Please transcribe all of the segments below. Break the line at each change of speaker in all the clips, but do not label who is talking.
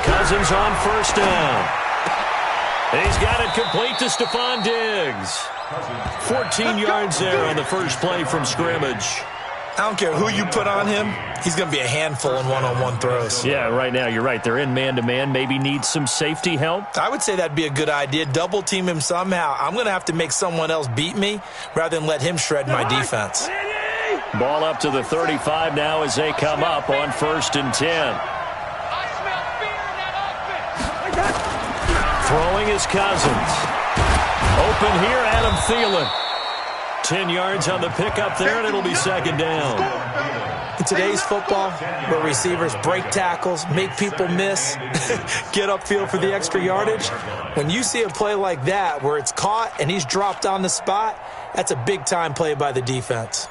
Cousins on first down. He's got it complete to Stephon Diggs. 14 yards there on the first play from scrimmage.
I don't care who you put on him. He's going to be a handful in one-on-one throws.
Yeah, right now, you're right. They're in man-to-man. Maybe need some safety help.
I would say that'd be a good idea. Double team him somehow. I'm going to have to make someone else beat me rather than let him shred my defense.
Ball up to the 35 now as they come up on 1st and 10. Throwing is Cousins. Open here, Adam Thielen. 10 yards on the pickup there, and it'll be 2nd down.
In today's football, where receivers break tackles, make people miss, get upfield for the extra yardage, when you see a play like that where it's caught and he's dropped on the spot, that's a big-time play by the defense.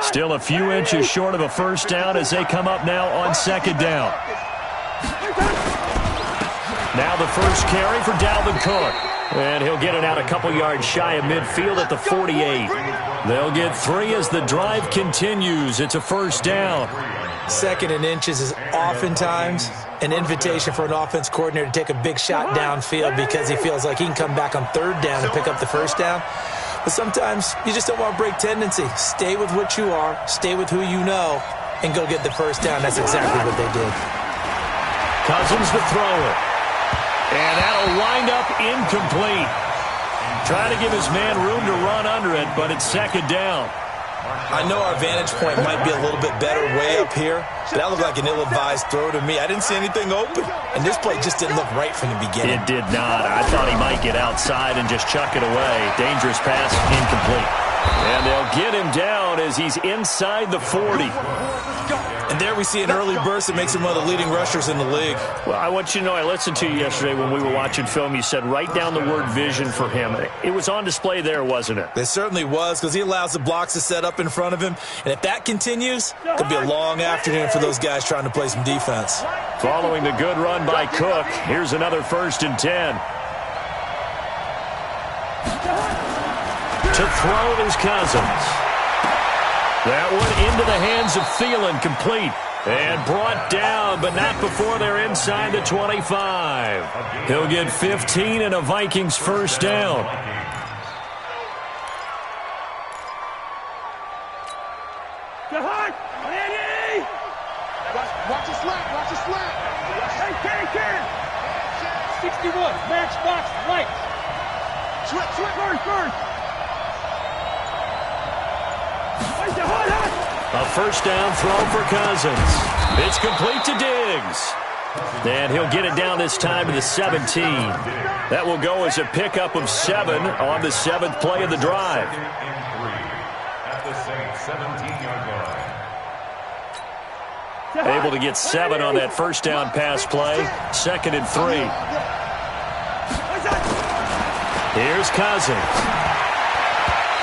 Still a few inches short of a first down as they come up now on 2nd down. Now the first carry for Dalvin Cook. And he'll get it out a couple yards shy of midfield at the 48. They'll get 3 as the drive continues. It's a first down.
2nd and inches is oftentimes an invitation for an offense coordinator to take a big shot downfield because he feels like he can come back on 3rd down and pick up the first down. But sometimes you just don't want to break tendency. Stay with what you are, stay with who you know, and go get the first down. That's exactly what they did.
Cousins to throw it. And that'll wind up incomplete. Trying to give his man room to run under it, but it's 2nd down.
I know our vantage point might be a little bit better way up here, but that looked like an ill-advised throw to me. I didn't see anything open, and this play just didn't look right from the beginning.
It did not. I thought he might get outside and just chuck it away. Dangerous pass, incomplete. And they'll get him down as he's inside the 40.
And there we see an early burst that makes him one of the leading rushers in the league.
Well, I want you to know, I listened to you yesterday when we were watching film. You said write down the word vision for him. It was on display there, wasn't it?
It certainly was, because he allows the blocks to set up in front of him. And if that continues, it could be a long afternoon for those guys trying to play some defense.
Following the good run by Cook, here's another 1st and 10. To throw is Cousins. That one into the hands of Thielen, complete. And brought down, but not before they're inside the 25. He'll get 15 and a Vikings first down.
Watch a slant, watch a slant. Hey, Ken. 61, matchbox, light. Switch, first.
A first down throw for Cousins. It's complete to Diggs. And he'll get it down this time to the 17. That will go as a pickup of 7 on the 7th play of the drive. Able to get 7 on that first down pass play. 2nd and 3. Here's Cousins.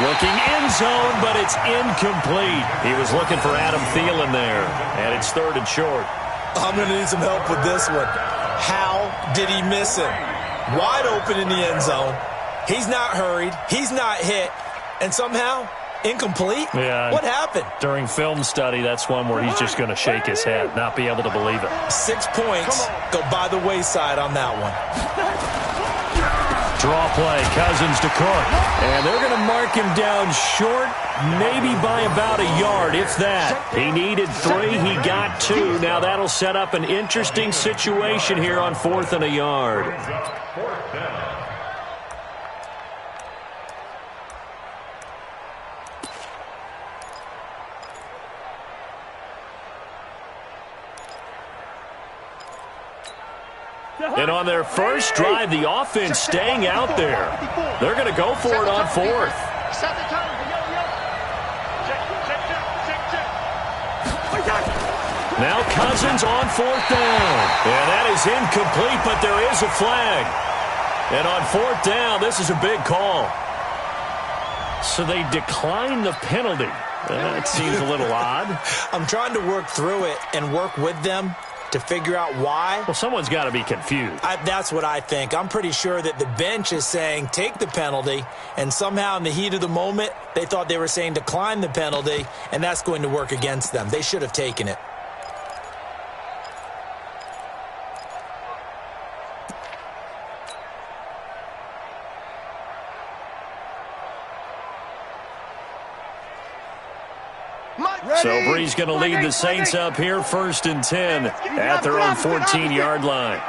Looking end zone, but it's incomplete. He was looking for Adam Thielen there, and it's 3rd and short.
I'm going to need some help with this one. How did he miss it? Wide open in the end zone. He's not hurried. He's not hit. And somehow, incomplete?
Yeah.
What happened?
During film study, that's one where he's just going to shake his head, not be able to believe it.
6 points go by the wayside on that one.
Draw play, Cousins to Cook. And they're going to mark him down short, maybe by about a yard, if that. He needed 3, he got 2. Now that'll set up an interesting situation here on 4th and a yard. And on their first drive, the offense staying out there. They're going to go for it on 4th. Now Cousins on 4th down. And that is incomplete, but there is a flag. And on 4th down, this is a big call. So they decline the penalty. That seems a little odd.
I'm trying to work through it and work with them to figure out why.
Well, someone's got to be confused.
That's what I think. I'm pretty sure that the bench is saying take the penalty, and somehow in the heat of the moment, they thought they were saying decline the penalty, and that's going to work against them. They should have taken it.
So Bree's going to lead the Saints up here, 1st and 10 at their own 14-yard line.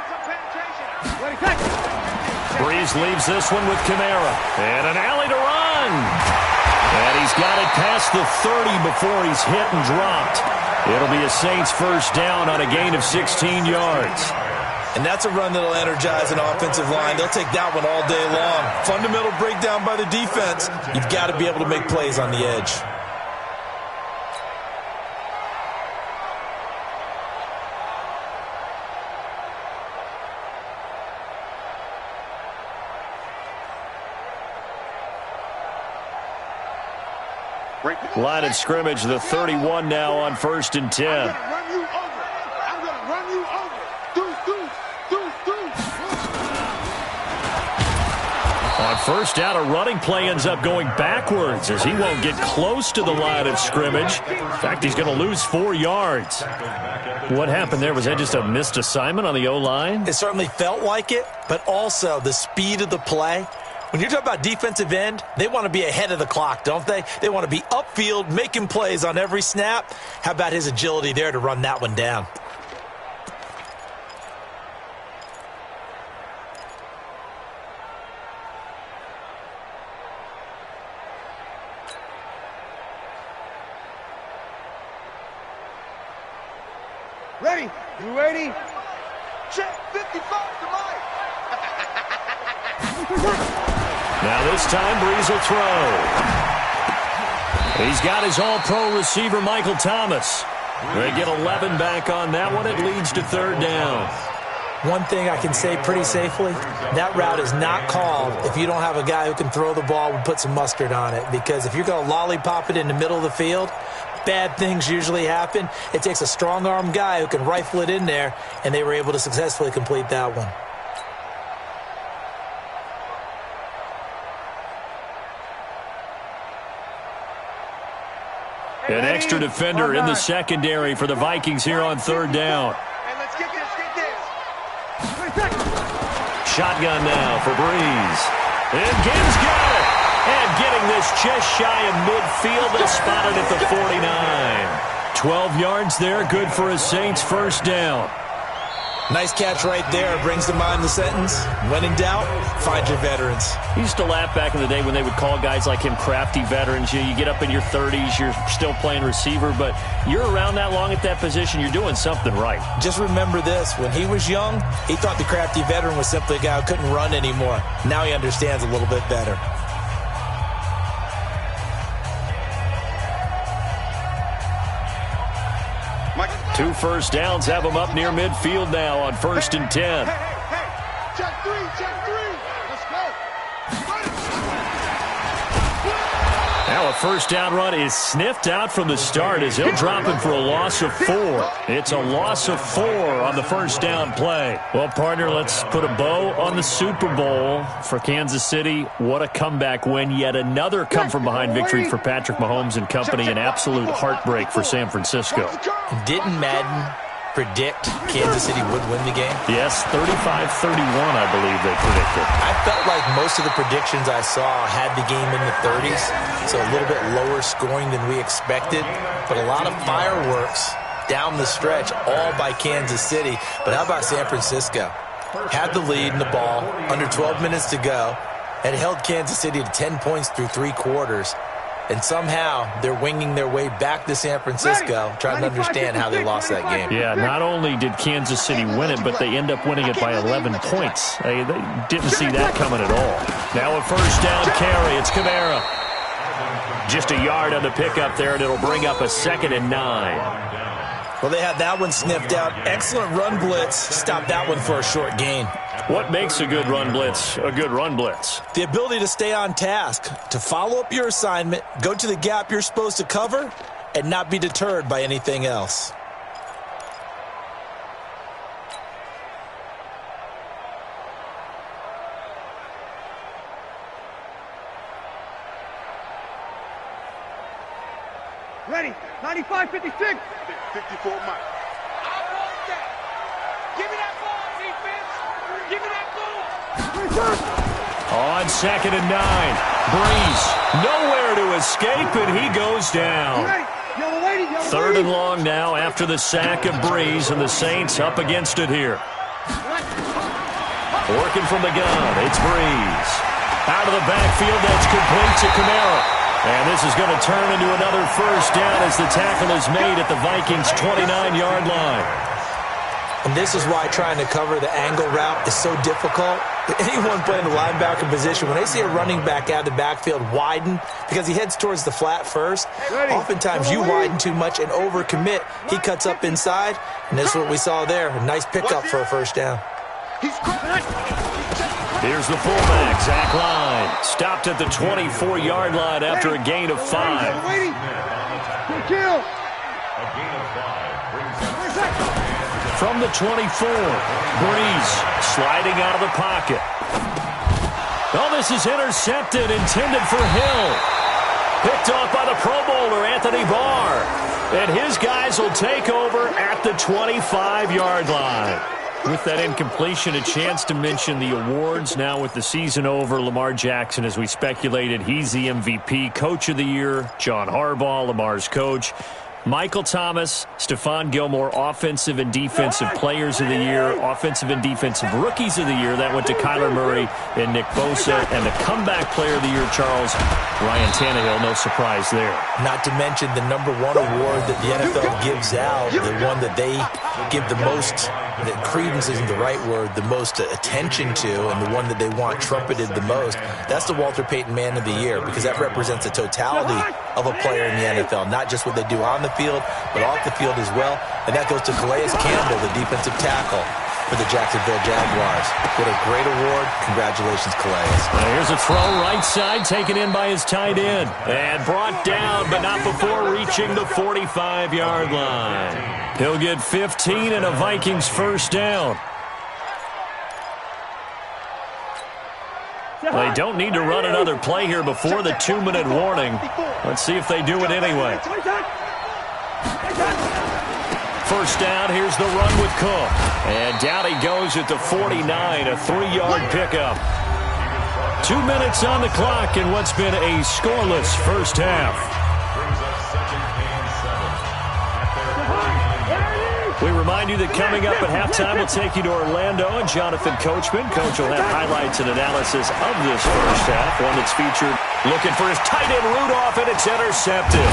Breeze leaves this one with Kamara. And an alley to run. And he's got it past the 30 before he's hit and dropped. It'll be a Saints first down on a gain of 16 yards.
And that's a run that'll energize an offensive line. They'll take that one all day long. Fundamental breakdown by the defense. You've got to be able to make plays on the edge.
Line of scrimmage, the 31 now on 1st and 10.
I'm gonna run you over.
On first down, a running play ends up going backwards as he won't get close to the line of scrimmage. In fact, he's going to lose 4 yards. What happened there? Was that just a missed assignment on the O-line?
It certainly felt like it, but also the speed of the play. When you're talking about defensive end, they want to be ahead of the clock, don't they? They want to be upfield, making plays on every snap. How about his agility there to run that one down?
Ready? You ready? Check 55 to Mike.
Now this time, Breeze will throw. He's got his all-pro receiver, Michael Thomas. They get 11 back on that one. It leads to 3rd down.
One thing I can say pretty safely, that route is not called if you don't have a guy who can throw the ball and put some mustard on it. Because if you're going to lollipop it in the middle of the field, bad things usually happen. It takes a strong-arm guy who can rifle it in there, and they were able to successfully complete that one.
An extra defender in the secondary for the Vikings here on 3rd down.
Hey, let's get this.
Shotgun now for Breeze. And Gibbs got it. And getting this just shy of midfield. They spotted at the 49. 12 yards there, good for a Saints first down.
Nice catch right there. Brings to mind the sentence, when in doubt, find your veterans.
He used to laugh back in the day when they would call guys like him crafty veterans. You get up in your 30s, you're still playing receiver, but you're around that long at that position, you're doing something right.
Just remember this, when he was young, he thought the crafty veteran was simply a guy who couldn't run anymore. Now he understands a little bit better.
Two first downs have them up near midfield now on 1st and 10.
Hey, check three. Let's go.
Now a first down run is sniffed out from the start as he'll drop him for a loss of 4. It's a loss of 4 on the first down play. Well, partner, let's put a bow on the Super Bowl for Kansas City. What a comeback win. Yet another come-from-behind victory for Patrick Mahomes and company. An absolute heartbreak for San Francisco.
Didn't Madden predict Kansas City would win the game?
Yes, 35-31, I believe they predicted.
I felt like most of the predictions I saw had the game in the 30s, so a little bit lower scoring than we expected, but a lot of fireworks down the stretch, all by Kansas City. But how about San Francisco? Had the lead in the ball, under 12 minutes to go, and held Kansas City to 10 points through 3 quarters. And somehow they're winging their way back to San Francisco, trying to understand how they lost that game.
Yeah, not only did Kansas City win it, but they end up winning it by 11 points. They didn't see that coming at all. Now a first down carry. It's Kamara. Just a yard on the pickup there, and it'll bring up a 2nd and 9.
Well, they had that one sniffed out. Excellent run blitz. Stopped that one for a short gain.
What makes a good run blitz a good run blitz?
The ability to stay on task, to follow up your assignment, go to the gap you're supposed to cover, and not be deterred by anything else.
Ready. 95, 56. 54 Mike. I want that. Give me that ball, defense. Give me that ball.
On 2nd and 9. Breeze nowhere to escape, and he goes down.
Yellow lady, yellow
3rd and long now after the sack of Breeze, and the Saints up against it here. Working from the gun, it's Breeze. Out of the backfield, that's complete to Kamara. And this is going to turn into another first down as the tackle is made at the Vikings' 29-yard line.
And this is why trying to cover the angle route is so difficult. Anyone playing the linebacker position, when they see a running back out of the backfield widen, because he heads towards the flat first, oftentimes you widen too much and overcommit. He cuts up inside, and this is what we saw there. A nice pickup for a first down.
Here's the fullback, Zach Line. Stopped at the 24-yard line after a gain of 5. From the 24, Breeze sliding out of the pocket. Oh, this is intercepted, intended for Hill. Picked off by the Pro Bowler, Anthony Barr. And his guys will take over at the 25-yard line. With that incompletion, a chance to mention the awards. Now with the season over, Lamar Jackson, as we speculated, he's the MVP, Coach of the Year. John Harbaugh, Lamar's coach. Michael Thomas, Stephon Gilmore, Offensive and Defensive Players of the Year, Offensive and Defensive Rookies of the Year. That went to Kyler Murray and Nick Bosa. And the Comeback Player of the Year, Charles, Ryan Tannehill. No surprise there.
Not to mention the #1 award that the NFL gives out, the one that they give the most, that credence isn't the right word, the most attention to, and the one that they want trumpeted the most. That's the Walter Payton Man of the Year, because that represents the totality of a player in the NFL, not just what they do on the field, but off the field as well. And that goes to Calais Campbell, the defensive tackle for the Jacksonville Jaguars. What a great award. Congratulations, Calais.
Here's a throw right side, taken in by his tight end. And brought down, but not before reaching the 45-yard line. He'll get 15 and a Vikings first down. They don't need to run another play here before the 2-minute warning. Let's see if they do it anyway. First down, here's the run with Cook. And down he goes at the 49, a 3-yard pickup. 2 minutes on the clock in what's been a scoreless first half. We remind you that coming up at halftime, we'll take you to Orlando and Jonathan Coachman. Coach will have highlights and analysis of this first half, one that's featured looking for his tight end Rudolph, and it's intercepted.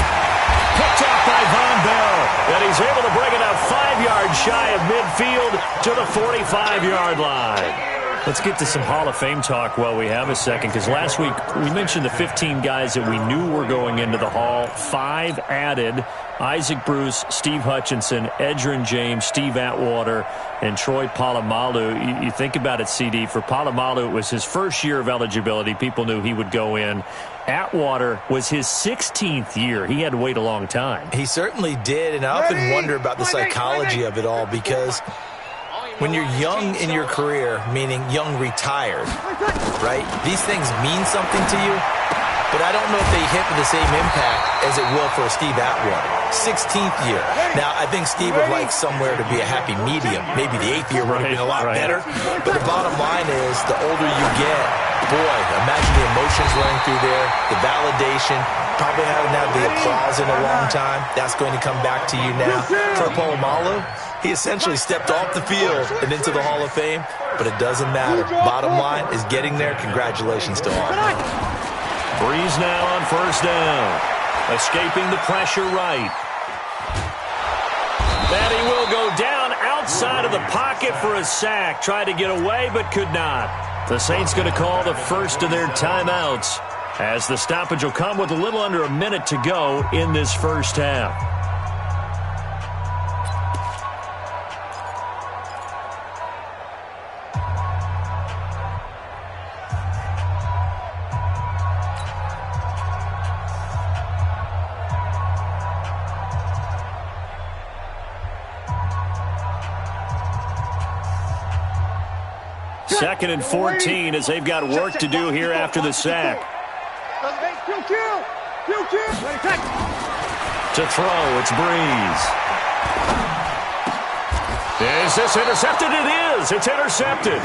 Picked off by Von Bell, and he's able to bring it up 5 yards shy of midfield to the 45-yard line. Let's get to some Hall of Fame talk while we have a second, because last week we mentioned the 15 guys that we knew were going into the Hall. 5 added: Isaac Bruce, Steve Hutchinson, Edgerrin James, Steve Atwater, and Troy Polamalu. You think about it, CD, for Polamalu, it was his first year of eligibility. People knew he would go in. Atwater was his 16th year. He had to wait a long time.
He certainly did, and I often wonder about the psychology of it all, because when you're young in your career, meaning young retired, right, these things mean something to you, but I don't know if they hit with the same impact as it will for Steve Atwater. 16th year. Now, I think Steve would like somewhere to be a happy medium. Maybe the 8th year would have been a lot better. But the bottom line is, the older you get, boy, imagine the emotions running through there, the validation, probably haven't had the applause in a long time. That's going to come back to you now. For Polamalu, he essentially stepped off the field and into the Hall of Fame, but it doesn't matter. Bottom line is getting there. Congratulations to all.
Breeze now on first down. Escaping the pressure right. And he will go down outside of the pocket for a sack. Tried to get away, but could not. The Saints going to call the first of their timeouts, as the stoppage will come with a little under a minute to go in this first half. Second and 14 as they've got work to do here after the sack. To throw, it's Breeze. Is this intercepted? It is. It's intercepted.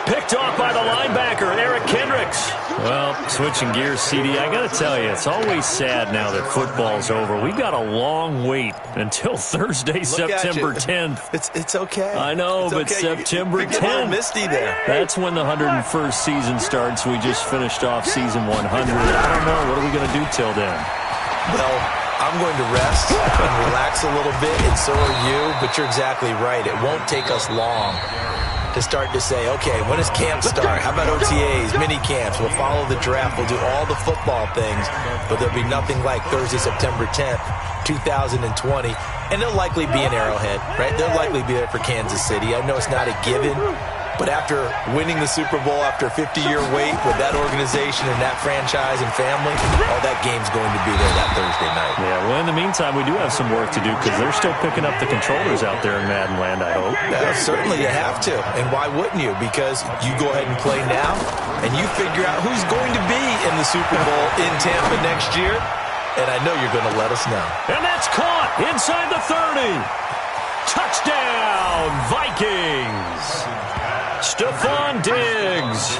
Picked off by the linebacker, Eric Kendricks. Well, switching gears, CD, I got to tell you, it's always sad now that football's over. We've got a long wait until Thursday, September 10th.
It's okay.
I know,
it's
but
okay.
September 10th.
You're a little misty there.
That's when the 101st season starts. We just finished off season 100. I don't know. What are we going to do till then?
Well, I'm going to rest and relax a little bit, and so are you, but you're exactly right. It won't take us long to start to say, okay, when does camp start? How about OTAs, mini camps? We'll follow the draft. We'll do all the football things, but there'll be nothing like Thursday, September 10th, 2020, and they'll likely be in Arrowhead, right? They'll likely be there for Kansas City. I know it's not a given, but after winning the Super Bowl after a 50-year wait with that organization and that franchise and family, that game's going to be there that Thursday night.
Yeah, well, in the meantime, we do have some work to do because they're still picking up the controllers out there in Madden Land, I hope.
Yeah, certainly you have to. And why wouldn't you? Because you go ahead and play now, and you figure out who's going to be in the Super Bowl in Tampa next year, and I know you're going to let us know.
And that's caught inside the 30. Touchdown, Vikings. Stephon Diggs,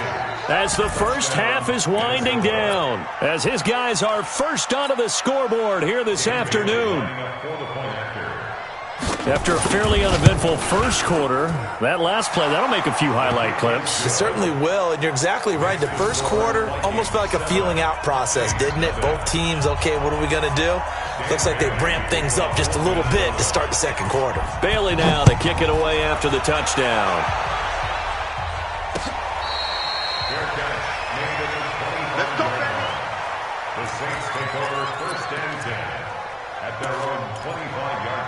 as the first half is winding down, as his guys are first onto the scoreboard here this afternoon. After a fairly uneventful first quarter, that last play, that'll make a few highlight clips.
It certainly will, and you're exactly right. The first quarter almost felt like a feeling out process, didn't it? Both teams, okay, what are we going to do? Looks like they ramped things up just a little bit to start the second quarter.
Bailey now to kick it away after the touchdown.
The Saints take over first and 10 at their own 25-yard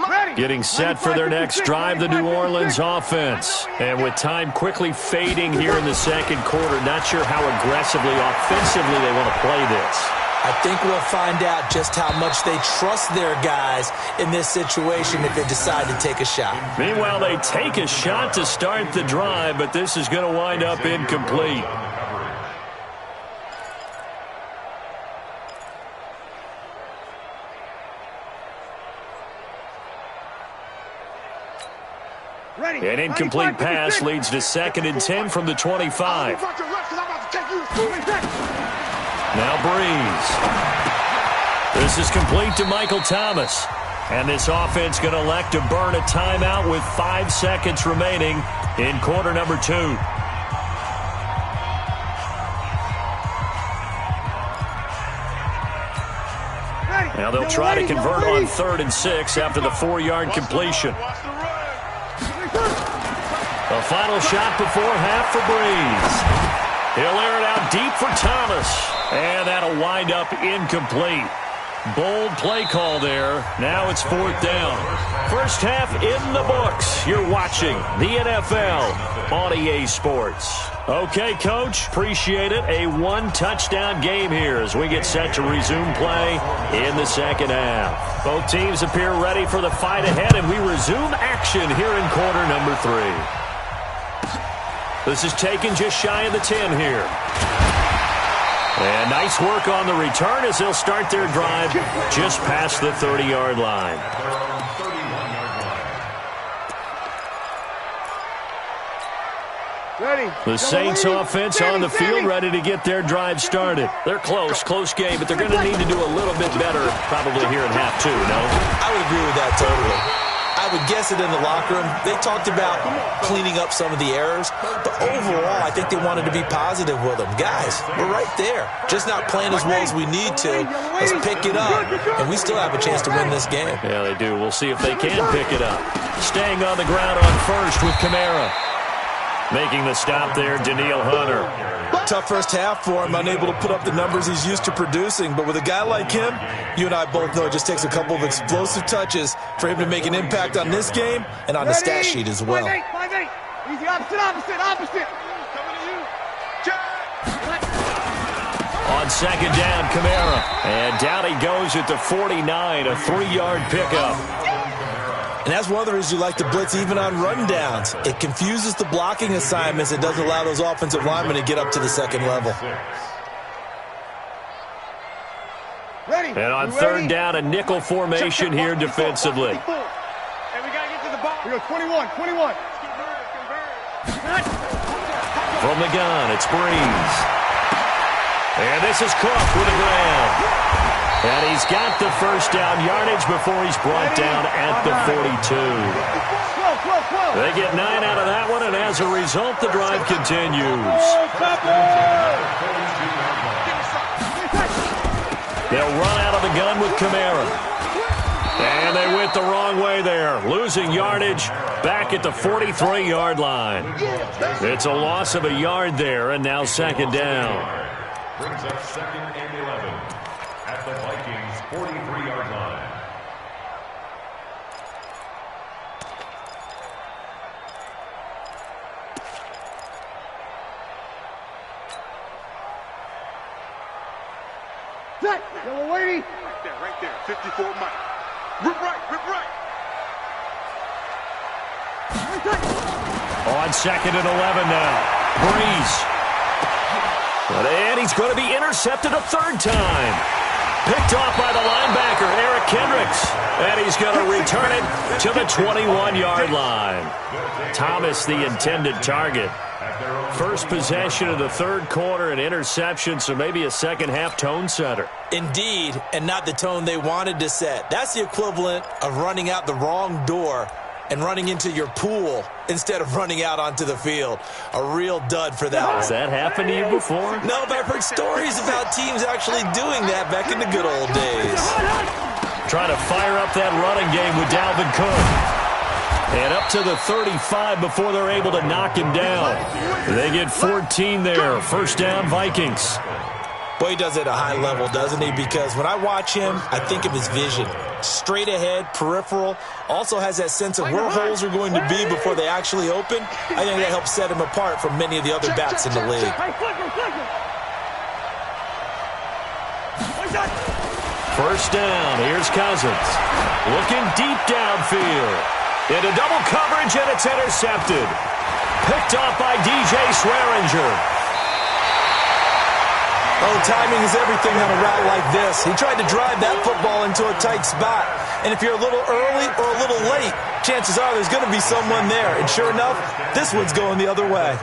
Ready.
Getting set for their next drive, the New Orleans offense. And with time quickly fading here in the second quarter, not sure how aggressively, offensively they want to play this.
I think we'll find out just how much they trust their guys in this situation if they decide to take a shot.
Meanwhile, they take a shot to start the drive, but this is going to wind up incomplete. An incomplete pass leads to 2nd and 10 from the 25. Now Breeze. This is complete to Michael Thomas. And this offense going to elect to burn a timeout with 5 seconds remaining in quarter number 2. Now they'll try to convert on 3rd and 6 after the 4-yard completion. The final shot before half for Breeze. He'll air it out deep for Thomas. And that'll wind up incomplete. Bold play call there. Now it's 4th down. First half in the books. You're watching the NFL on EA Sports. Okay, Coach, appreciate it. A 1-touchdown game here as we get set to resume play in the second half. Both teams appear ready for the fight ahead, and we resume action here in quarter number 3. This is taken just shy of the 10 here. And nice work on the return as they'll start their drive just past the 30-yard line. The Saints offense on the field ready to get their drive started. They're close game, but they're going to need to do a little bit better probably here in half 2, no?
I would agree with that totally. I would guess it in the locker room. They talked about cleaning up some of the errors, but overall, I think they wanted to be positive with them. Guys, we're right there. Just not playing as well as we need to. Let's pick it up, and we still have a chance to win this game.
Yeah, they do. We'll see if they can pick it up. Staying on the ground on first with Kamara. Making the stop there, Danielle Hunter.
Tough first half for him, unable to put up the numbers he's used to producing. But with a guy like him, you and I both know it just takes a couple of explosive touches for him to make an impact on this game and on the stat sheet as well.
5-8. Easy, opposite.
On second down, Kamara. And down he goes at the 49, a 3-yard pickup.
And that's one of the reasons you like to blitz even on rundowns. It confuses the blocking assignments. It doesn't allow those offensive linemen to get up to the second level.
Ready.
And on third down, a nickel formation here defensively.
And we got to get to the ball. We go 21.
From the gun, it's Breeze. And this is Cook with a grab. And he's got the first down yardage before he's brought down at the 42. They get 9 out of that one, and as a result, the drive continues. They'll run out of the gun with Kamara. And they went the wrong way there, losing yardage back at the 43-yard line. It's a loss of a yard there, and now second down.
Brings up second and 11 at the Vikings' 43-yard line.
Yellow lady. Right there. 54 Mike. Rip right.
On second and 11 now. Breeze. And he's going to be intercepted a third time. Picked off by the linebacker, Eric Kendricks. And he's going to return it to the 21-yard line. Thomas, the intended target. First possession of the third quarter, an interception, so maybe a second-half tone setter.
Indeed, and not the tone they wanted to set. That's the equivalent of running out the wrong door and running into your pool instead of running out onto the field. A real dud for that one.
Has that happened to you before?
No, but I've heard stories about teams actually doing that back in the good old days.
Trying to fire up that running game with Dalvin Cook. And up to the 35 before they're able to knock him down. They get 14 there. First down, Vikings.
Boy, he does it at a high level, doesn't he? Because when I watch him, I think of his vision. Straight ahead, peripheral. Also has that sense of where holes are going to be before they actually open. I think that helps set him apart from many of the other backs in the league.
First down, here's Cousins. Looking deep downfield. Into double coverage, and it's intercepted. Picked off by DJ Swearinger.
Oh, timing is everything on a route like this. He tried to drive that football into a tight spot. And if you're a little early or a little late, chances are there's going to be someone there. And sure enough, this one's going the other way.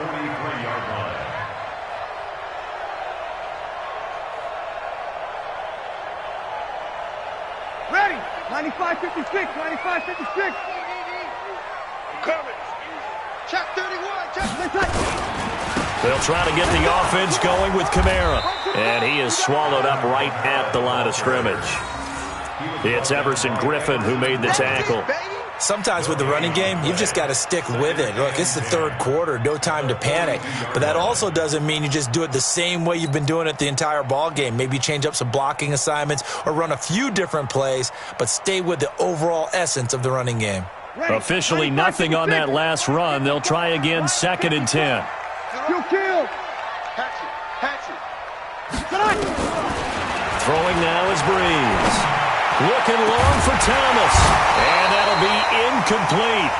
Ready. 95-56. Coming. Check 31.
They'll try to get the offense going with Kamara. And he is swallowed up right at the line of scrimmage. It's Everson Griffin who made the tackle.
Sometimes with the running game, you've just got to stick with it. Look, it's the third quarter, no time to panic. But that also doesn't mean you just do it the same way you've been doing it the entire ball game. Maybe change up some blocking assignments or run a few different plays, but stay with the overall essence of the running game.
Officially nothing on that last run. They'll try again, second and 10.
Kill.
Throwing now is Breeze. Looking long for Thomas. And that'll be incomplete.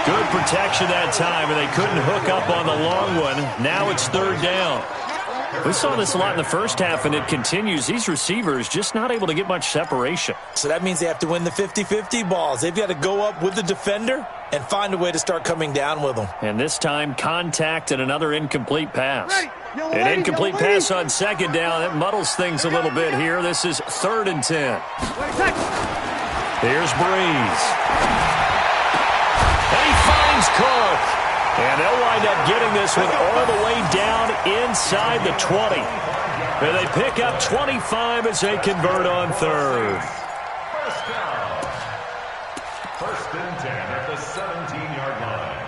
Good protection that time, and they couldn't hook up on the long one. Now it's third down. We saw this a lot in the first half, and it continues. These receivers just not able to get much separation.
So that means they have to win the 50-50 balls. They've got to go up with the defender and find a way to start coming down with them.
And this time, contact and another incomplete pass. An incomplete pass on second down. That muddles things a little bit here. This is third and 10. Here's Breeze. And he finds Cook. And they'll wind up getting this one all the way down inside the 20. And they pick up 25 as they convert on third.
First down. First and 10 at the 17-yard line.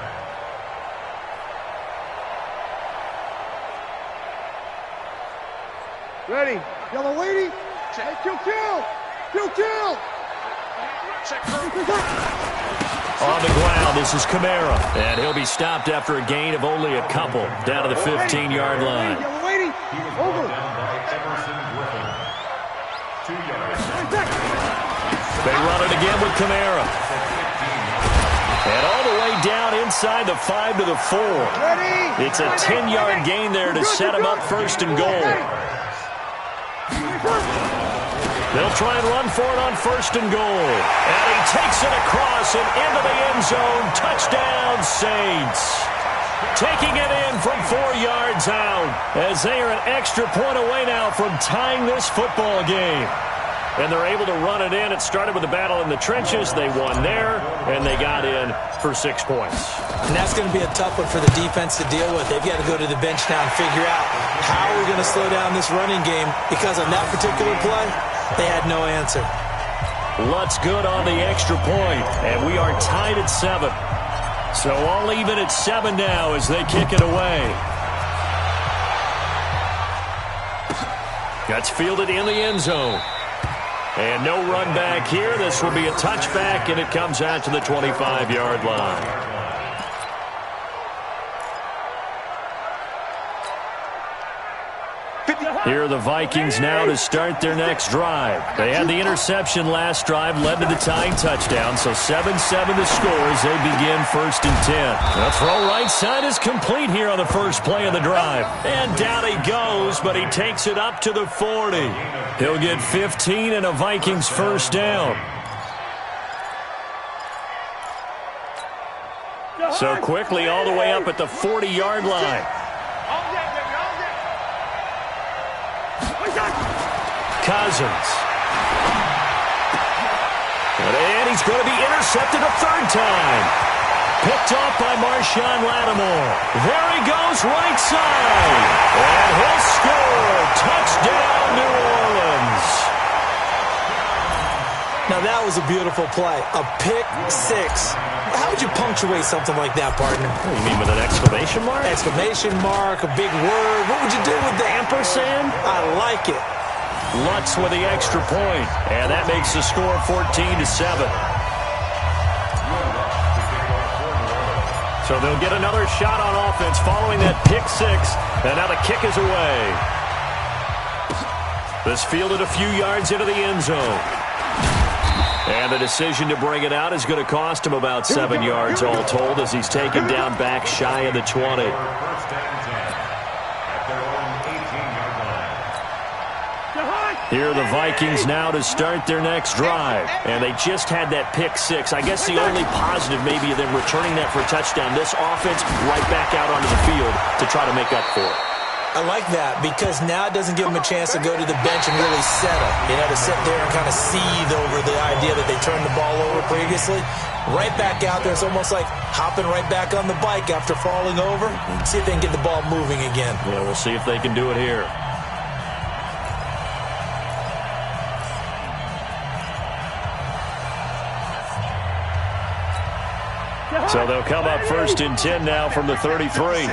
Ready. Yellow lady. Kill.
On the ground, this is Kamara. And he'll be stopped after a gain of only a couple down to the 15-yard line.
Yellow lady. Over.
Down by Everson Griffin. 2 yards.
They run it again with Kamara. And all the way down inside the 5 to the 4. It's a 10-yard gain there to set him up first and goal. They'll try and run for it on first and goal. And he takes it across and into the end zone. Touchdown, Saints. Taking it in from 4 yards out as they are an extra point away now from tying this football game. And they're able to run it in. It started with a battle in the trenches. They won there, and they got in for 6 points.
And that's going to be a tough one for the defense to deal with. They've got to go to the bench now and figure out how we're going to slow down this running game, because on that particular play, they had no answer.
Lutz good on the extra point, and we are tied at 7. So all even at 7 now as they kick it away. That's fielded in the end zone. And no run back here. This will be a touchback, and it comes out to the 25-yard line. Here are the Vikings now to start their next drive. They had the interception last drive, led to the tying touchdown, so 7-7 the score as they begin 1st and 10. The throw right side is complete here on the first play of the drive. And down he goes, but he takes it up to the 40. He'll get 15 and a Vikings first down. So quickly all the way up at the 40-yard line. Cousins. And he's going to be intercepted a 3rd time. Picked off by Marshawn Lattimore. There he goes, right side. And he'll score. Touchdown, New Orleans.
Now, that was a beautiful play. A pick 6. How would you punctuate something like that, partner?
You mean with an exclamation mark?
Exclamation mark, a big word. What would you do with the ampersand? I like it.
Lutz with the extra point, and that makes the score 14-7. So they'll get another shot on offense following that pick 6, and now the kick is away. This fielded a few yards into the end zone. And the decision to bring it out is going to cost him about 7 yards all told as he's taken down back shy of the 20. Here are the Vikings now to start their next drive. And they just had that pick 6. I guess the only positive maybe of them returning that for a touchdown. This offense right back out onto the field to try to make up for it.
I like that because now it doesn't give them a chance to go to the bench and really settle. You know, to sit there and kind of seethe over the idea that they turned the ball over previously. Right back out there. It's almost like hopping right back on the bike after falling over. See if they can get the ball moving again.
Yeah, we'll see if they can do it here. So they'll come up 1st and 10 now from the 33.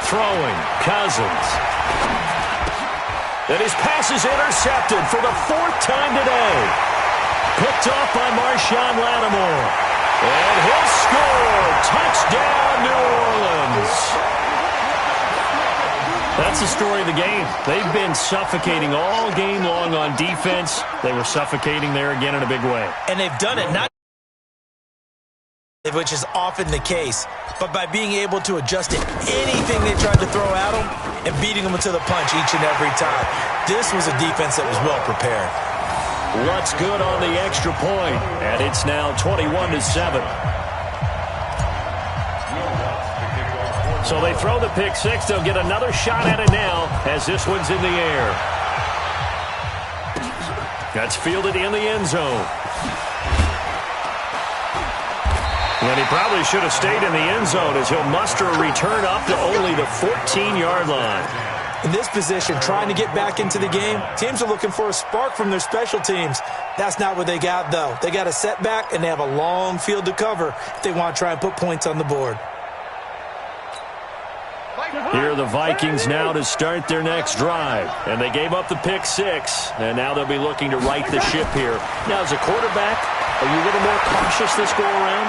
Throwing, Cousins. And his pass is intercepted for the 4th time today. Picked off by Marshawn Lattimore. And he'll score. Touchdown, New Orleans. That's the story of the game. They've been suffocating all game long on defense. They were suffocating there again in a big way.
And they've done it not, which is often the case, but by being able to adjust to anything they tried to throw at them and beating them to the punch each and every time. This was a defense that was well prepared.
Lutz good on the extra point, and it's now 21-7. So they throw the pick 6. They'll get another shot at it now as this one's in the air. That's fielded in the end zone. And he probably should have stayed in the end zone as he'll muster a return up to only the 14-yard line.
In this position, trying to get back into the game, teams are looking for a spark from their special teams. That's not what they got, though. They got a setback, and they have a long field to cover if they want to try and put points on the board.
Here are the Vikings now to start their next drive. And they gave up the pick 6, and now they'll be looking to right the ship here. Now, as a quarterback, are you a little more cautious this go-around?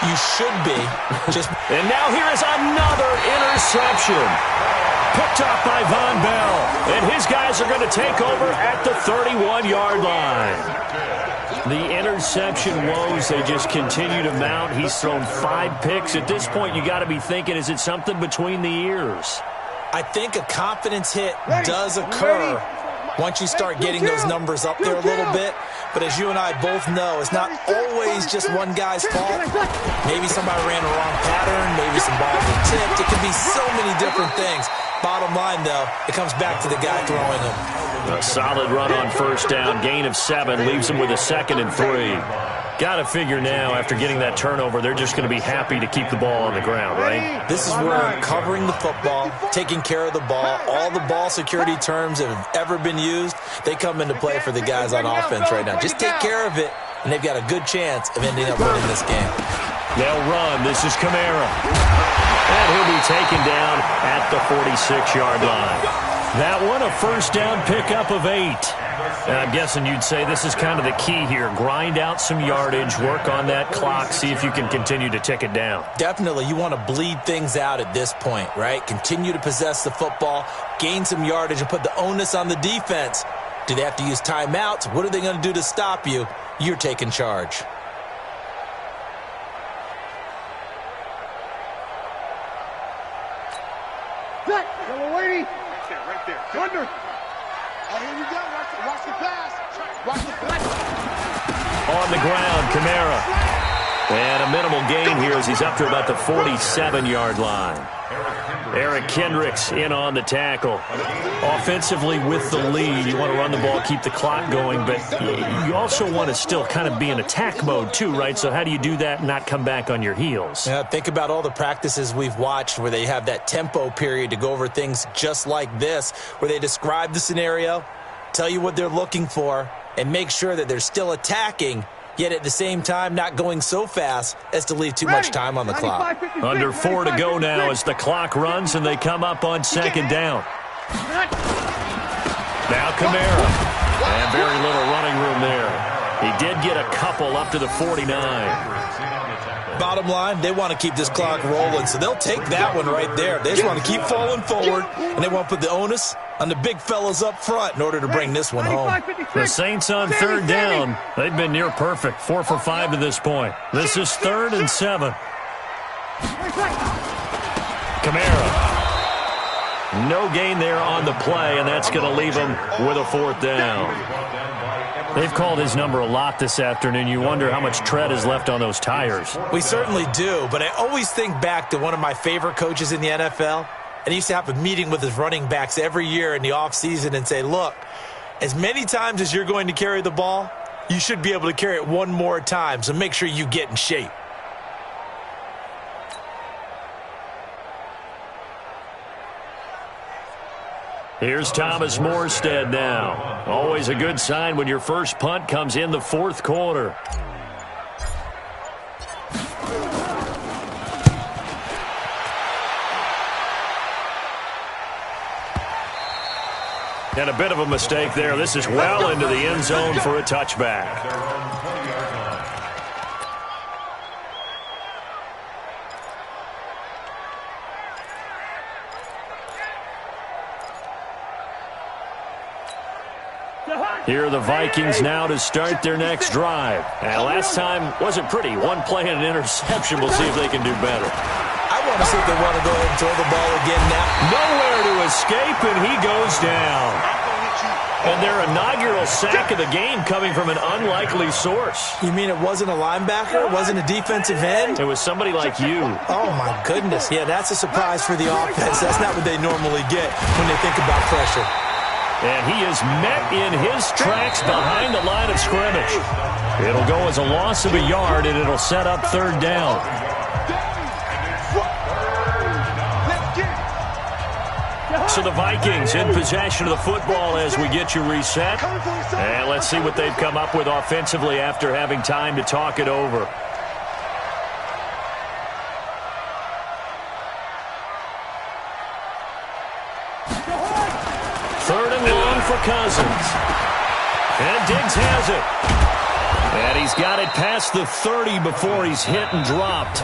You should be.
And now here is another interception. Picked off by Von Bell. And his guys are going to take over at the 31-yard line. The interception woes, they just continue to mount. He's thrown 5 picks. At this point, you got to be thinking, is it something between the ears?
I think a confidence hit does occur once you start getting those numbers up there a little bit. But as you and I both know, it's not always just one guy's fault. Maybe somebody ran a wrong pattern. Maybe some balls were tipped. It could be so many different things. Bottom line, though, it comes back to the guy throwing them.
A solid run on first down. Gain of 7 leaves him with a 2nd and 3. Got to figure now, after getting that turnover, they're just going to be happy to keep the ball on the ground, right?
This is where covering the football, taking care of the ball, all the ball security terms that have ever been used, they come into play for the guys on offense right now. Just take care of it, and they've got a good chance of ending up winning this game.
They'll run. This is Kamara. And he'll be taken down at the 46-yard line. That one, a first down pickup of 8. And I'm guessing you'd say this is kind of the key here. Grind out some yardage, work on that clock, see if you can continue to tick it down.
Definitely. You want to bleed things out at this point, right? Continue to possess the football, gain some yardage, and put the onus on the defense. Do they have to use timeouts? What are they going to do to stop you? You're taking charge.
Right there. Under. Oh, here we go. Watch the pass. Watch the pass.
On the ground, Kamara. And a minimal gain here as he's up to about the 47-yard line. Eric Kendricks in on the tackle. Offensively with the lead, you want to run the ball, keep the clock going, but you also want to still kind of be in attack mode too, right? So how do you do that and not come back on your heels?
Yeah, think about all the practices we've watched where they have that tempo period to go over things just like this, where they describe the scenario, tell you what they're looking for, and make sure that they're still attacking, yet at the same time not going so fast as to leave too much time on the clock.
Under 4 to go now as the clock runs and they come up on 2nd down. Now Kamara. And very little running room there. He did get a couple up to the 49.
Bottom line, they want to keep this clock rolling, so they'll take that one right there. They just want to keep falling forward, and they want to put the onus on the big fellas up front in order to bring this one home.
The Saints on 3rd down. They've been near perfect. 4 for 5 to this point. This is 3rd and 7. Kamara. No gain there on the play, and that's going to leave him with a 4th down. They've called his number a lot this afternoon. You wonder how much tread is left on those tires.
We certainly do, but I always think back to one of my favorite coaches in the NFL, and he used to have a meeting with his running backs every year in the offseason and say, look, as many times as you're going to carry the ball, you should be able to carry it one more time, so make sure you get in shape.
Here's Thomas Morstead now. Always a good sign when your first punt comes in the 4th quarter. And a bit of a mistake there. This is well into the end zone for a touchback. Here are the Vikings now to start their next drive. And last time wasn't pretty. One play and an interception. We'll see if they can do better.
I want to see if they want to go ahead and throw the ball again now.
Nowhere to escape, and he goes down. And their inaugural sack of the game coming from an unlikely source.
You mean it wasn't a linebacker? It wasn't a defensive end?
It was somebody like you.
Oh, my goodness. Yeah, that's a surprise for the offense. That's not what they normally get when they think about pressure.
And he is met in his tracks behind the line of scrimmage. It'll go as a loss of a yard, and it'll set up 3rd down. So the Vikings in possession of the football as we get you reset. And let's see what they've come up with offensively after having time to talk it over. For Cousins. And Diggs has it. And he's got it past the 30 before he's hit and dropped.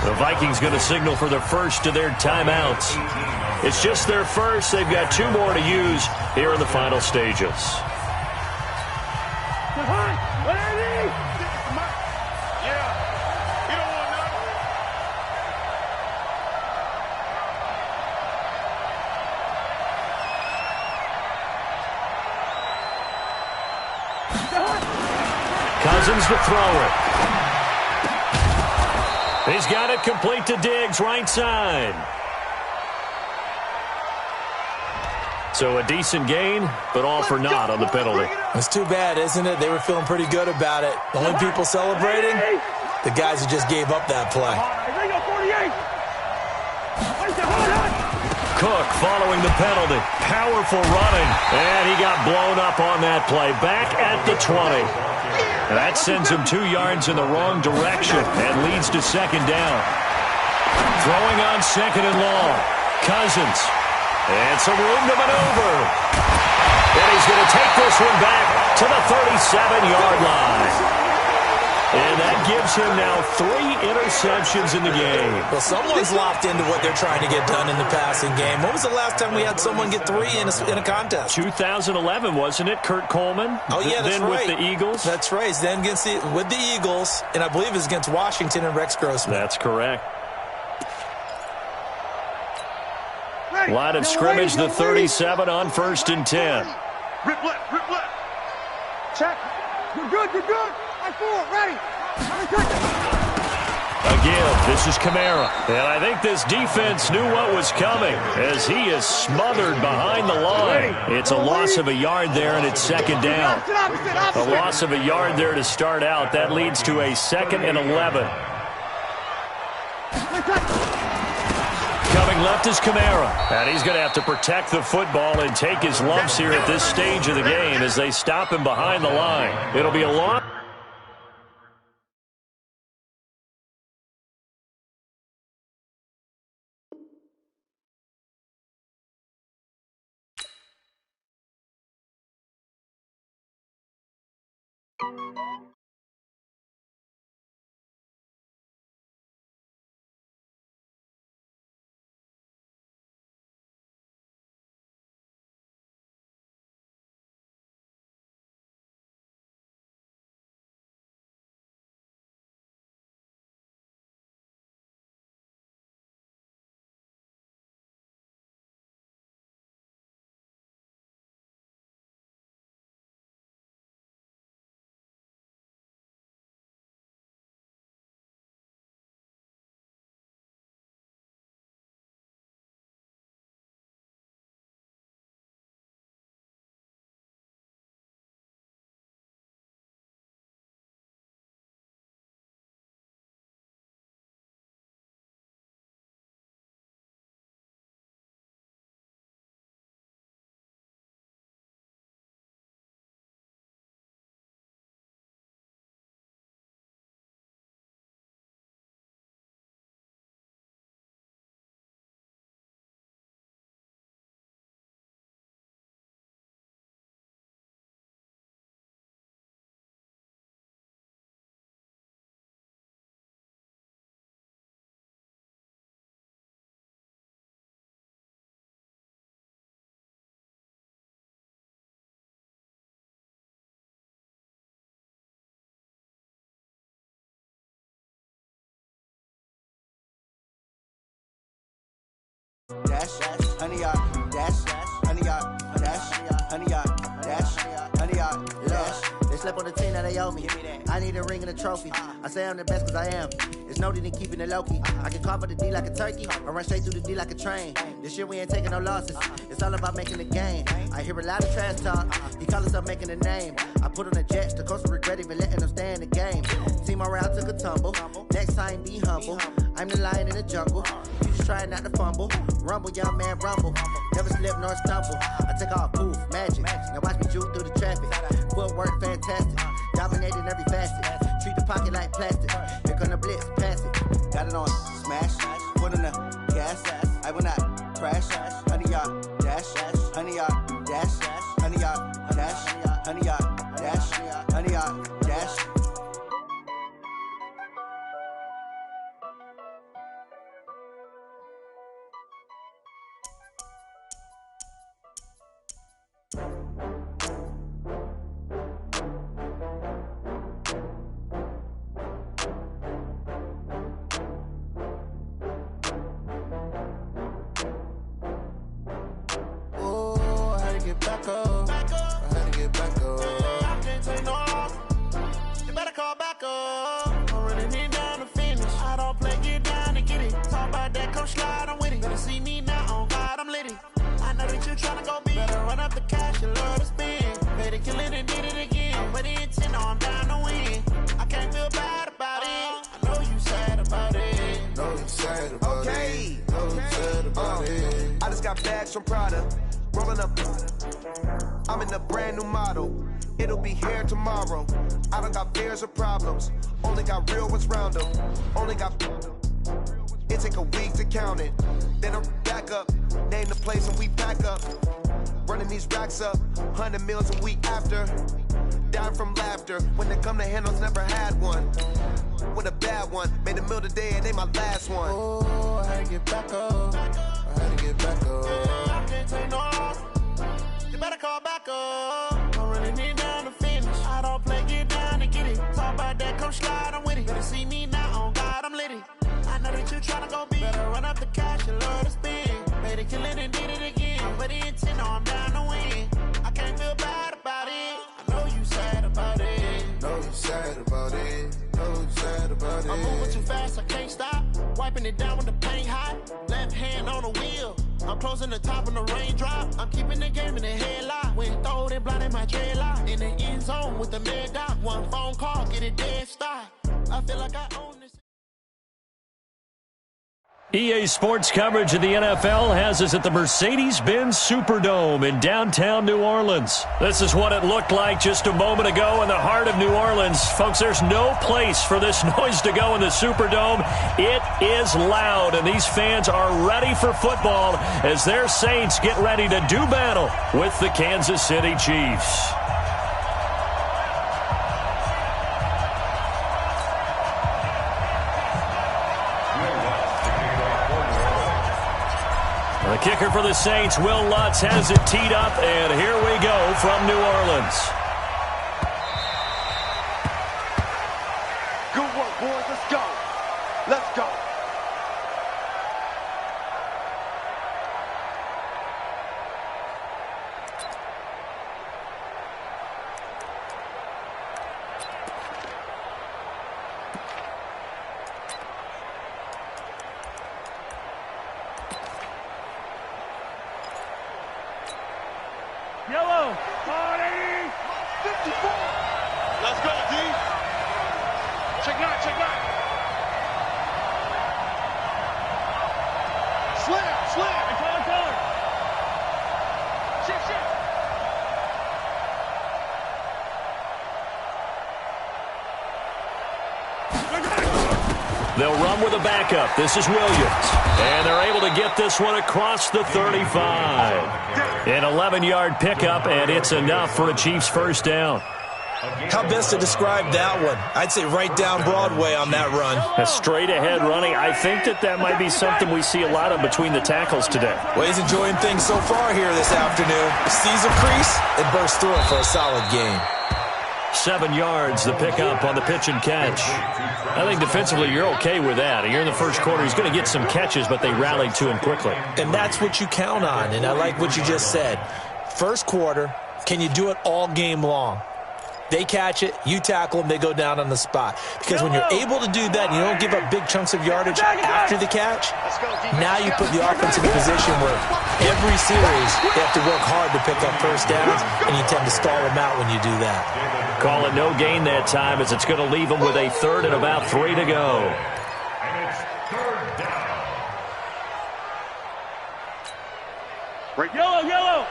The Vikings going to signal for the first of their timeouts. It's just their first. They've got 2 more to use here in the final stages. Cousins to throw it. He's got it complete to Diggs, right side. So a decent gain, but all for naught on the penalty.
It's too bad, isn't it? They were feeling pretty good about it. The only people celebrating, the guys who just gave up that play.
Cook following the penalty. Powerful running. And he got blown up on that play. Back at the 20. And that sends him 2 yards in the wrong direction and leads to second down. Throwing on second and long. Cousins. And some room to maneuver. And he's going to take this one back to the 37-yard line. And that gives him now 3 interceptions in the game.
Well, someone's locked into what they're trying to get done in the passing game. When was the last time we had someone get 3 in a contest?
2011, wasn't it? Kurt Coleman?
Oh, yeah, that's
then
right.
With the Eagles?
That's right. Then with the Eagles, and I believe it's against Washington and Rex Grossman.
That's correct. Line of scrimmage, the 37 on 1st and 10.
Rip left, rip left. Check. You're good, you're good. I four, ready.
Again, this is Kamara. And I think this defense knew what was coming as he is smothered behind the line. It's a loss of a yard there, and it's second down. A loss of a yard there to start out. That leads to a 2nd and 11. Coming left is Kamara. And he's going to have to protect the football and take his lumps here at this stage of the game as they stop him behind the line. It'll be a loss.
Dash, honey yard, dash, honey yard, dash, honey yard, dash, honey yard, dash. They slept on the team, now they owe me. I need a ring and a trophy. I say I'm the best cause I am. It's no need in keeping it low-key. I can carve up the D like a turkey, or run straight through the D like a train. This year we ain't taking no losses. It's all about making the game. I hear a lot of trash talk. He call us up making a name. I put on the Jets, the coach will regret even letting them stay in the game. Team around took a tumble. Next time be humble. I'm the lion in the jungle. You just trying not to fumble. Rumble, young man, rumble. Never slip nor stumble. I take off, poof, magic. Now watch me juke through the traffic. Footwork fantastic. Dominating every facet. Treat the pocket like plastic. Here come the blitz, pass it. Got it on, smash. Put on the gas. I will not crash. Honey yard, dash. Honey yard, dash. Honey yard, dash. Honey yard, dash. Honey yard, dash.
Hermes from Prada. Rolling up. I'm in a brand new model. It'll be here tomorrow. I don't got fears or problems. Only got real ones round them. Only got. It take a week to count it. Then I'm back up. Name the place and we pack up. Running these racks up. 100 meals a week after. Dying from laughter. When they come to handles, never had one. With a bad one. Made a meal today and they my last one.
Oh, I had to get back up. I had to get back up. I can't take no loss. You better call back up. I'm running it down to finish. I don't play, get down and get it. Talk about that, come slide, I'm with it. Better see me now, on God, I'm litty. I know that you tryna go big. Better run up the cash, you love to spend. Made it, kill it, and did it again. I'm put in 10, I'm down to win. I can't feel bad about it. I know you sad about it.
Know you sad about it. Know you sad about it.
I'm moving too fast, I can't stop. Wiping it down with the paint hot. Left hand on the wheel. I'm closing the top on the raindrop. I'm keeping the game in the headlock. When throwed and blinded my dreadlock. In the end zone with the mad dot. One phone call, get it dead stop. I feel like I own this.
EA Sports coverage of the NFL has us at the Mercedes-Benz Superdome in downtown New Orleans. This is what it looked like just a moment ago in the heart of New Orleans. Folks, there's no place for this noise to go in the Superdome. It is loud, and these fans are ready for football as their Saints get ready to do battle with the Kansas City Chiefs. The kicker for the Saints, Will Lutz, has it teed up, and here we go from New Orleans.
Good work, boys. Let's go. Let's go. Yellow, 54. Let's go, D. Check out, check out. Slam. Color. Shift.
They'll run with a backup. This is Williams. And they're able to get this one across the 35. An 11-yard pickup, and it's enough for a Chiefs first down.
How best to describe that one? I'd say right down Broadway on that run.
A straight-ahead running. I think that might be something we see a lot of between the tackles today.
Well, he's enjoying things so far here this afternoon. Sees a crease and bursts through it for a solid gain.
7 yards, the pickup on the pitch and catch. I think defensively you're okay with that. Here in the first quarter, he's going to get some catches, but they rallied to him quickly.
And that's what you count on, and I like what you just said. First quarter, can you do it all game long? They catch it, you tackle them, they go down on the spot. Because when you're able to do that and you don't give up big chunks of yardage after the catch, now you put the offense in a position where every series they have to work hard to pick up first downs, and you tend to stall them out when you do that.
Call it no gain that time as it's going to leave them with a third and about 3 to go.
And it's third down.
Right. Yellow.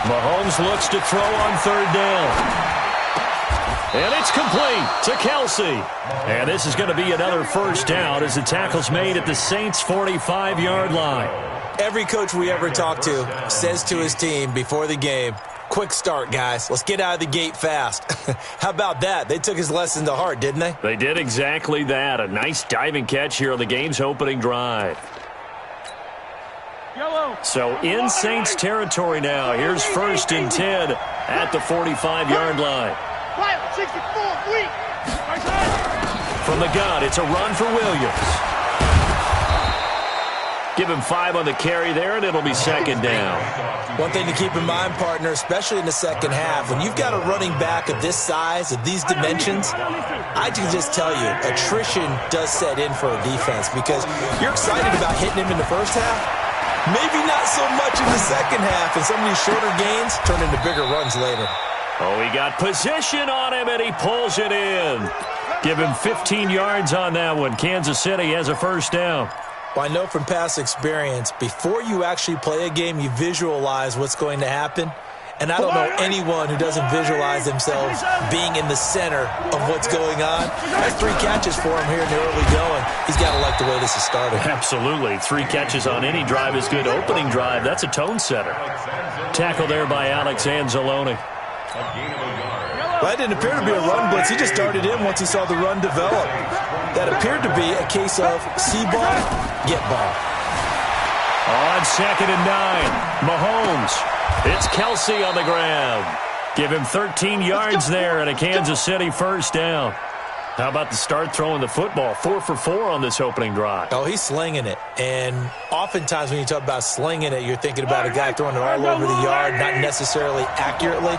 Mahomes looks to throw on third down. And it's complete to Kelsey. And this is going to be another first down as the tackle's made at the Saints' 45-yard line.
Every coach we ever talk to says to his team before the game, quick start, guys. Let's get out of the gate fast. How about that? They took his lesson to heart, didn't they?
They did exactly that. A nice diving catch here on the game's opening drive. So in Saints territory now. Here's 1st and 10 at the 45-yard line. From the gun, it's a run for Williams. Give him 5 on the carry there, and it'll be second down.
One thing to keep in mind, partner, especially in the second half, when you've got a running back of this size, of these dimensions, I can just tell you, attrition does set in for a defense because you're excited about hitting him in the first half. Maybe not so much in the second half, and some of these shorter gains turn into bigger runs later.
Oh, he got position on him, and he pulls it in. Give him 15 yards on that one. Kansas City has a first down.
Well, I know from past experience, before you actually play a game, you visualize what's going to happen. And I don't know anyone who doesn't visualize themselves being in the center of what's going on. That's 3 catches for him here in the early going. He's got to like the way this is started.
Absolutely. 3 catches on any drive is good. Opening drive, that's a tone setter. Tackle there by Alex Anzalone.
Well, that didn't appear to be a run blitz. He just started in once he saw the run develop. That appeared to be a case of see ball, get ball.
On 2nd and 9, Mahomes. It's Kelsey on the ground. Give him 13 yards there and a Kansas City first down. How about the start throwing the football? 4 for 4 on this opening drive.
Oh, he's slinging it. And oftentimes when you talk about slinging it, you're thinking about a guy throwing it all over the yard, not necessarily accurately.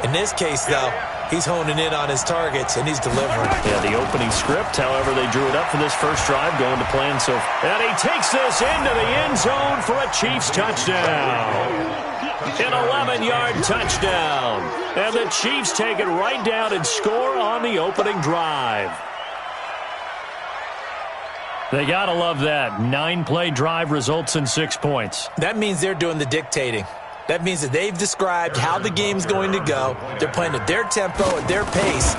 In this case, though, he's honing in on his targets, and he's delivering.
Yeah, the opening script, however, they drew it up for this first drive, going to plan. And he takes this into the end zone for a Chiefs touchdown. An 11-yard touchdown. And the Chiefs take it right down and score on the opening drive. They got to love that. 9-play drive results in 6 points.
That means they're doing the dictating. That means that they've described how the game's going to go. They're playing at their tempo, at their pace.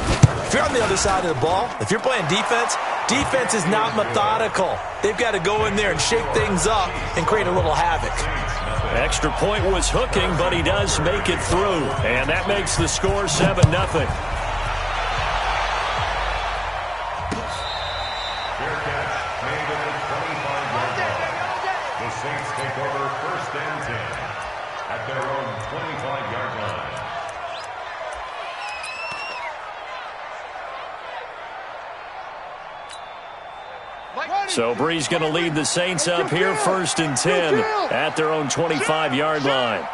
If you're on the other side of the ball, if you're playing defense, defense is not methodical. They've got to go in there and shake things up and create a little havoc.
Extra point was hooking, but he does make it through. And that makes the score 7-0.
Fair catch made at the 25-yard line. The Saints take over 1st and 10 at their own 25-yard line.
So Brees going to lead the Saints up here 1st and 10 at their own 25-yard line.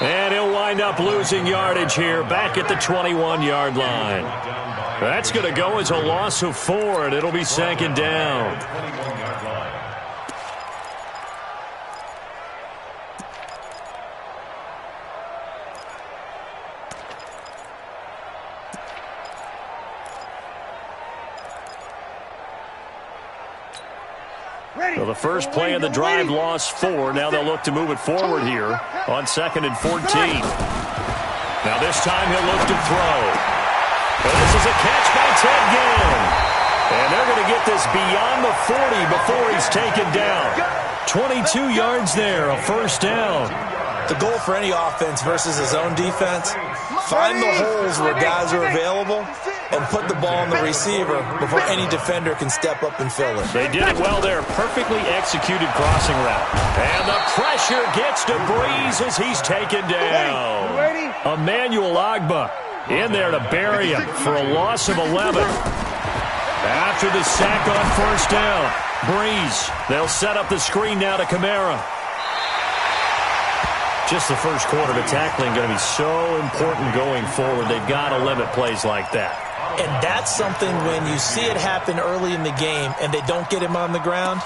And he'll wind up losing yardage here back at the 21-yard line. That's going to go as a loss of 4, and it'll be 2nd down. So the first play of the drive lost 4. Now they'll look to move it forward here on 2nd and 14. Now this time he'll look to throw. But this is a catch by Ted Ginn. And they're going to get this beyond the 40 before he's taken down. 22 yards there, a first down.
The goal for any offense versus his own defense, find the holes where guys are available and put the ball on the receiver before any defender can step up and fill it.
They did it well there. Perfectly executed crossing route. And the pressure gets to Brees as he's taken down. Emmanuel Ogbah in there to bury him for a loss of 11. After the sack on first down, Brees, they'll set up the screen now to Kamara. Just the first quarter of tackling going to be so important going forward. They've got to limit plays like that.
And that's something when you see it happen early in the game and they don't get him on the ground,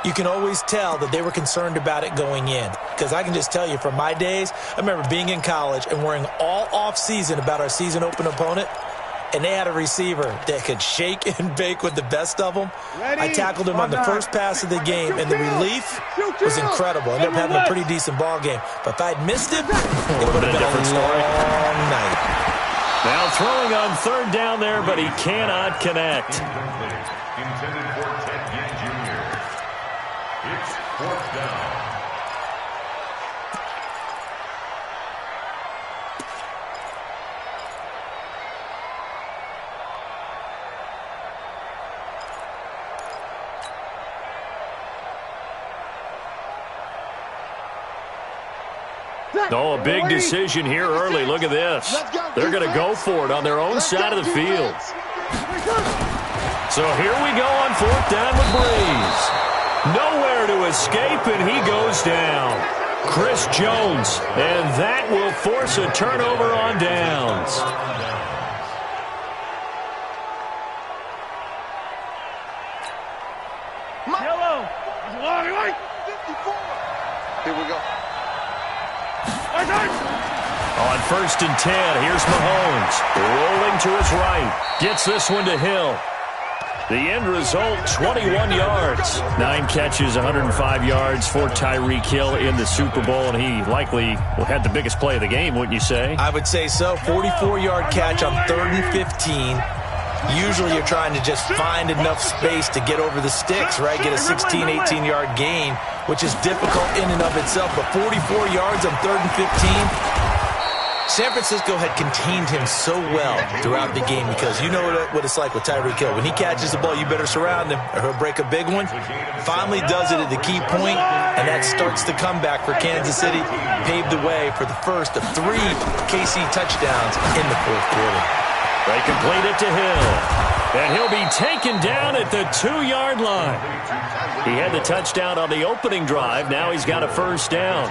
you can always tell that they were concerned about it going in. Because I can just tell you from my days, I remember being in college and worrying all off-season about our season open opponent, and they had a receiver that could shake and bake with the best of them. I tackled him on the first pass of the game, and the relief was incredible. I ended up having a pretty decent ball game. But if I'd missed it, it would have been a long night.
Now throwing on 3rd down there, but he cannot connect.
Intended for Ted Ginn Jr. It's 4th down.
Oh, a big decision here early. Look at this. They're going to go for it on their own side of the field. So here we go on 4th down with Brees. Nowhere to escape, and he goes down. Chris Jones, and that will force a turnover on downs.
Yellow. Here we go.
On 1st and 10, here's Mahomes. Rolling to his right. Gets this one to Hill. The end result, 21 yards. 9 catches, 105 yards for Tyreek Hill in the Super Bowl, and he likely had the biggest play of the game, wouldn't you say?
I would say so. 44-yard catch on 3rd and 15. Usually you're trying to just find enough space to get over the sticks, right? Get a 16, 18-yard gain, which is difficult in and of itself. But 44 yards on 3rd and 15. San Francisco had contained him so well throughout the game because you know what it's like with Tyreek Hill. When he catches the ball, you better surround him or he'll break a big one. Finally does it at the key point, and that starts the comeback for Kansas City. Paved the way for the first of 3 KC touchdowns in the 4th quarter.
They complete it to Hill, and he'll be taken down at the 2-yard line. He had the touchdown on the opening drive. Now he's got a first down.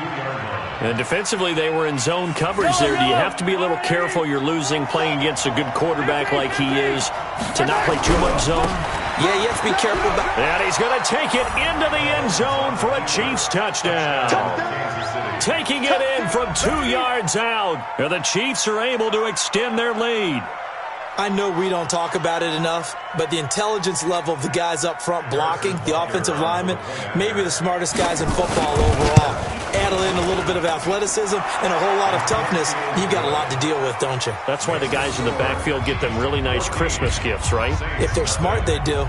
And defensively, they were in zone coverage there. Do you have to be a little careful you're losing playing against a good quarterback like he is to not play too much zone?
Yeah, you have to be careful about.
And he's going to take it into the end zone for a Chiefs touchdown. Taking it in from 2 yards out. And the Chiefs are able to extend their lead.
I know we don't talk about it enough, but the intelligence level of the guys up front blocking, the offensive linemen, maybe the smartest guys in football overall. Add in a little bit of athleticism and a whole lot of toughness, you've got a lot to deal with, don't you?
That's why the guys in the backfield get them really nice Christmas gifts, right?
If they're smart, they do.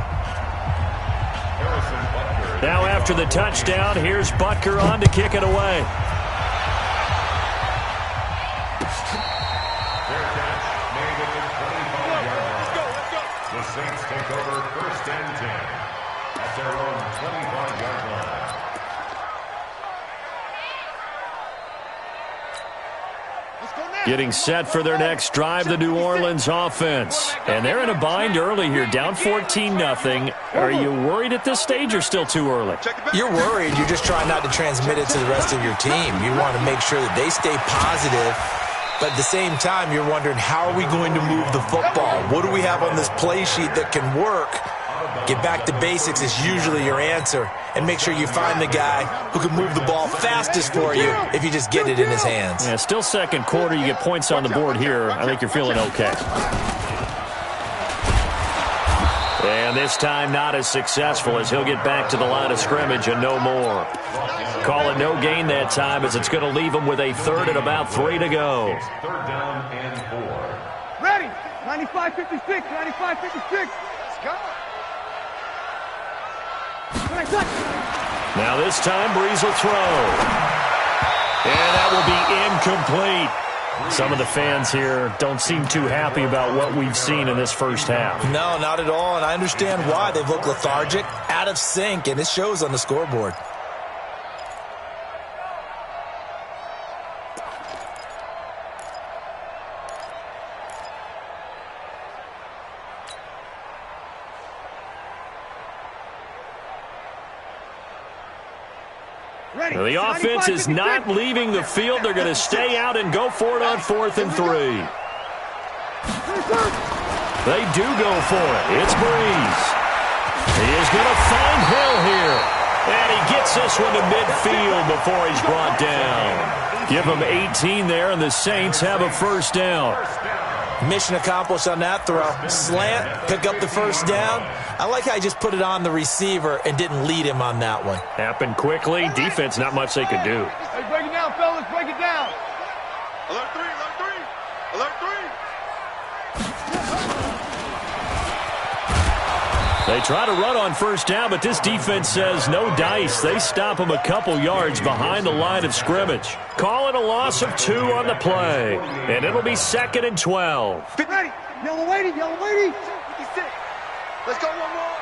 Now after the touchdown, here's Butker on to kick it away.
The Saints take over 1st and 10 at their own 25-yard line.
Getting set for their next drive, the New Orleans offense. And they're in a bind early here, down 14-0. Are you worried at this stage or still too early?
You're worried. You're just trying not to transmit it to the rest of your team. You want to make sure that they stay positive. But at the same time, you're wondering, how are we going to move the football? What do we have on this play sheet that can work? Get back to basics is usually your answer. And make sure you find the guy who can move the ball fastest for you if you just get it in his hands.
Yeah, still 2nd quarter. You get points on the board here. I think you're feeling okay. And this time not as successful as he'll get back to the line of scrimmage and no more. Call it no gain that time as it's going to leave him with a 3rd and about 3 to go.
3rd down and 4.
Ready. 95-56. 95-56. Let's go.
Now this time Breeze will throw. And that will be incomplete. Some of the fans here don't seem too happy about what we've seen in this first half.
No, not at all, and I understand why. They've looked lethargic, out of sync, and it shows on the scoreboard.
The offense is not leaving the field. They're going to stay out and go for it on 4th and 3. They do go for it. It's Breeze. He is going to find Hill here. And he gets this one to midfield before he's brought down. Give him 18 there, and the Saints have a first down.
Mission accomplished on that throw. Slant, pick up the first down. I like how he just put it on the receiver and didn't lead him on that one.
Happened quickly. Defense, not much they could do.
Hey, break it down, fellas. Break it down. Alert 3, alert 3. Alert 3.
They try to run on first down, but this defense says no dice. They stop him a couple yards behind the line of scrimmage. Call it a loss of 2 on the play, and it'll be 2nd and 12.
Get ready. Yellow lady, yellow lady. 56. Let's go, 1 more.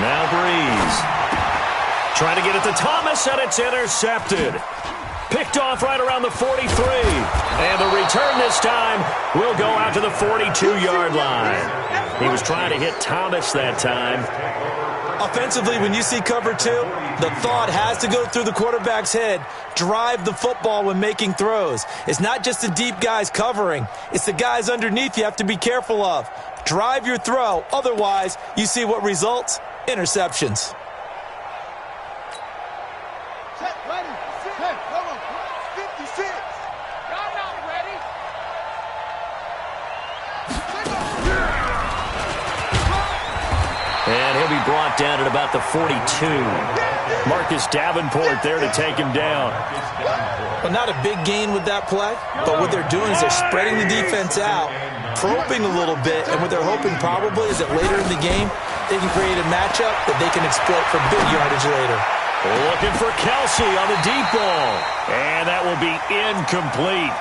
Now Breeze. Trying to get it to Thomas, and it's intercepted. Picked off right around the 43. And the return this time will go out to the 42-yard line. He was trying to hit Thomas that time.
Offensively, when you see cover 2, the thought has to go through the quarterback's head. Drive the football when making throws. It's not just the deep guys covering. It's the guys underneath you have to be careful of. Drive your throw. Otherwise, you see what results? Interceptions.
to be brought down at about the 42. Marcus Davenport there to take him down.
Well, not a big gain with that play, but what they're doing is they're spreading the defense out, probing a little bit, and what they're hoping probably is that later in the game, they can create a matchup that they can exploit for big yardage later.
Looking for Kelsey on the deep ball. And that will be incomplete.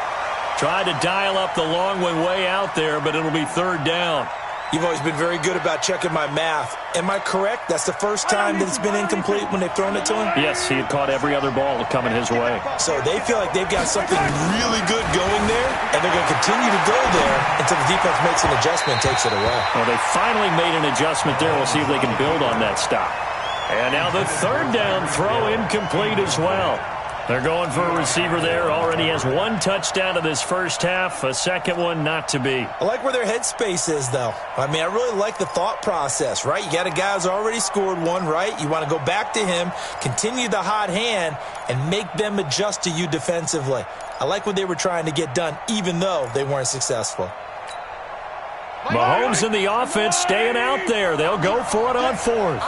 Tried to dial up the long one way out there, but it'll be third down.
You've always been very good about checking my math. Am I correct? That's the first time that it's been incomplete when they've thrown it to him?
Yes, he had caught every other ball coming his way.
So they feel like they've got something really good going there, and they're going to continue to go there until the defense makes an adjustment and takes it away.
Well, they finally made an adjustment there. We'll see if they can build on that stop. And now the third down throw incomplete as well. They're going for a receiver there. Already has one touchdown in this first half. A second one not to be.
I like where their headspace is, though. I mean, I really like the thought process, right? You got a guy who's already scored one, right? You want to go back to him, continue the hot hand, and make them adjust to you defensively. I like what they were trying to get done, even though they weren't successful.
Mahomes and the offense staying out there. They'll go for it on fourth.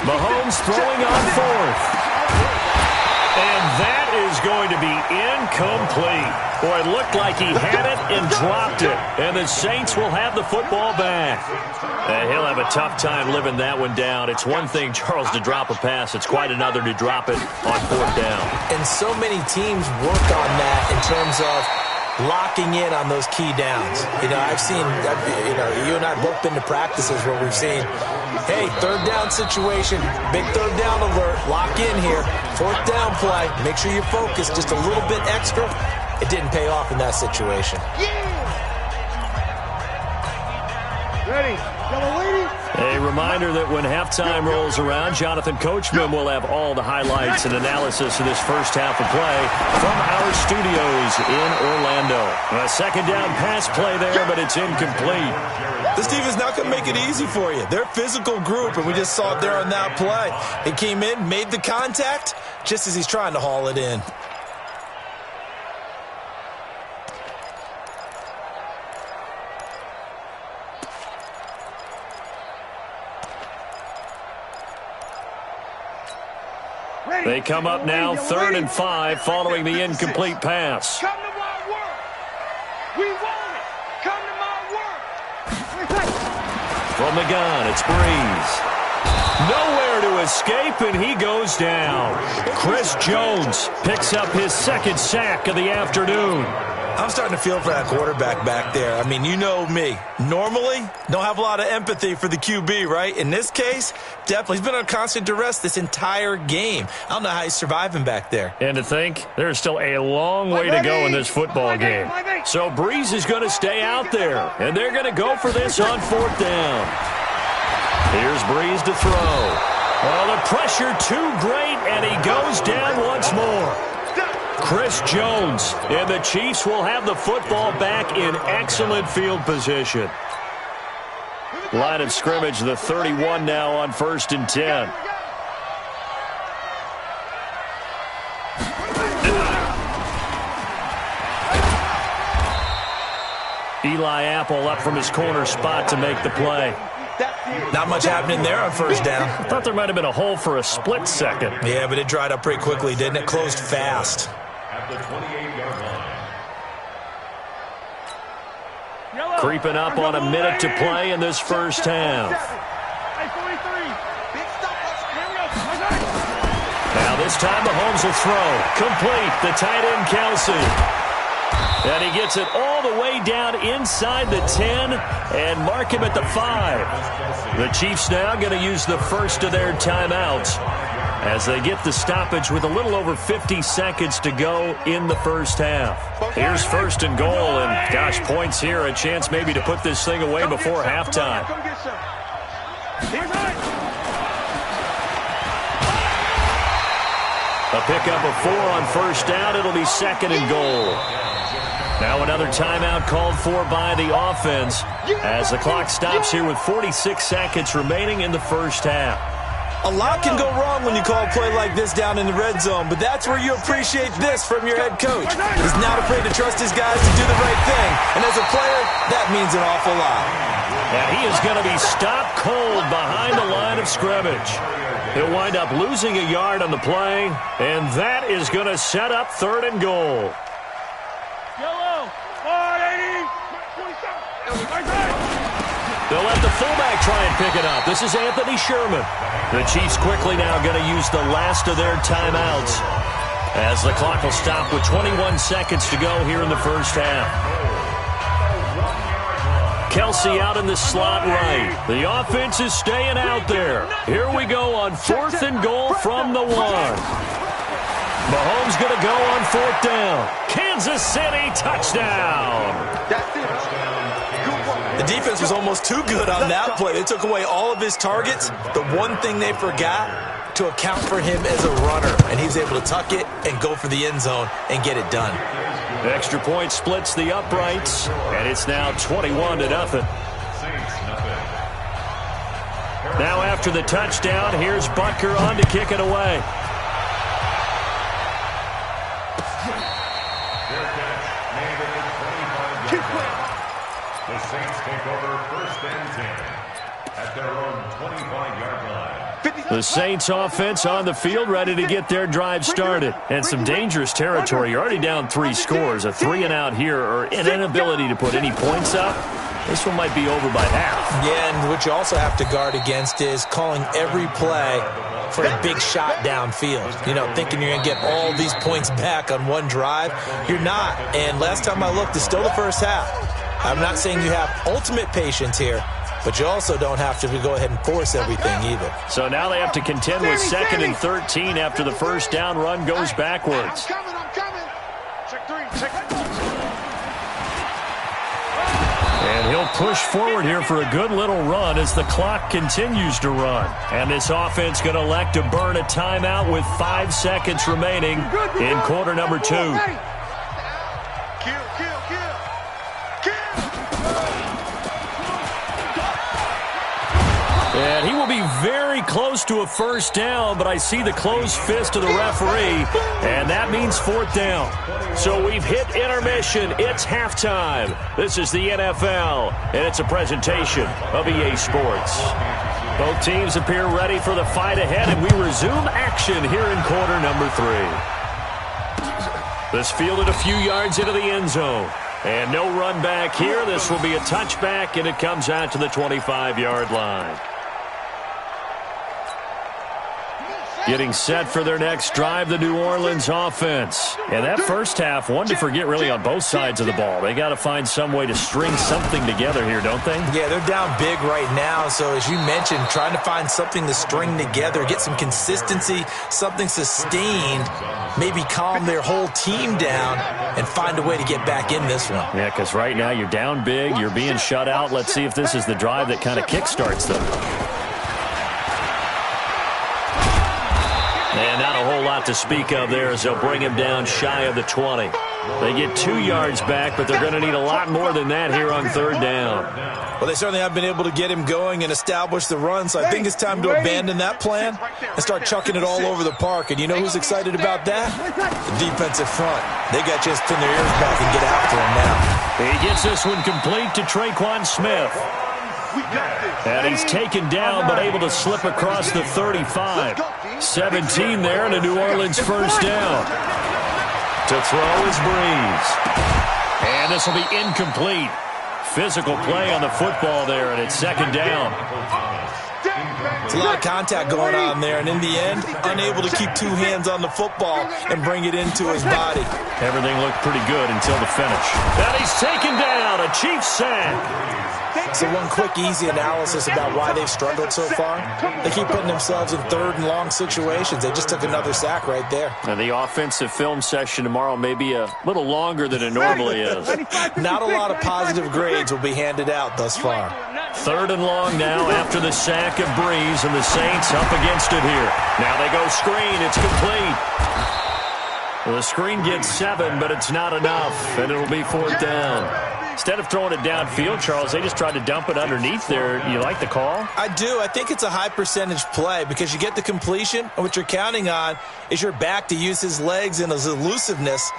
Mahomes throwing on fourth. And that is going to be incomplete. Boy, it looked like he had it and dropped it. And the Saints will have the football back. He'll have a tough time living that one down. It's one thing, Charles, to drop a pass. It's quite another to drop it on fourth down.
And so many teams work on that in terms of locking in on those key downs. You know, I've seen, you and I have both been to practices where we've seen, hey, third down situation, big third down alert, lock in here, fourth down play, make sure you focus just a little bit extra. It didn't pay off in that situation.
Ready, yellow lady.
A reminder that when halftime rolls around, Jonathan Coachman will have all the highlights and analysis of this first half of play from our studios in Orlando. A second down pass play there, but it's incomplete.
This defense not going to make it easy for you. They're a physical group, and we just saw it there on that play. He came in, made the contact, just as he's trying to haul it in.
They come up now, 3rd and 5, following the incomplete pass.
Come to my work. We want it. Come to my work.
From the gun, it's Breeze. Nowhere to escape, and he goes down. Chris Jones picks up his second sack of the afternoon.
I'm starting to feel for that quarterback back there. I mean, you know me. Normally, don't have a lot of empathy for the QB, right? In this case, definitely. He's been on constant duress this entire game. I don't know how he's surviving back there.
And to think, there's still a long way to go in this football game. So Breeze is going to stay out there, and they're going to go for this on 4th down. Here's Breeze to throw. Well, the pressure too great, and he goes down once more. Chris Jones, and the Chiefs will have the football back in excellent field position. Line of scrimmage, the 31 now on 1st and 10. Eli Apple up from his corner spot to make the play.
Not much happening there on 1st down.
I thought there might have been a hole for a split second.
Yeah, but it dried up pretty quickly, didn't it? Closed fast.
At the 28-yard line.
Creeping up on a minute to play in this first half. Now this time Mahomes will throw. Complete. The tight end Kelsey. And he gets it all the way down inside the 10 and mark him at the 5. The Chiefs now going to use the first of their timeouts as they get the stoppage with a little over 50 seconds to go in the first half. Here's 1st and goal, and gosh, points here, a chance maybe to put this thing away before halftime. A pickup of 4 on 1st down. It'll be 2nd and goal. Now another timeout called for by the offense as the clock stops here with 46 seconds remaining in the first half.
A lot can go wrong when you call a play like this down in the red zone, but that's where you appreciate this from your head coach. He's not afraid to trust his guys to do the right thing, and as a player, that means an awful lot.
And he is going to be stopped cold behind the line of scrimmage. He'll wind up losing a yard on the play, and that is going to set up 3rd and goal.
Yellow, 480, 27.
They'll let the fullback try and pick it up. This is Anthony Sherman. The Chiefs quickly now going to use the last of their timeouts as the clock will stop with 21 seconds to go here in the first half. Kelsey out in the slot right. The offense is staying out there. Here we go on 4th and goal from the 1. Mahomes going to go on 4th down. Kansas City touchdown.
That's it.
The defense was almost too good on that play. They took away all of his targets. The one thing they forgot, to account for him as a runner. And he was able to tuck it and go for the end zone and get it done.
Extra point splits the uprights, and it's now 21-0. Now after the touchdown, here's Butker on to kick it away.
The Saints take over 1st and 10 at their own 25-yard line.
The Saints offense on the field, ready to get their drive started. And some dangerous territory. You're already down 3 scores. A 3-and-out here, or an inability to put any points up. This one might be over by half.
Yeah, and what you also have to guard against is calling every play for a big shot downfield. You know, thinking you're going to get all these points back on one drive. You're not. And last time I looked, it's still the first half. I'm not saying you have ultimate patience here, but you also don't have to go ahead and force everything either.
So now they have to contend with 2nd and 13 after the first down run goes backwards.
I'm coming. Check 3.
And he'll push forward here for a good little run as the clock continues to run. And this offense going to elect to burn a timeout with 5 seconds remaining in quarter number 2. And he will be very close to a first down, but I see the closed fist of the referee, and that means 4th down. So we've hit intermission. It's halftime. This is the NFL, and it's a presentation of EA Sports. Both teams appear ready for the fight ahead, and we resume action here in quarter number 3. This fielded a few yards into the end zone. And no run back here. This will be a touchback, and it comes out to the 25-yard line. Getting set for their next drive, the New Orleans offense. And that first half, one to forget really on both sides of the ball. They got to find some way to string something together here, don't they?
Yeah, they're down big right now. So as you mentioned, trying to find something to string together, get some consistency, something sustained, maybe calm their whole team down and find a way to get back in this one.
Yeah, because right now you're down big, you're being shut out. Let's see if this is the drive that kind of kickstarts them. And not a whole lot to speak of there as they'll bring him down shy of the 20. They get 2 yards back, but they're going to need a lot more than that here on 3rd down.
Well, they certainly have been able to get him going and establish the run, so I think it's time to abandon that plan and start chucking it all over the park. And you know who's excited about that? The defensive front. They got just pin their ears back and get after him now.
He gets this one complete to Traquan Smith. And he's taken down but able to slip across the 35. 17 there and a New Orleans first down. To throw is Breeze. And this will be incomplete. Physical play on the football there, and it's 2nd down.
It's a lot of contact going on there, and in the end, unable to keep 2 hands on the football and bring it into his body.
Everything looked pretty good until the finish. And he's taken down, a Chiefs sack.
So one quick, easy analysis about why they've struggled so far. They keep putting themselves in 3rd and long situations. They just took another sack right there.
And the offensive film session tomorrow may be a little longer than it normally is.
Not a lot of positive grades will be handed out thus far.
3rd and long now after the sack of Breeze, and the Saints up against it here. Now they go screen. It's complete. The screen gets 7, but it's not enough, and it'll be 4th down. Instead of throwing it downfield, Charles, they just tried to dump it underneath there. You like the call?
I do. I think it's a high percentage play because you get the completion, and what you're counting on is your back to use his legs and his elusiveness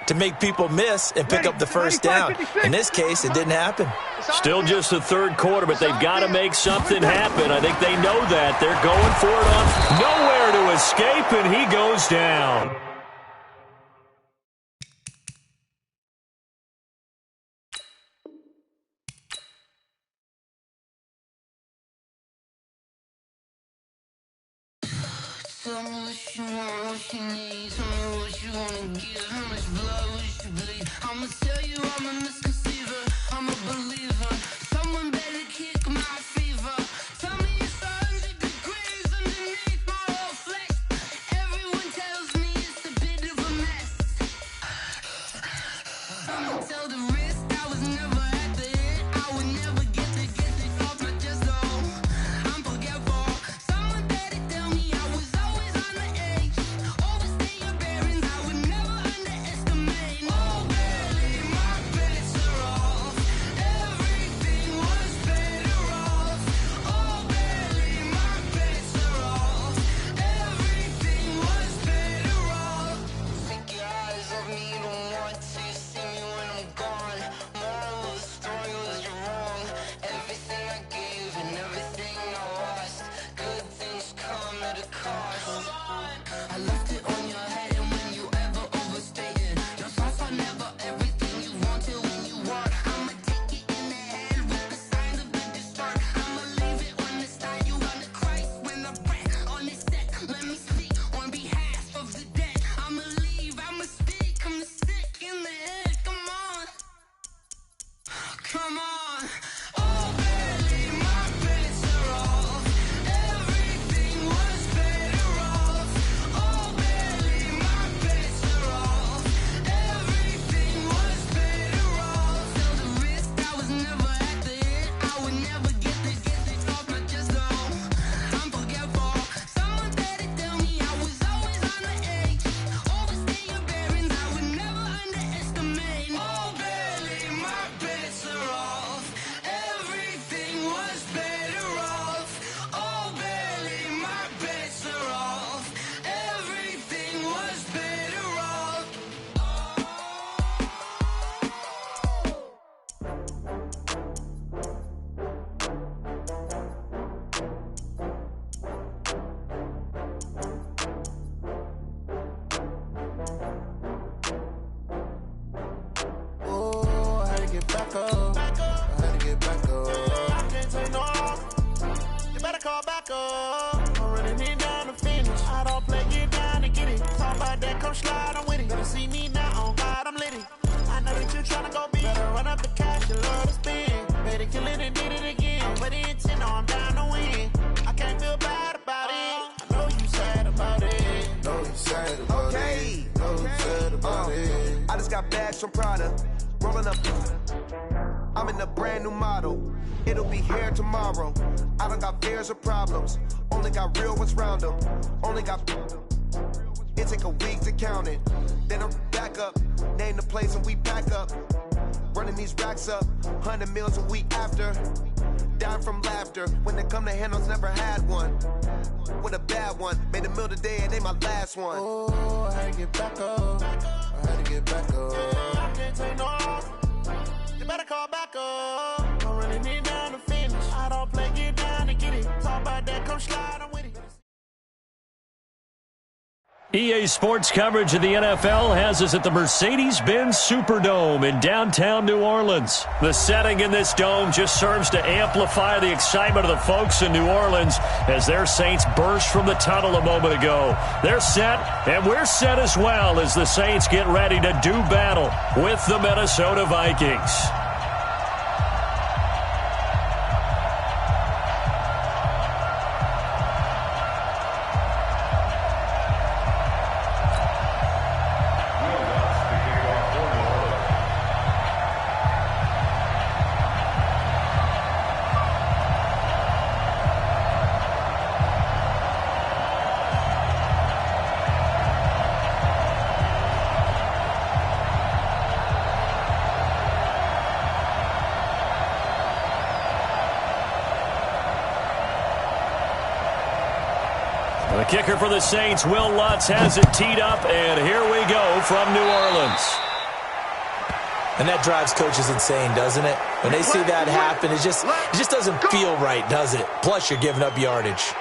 to make people miss and pick up the first down. In this case, it didn't happen.
Still just the third quarter, but they've got to make something happen. I think they know that. They're going for it on nowhere to escape, and he goes down.
Tell me what you want, what you need. Tell me what you wanna give. How much blood would you bleed? I'ma tell you I'm a misconceiver. I'm a believer. Someone better kick my fever. Tell me it's 100 degrees underneath my whole flesh. Everyone tells me it's a bit of a mess. I'ma tell the risk I was never at the end. I would never get it off my chest though. I'm forgetful. Someone better tell me I was always on the edge. Overstay your bearings, I would never underestimate. Oh, barely, my bets are off. Everything was better off. Oh, barely, my bets are off. Everything was better off. Take your eyes off me, don't want to see me when I'm gone. Moral of the story was you're wrong. Everything I gave and everything I lost. Good things come at a cost. I left it on your head, and when you ever overstay it, your thoughts are never everything you wanted when you want. I'ma take it in the head with the signs of the distort. I'ma leave it on the side. You on the Christ when I pray on this set. Let me speak on behalf of the dead. I'ma leave, I'ma speak. I'm sick in the head. Come on, come on. Oh, barely, my bets are off. Everything was better off. Oh, barely, my bets are off. Everything was better off. Tell the risk I was never at the end. I would never get it off my chest though. I'm forgetful. Someone better tell me I was always on the edge. Overstay your bearings, I would never underestimate. Oh, barely, my bets are off. Everything was better off. Oh, barely, my bets are off. Everything was better off.
Oh, I had to get back up. I had to get back up. I can't take no off. You better call back up. I'm running it down to finish. I don't play, get down to get it. Talk about that, come slide, I'm with it. Better see me now, on God, I'm lit it. I know that you tryna go big. Better run up the cash, you love to spend. Better kill it and did it again. But the intent, no, I'm down to win. I can't feel bad about it. I know you sad about it. Know you sad about it. Know you sad about it. I just got bags from Prada. Rolling up. I'm in a brand new model. It'll be here tomorrow. I don't got fears or problems. Only got real ones round them. Only got. It take a week to count it. Then I'm back up. Name the place and we pack up. Running these racks up. 100 meals a week after. Down from laughter. When they come to handles, never had one. With a bad one. Made a meal today and ain't my last one. Oh, I had to get back up. I had to get back up. I can't take no off. You better call back up. I'm running it down to finish. I don't play, get down to get it. Talk about that, come slide, I'm with it.
EA Sports coverage of the NFL has us at the Mercedes-Benz Superdome in downtown New Orleans. The setting in this dome just serves to amplify the excitement of the folks in New Orleans as their Saints burst from the tunnel a moment ago. They're set, and we're set as well as the Saints get ready to do battle with the Minnesota Vikings. The kicker for the Saints, Will Lutz, has it teed up, and here we go from New Orleans.
And that drives coaches insane, doesn't it? When they see that happen, it just doesn't feel right, does it? Plus, you're giving up yardage.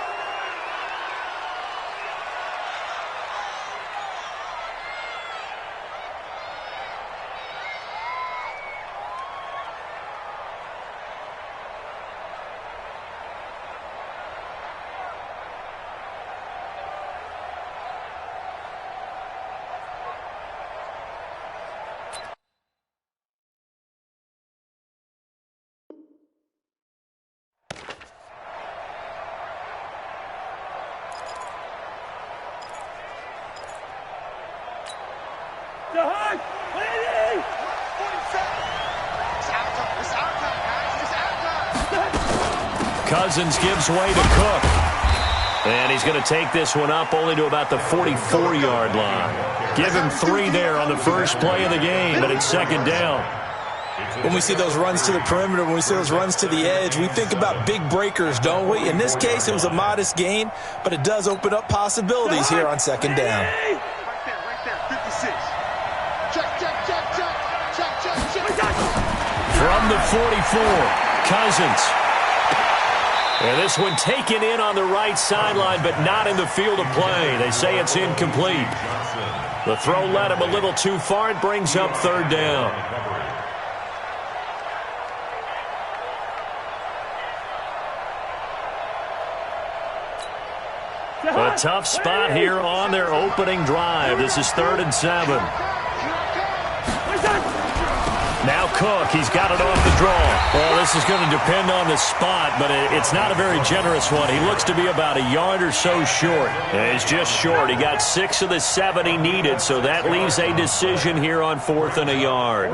Cousins gives way to Cook. And he's going to take this one up only to about the 44-yard line. Give him 3 there on the first play of the game, but it's second down.
When we see those runs to the perimeter, when we see those runs to the edge, we think about big breakers, don't we? In this case, it was a modest gain, but it does open up possibilities here on second down.
Right there, 56. Check.
From the 44, Cousins. And this one taken in on the right sideline, but not in the field of play. They say it's incomplete. The throw led him a little too far. It brings up third down. A tough spot here on their opening drive. This is 3rd and 7. Now Cook, he's got it off the draw. Well, this is going to depend on the spot, but it's not a very generous one. He looks to be about a yard or so short. And he's just short. He got 6 of the 7 he needed, so that leaves a decision here on 4th and a yard.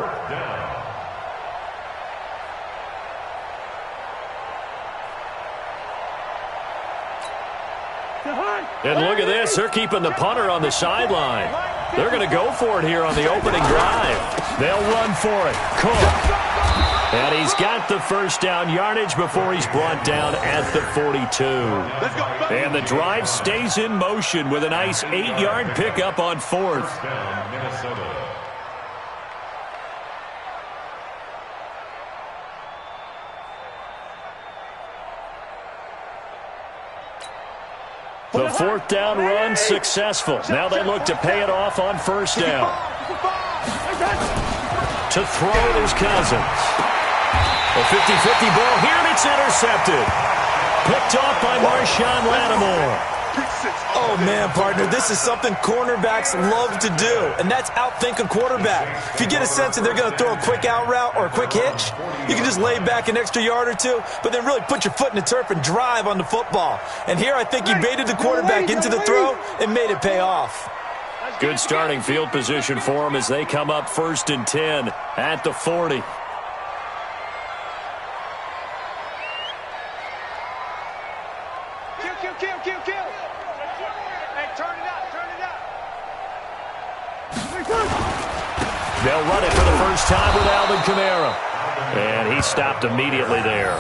And look at this. They're keeping the punter on the sideline. They're going to go for it here on the opening drive. They'll run for it. Cook. And he's got the first down yardage before he's brought down at the 42. And the drive stays in motion with a nice 8-yard pickup on 4th. The 4th down run successful. Now they look to pay it off on 1st down. To throw it is Cousins. A 50-50 ball here, and it's intercepted. Picked off by Marshawn Lattimore.
Oh, man, partner, this is something cornerbacks love to do, and that's outthink a quarterback. If you get a sense that they're going to throw a quick out route or a quick hitch, you can just lay back an extra yard or two, but then really put your foot in the turf and drive on the football. And here I think he baited the quarterback into the throw and made it pay off.
Good starting field position for him as they come up 1st and 10 at the 40.
Kill. Hey, turn it up.
They'll run it for the first time with Alvin Kamara. And he stopped immediately there.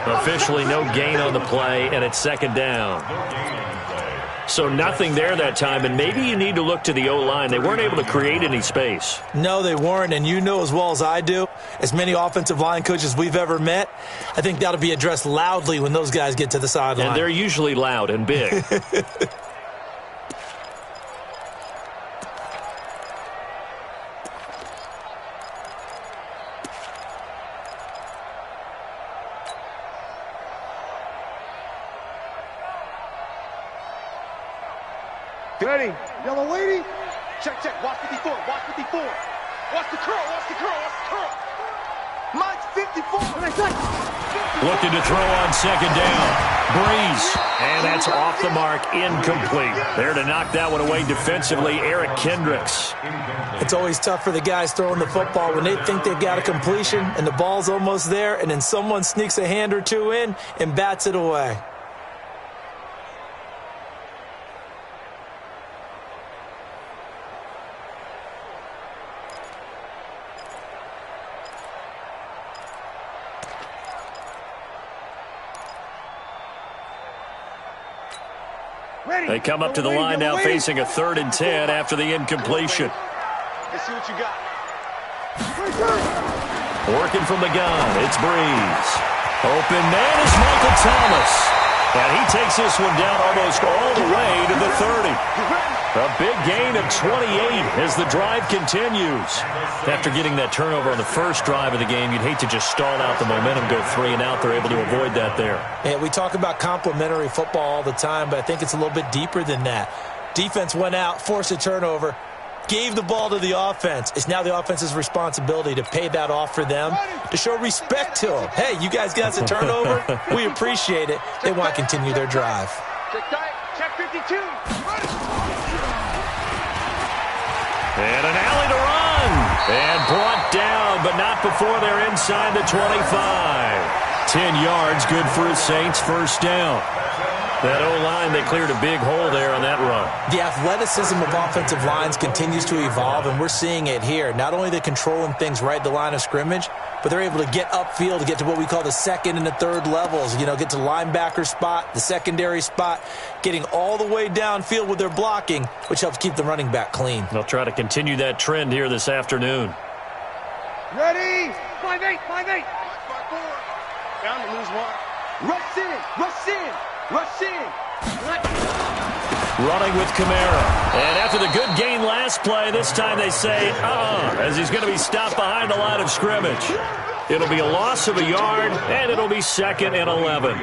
Officially no gain on the play, and it's second down. So nothing there that time, and maybe you need to look to the O-line. They weren't able to create any space.
No, they weren't, and you know as well as I do, as many offensive line coaches we've ever met, I think that'll be addressed loudly when those guys get to the sideline.
And they're usually loud and big.
Ready. Yellow lady. Check. Watch 54. Watch the curl. Mike's 54.
Looking to throw on second down. Breeze. And that's off the mark. Incomplete. There to knock that one away defensively, Eric Kendricks.
It's always tough for the guys throwing the football when they think they've got a completion and the ball's almost there, and then someone sneaks a hand or two in and bats it away.
They come up to the line now facing a 3rd and 10 after the incompletion.
Let's see what you got.
Working from the gun, it's Breeze. Open man is Michael Thomas. And he takes this one down almost all the way to the 30. A big gain of 28 as the drive continues. After getting that turnover on the first drive of the game, you'd hate to just stall out the momentum, go 3 and out. They're able to avoid that there.
Yeah, we talk about complementary football all the time, but I think it's a little bit deeper than that. Defense went out, forced a turnover, gave the ball to the offense. It's now the offense's responsibility to pay that off for them, to show respect to them. Hey, you guys got a turnover? We appreciate it. They want to continue their drive.
Check tight. Check 52.
And an alley to run. And brought down, but not before they're inside the 25. 10 yards, good for a Saints first down. That O-line, they cleared a big hole there on that run.
The athleticism of offensive lines continues to evolve, and we're seeing it here. Not only are they controlling things right at the line of scrimmage, but they're able to get upfield to get to what we call the 2nd and the 3rd levels. You know, get to linebacker spot, the secondary spot, getting all the way downfield with their blocking, which helps keep the running back clean.
They'll try to continue that trend here this afternoon.
Ready? 5-8, 5-8. 5-4. Down to lose 1. Rush in, rush in. Rush in.
Running with Kamara. And after the good gain last play, this time they say, as he's going to be stopped behind the line of scrimmage. It'll be a loss of a yard, and it'll be 2nd and 11.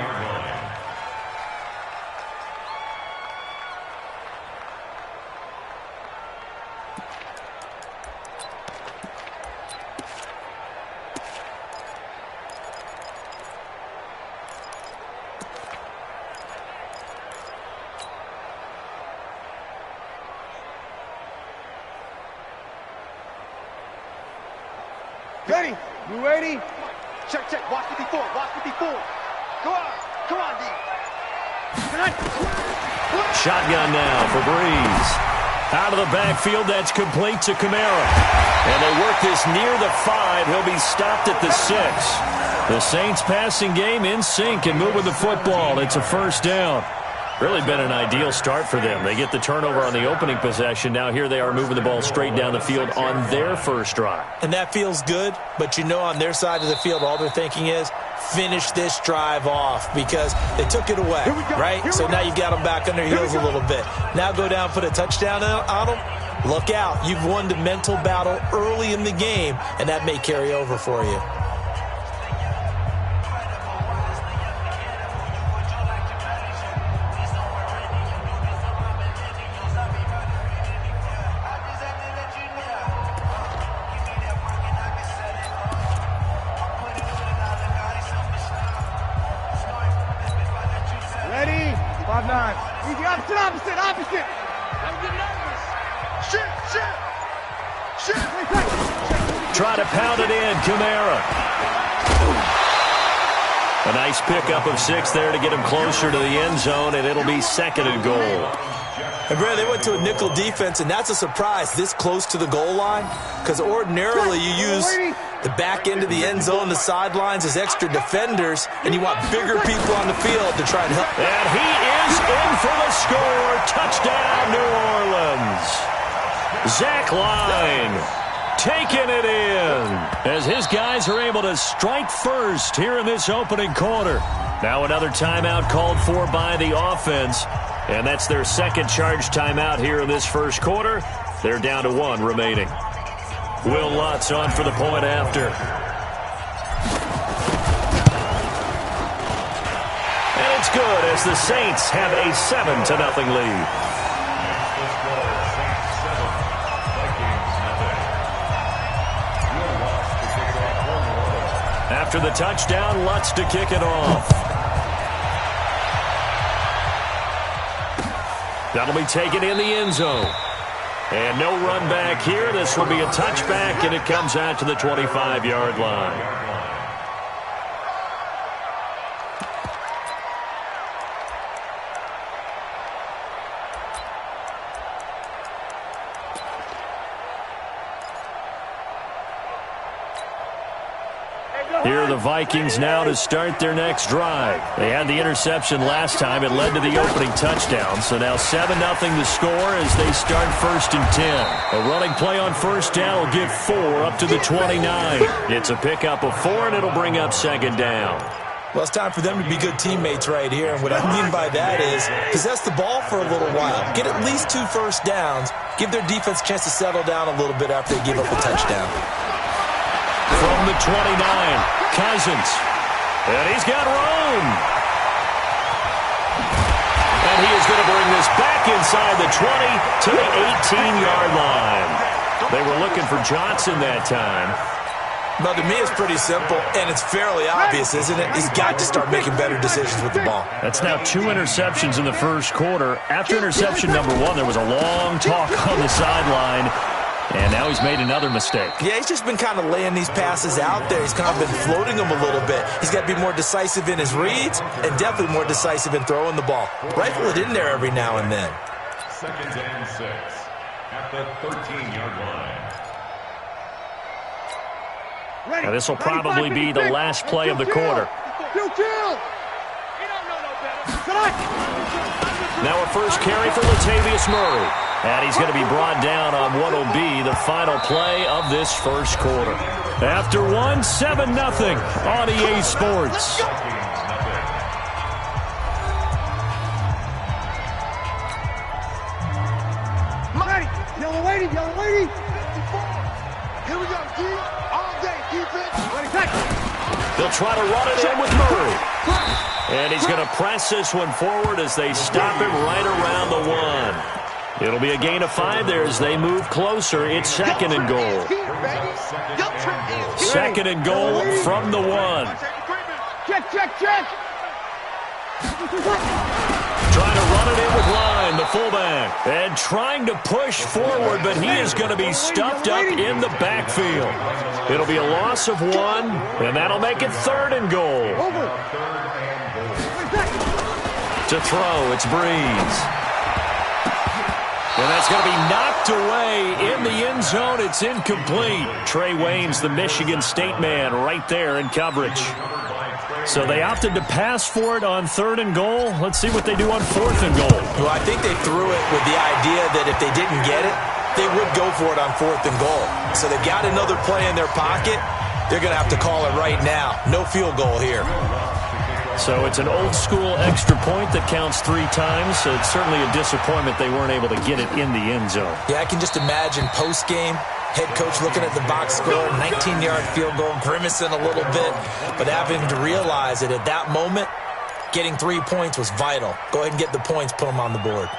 Ready? You ready? Check, check. Watch 54. Watch 54. Go on. Come on, D.
Shotgun now for Breeze. Out of the backfield, that's complete to Kamara. And they work this near the 5. He'll be stopped at the 6. The Saints passing game in sync and moving the football. It's a first down. Really been an ideal start for them. They get the turnover on the opening possession. Now here they are moving the ball straight down the field on their first drive.
And that feels good, but you know on their side of the field, all they're thinking is finish this drive off because they took it away, right? So now you've got them back on their heels a little bit. Now go down, put a touchdown on them. Look out. You've won the mental battle early in the game, and that may carry over for you.
Ready? 5-9. Easy. Opposite. Opposite. Don't get nervous. Shit.
Try to pound it in, Kamara. A nice pickup of 6 there to get him closer to the end zone, and it'll be 2nd and goal.
And Brad, they went to a nickel defense, and that's a surprise this close to the goal line because ordinarily you use the back end of the end zone, the sidelines as extra defenders, and you want bigger people on the field to try and help.
And he is in for the score. Touchdown, New Orleans. Zach Line taking it in as his guys are able to strike first here in this opening quarter. Now another timeout called for by the offense, and that's their 2nd charge timeout here in this first quarter. They're down to 1 remaining. Will Lutz on for the point after. And it's good as the Saints have a 7-0 lead. After the touchdown, Lutz to kick it off. That'll be taken in the end zone. And no run back here. This will be a touchback, and it comes out to the 25-yard line.
Hey, go.
Here are the Vikings now to start their next drive. They had the interception last time. It led to the opening touchdown. So now 7-0 the score as they start 1st and 10. A running play on 1st down will give 4 up to the 29. It's a pickup of 4, and it'll bring up 2nd down.
Well, it's time for them to be good teammates right here. And what I mean by that is possess the ball for a little while. Get at least 2 first downs. Give their defense a chance to settle down a little bit after they give up a touchdown.
From the 29, Cousins. And he's got room. And he is going to bring this back inside the 20 to the 18-yard line. They were looking for Johnson that time.
Well, to me, it's pretty simple, and it's fairly obvious, isn't it? He's got to start making better decisions with the ball.
That's now 2 interceptions in the first quarter. After interception number 1, there was a long talk on the sideline, and now he's made another mistake.
Yeah, he's just been kind of laying these passes out there. He's kind of been floating them a little bit. He's got to be more decisive in his reads and definitely more decisive in throwing the ball. Rifle it in there every now and then.
2nd and 6 at the 13-yard line.
Now this will probably be the last play of the quarter. Now a first carry for Latavius Murray. And he's going to be brought down on what will be the final play of this first quarter. After 1, 7-0 on EA Sports.
Yellow lady, yellow lady. Here we go, G. All day, defense.
They'll try to run it in with Murray. And he's going to press this one forward as they stop him right around the 1. It'll be a gain of 5 there as they move closer. It's 2nd and goal. 2nd and goal from the 1.
Check, check, check.
Trying to run it in with Line, the fullback. And trying to push forward, but he is going to be stuffed up in the backfield. It'll be a loss of 1, and that'll make it 3rd and goal. To throw, it's Breeze. And that's going to be knocked away in the end zone. It's incomplete. Trey Waynes, the Michigan State man, right there in coverage. So they opted to pass for it on 3rd and goal. Let's see what they do on 4th and goal.
Well, I think they threw it with the idea that if they didn't get it, they would go for it on 4th and goal. So they've got another play in their pocket. They're going to have to call it right now. No field goal here.
So it's an old-school extra point that counts 3 times. So it's certainly a disappointment they weren't able to get it in the end zone.
Yeah, I can just imagine post-game, head coach looking at the box score, 19-yard field goal, grimacing a little bit, but having to realize that at that moment, getting 3 points was vital. Go ahead and get the points, put them on the board.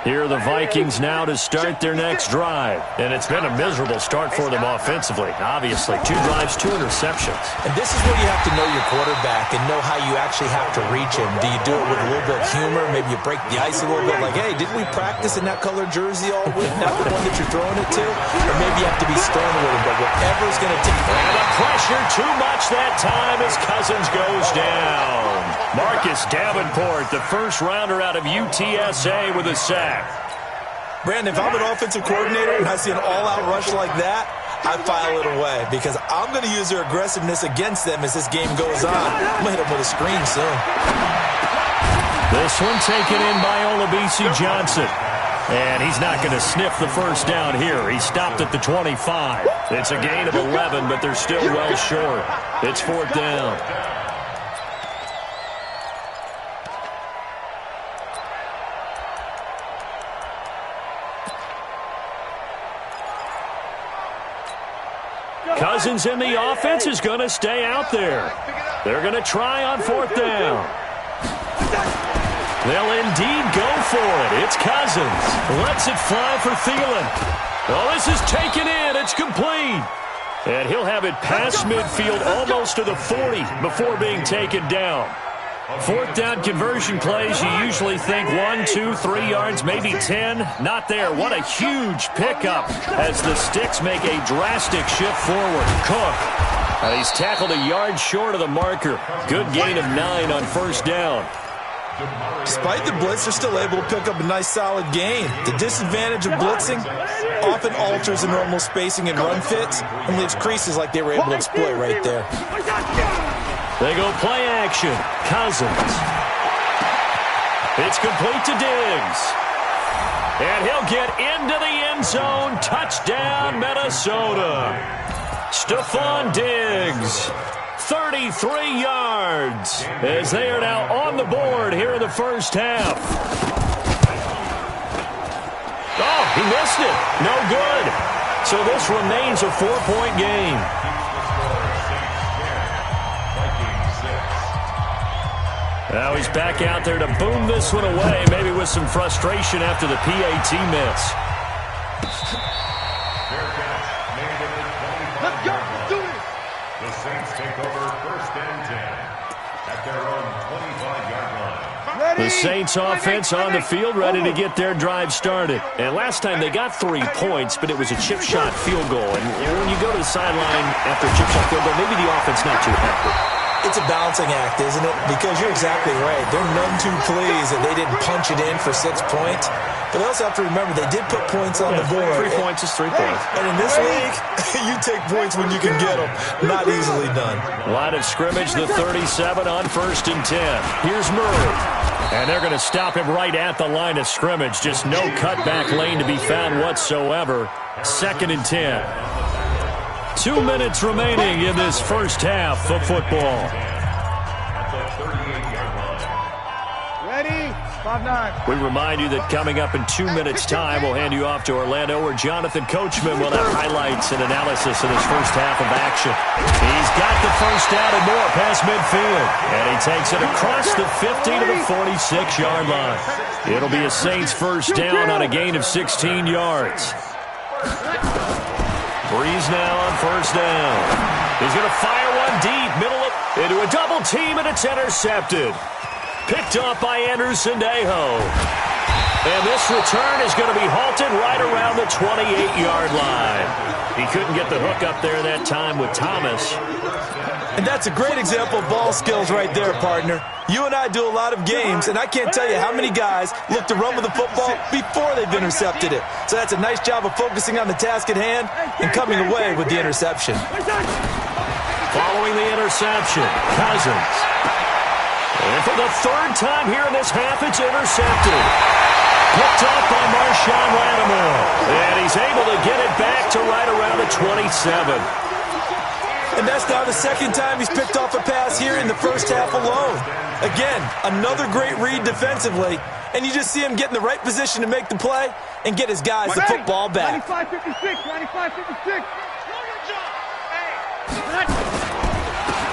Here are the Vikings now to start their next drive. And it's been a miserable start for them offensively. Obviously, 2 drives, 2 interceptions.
And this is where you have to know your quarterback and know how you actually have to reach him. Do you do it with a little bit of humor? Maybe you break the ice a little bit like, hey, didn't we practice in that colored jersey all week? Not the one that you're throwing it to? Or maybe you have to be stern with him, but whatever's going to take.
And the pressure too much that time as Cousins goes down. Marcus Davenport, the first rounder out of UTSA with a sack.
Brandon, if I'm an offensive coordinator and I see an all-out rush like that, I file it away because I'm going to use their aggressiveness against them as this game goes on. I'm going to hit them with a screen soon.
This one taken in by Olabisi Johnson. And he's not going to sniff the first down here. He stopped at the 25. It's a gain of 11, but they're still well short. It's 4th down. Cousins in the offense is going to stay out there. They're going to try on 4th down. They'll indeed go for it. It's Cousins. Lets it fly for Thielen. Oh, this is taken in. It's complete. And he'll have it past midfield almost to the 40 before being taken down. 4th down conversion plays, you usually think 1, 2, 3 yards, maybe 10. Not there. What a huge pickup as the Sticks make a drastic shift forward. Cook. He's tackled a yard short of the marker. Good gain of 9 on 1st down.
Despite the blitz, they're still able to pick up a nice solid gain. The disadvantage of blitzing often alters the normal spacing and run fits and leaves creases like they were able to exploit right there.
They go play action. Cousins. It's complete to Diggs. And he'll get into the end zone. Touchdown, Minnesota. Stephon Diggs. 33 yards as they are now on the board here in the first half. Oh, he missed it. No good. So this remains a 4-point game. Now he's back out there to boom this one away, maybe with some frustration after the PAT miss.
Let's go. Let's do this.
The Saints take over first and 10 at their own 25-yard line.
The Saints offense on the field, ready to get their drive started. And last time they got 3 points, but it was a chip shot field goal. And when you go to the sideline after a chip shot field goal, maybe the offense not too happy.
It's a balancing act, isn't it? Because you're exactly right. They're none too pleased that they didn't punch it in for 6 points. But they also have to remember they did put points on the board.
3 points is 3 points.
And in this league, you take points when you can get them. Not easily done.
Line of scrimmage, the 37 on first and 10. Here's Murray. And they're going to stop him right at the line of scrimmage. Just no cutback lane to be found whatsoever. Second and 10. 2 minutes remaining in this first half of football.
Ready? 5-9.
We remind you that coming up in 2 minutes' time, we'll hand you off to Orlando, where Jonathan Coachman will have highlights and analysis of this first half of action. He's got the first down and more past midfield. And he takes it across the 50 to the 46-yard line. It'll be a Saints first down on a gain of 16 yards. Breeze now on first down. He's going to fire one deep, middle of, into a double team, and it's intercepted. Picked off by Anderson Dejo. And this return is going to be halted right around the 28-yard line. He couldn't get the hook up there that time with Thomas.
And that's a great example of ball skills right there, partner. You and I do a lot of games, and I can't tell you how many guys look to run with the football before they've intercepted it. So that's a nice job of focusing on the task at hand and coming away with the interception.
Following the interception, Cousins. And for the third time here in this half, it's intercepted. Picked up by Marshawn Lattimore. And he's able to get it back to right around the 27.
And that's now the second time he's picked off a pass here in the first half alone. Again, another great read defensively, and you just see him get in the right position to make the play and get his guys the football back.
95-56, 95-56.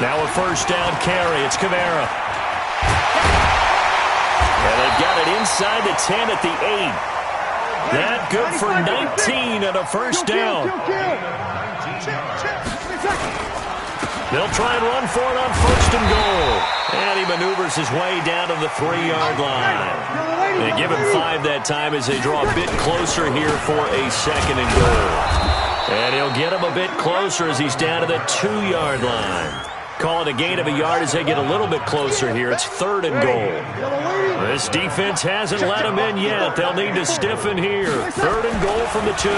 Now a first down carry. It's Kamara. And they've got it inside the 10 at the 8. That good for 19 and a first down. They'll try and run for it on first and goal. And he maneuvers his way down to the 3-yard line. They give him 5 that time as they draw a bit closer here for a second and goal. And he'll get him a bit closer as he's down to the 2-yard line. Call it a gain of a yard as they get a little bit closer here. It's 3rd and goal. This defense hasn't let him in yet. They'll need to stiffen here. 3rd and goal from the 2.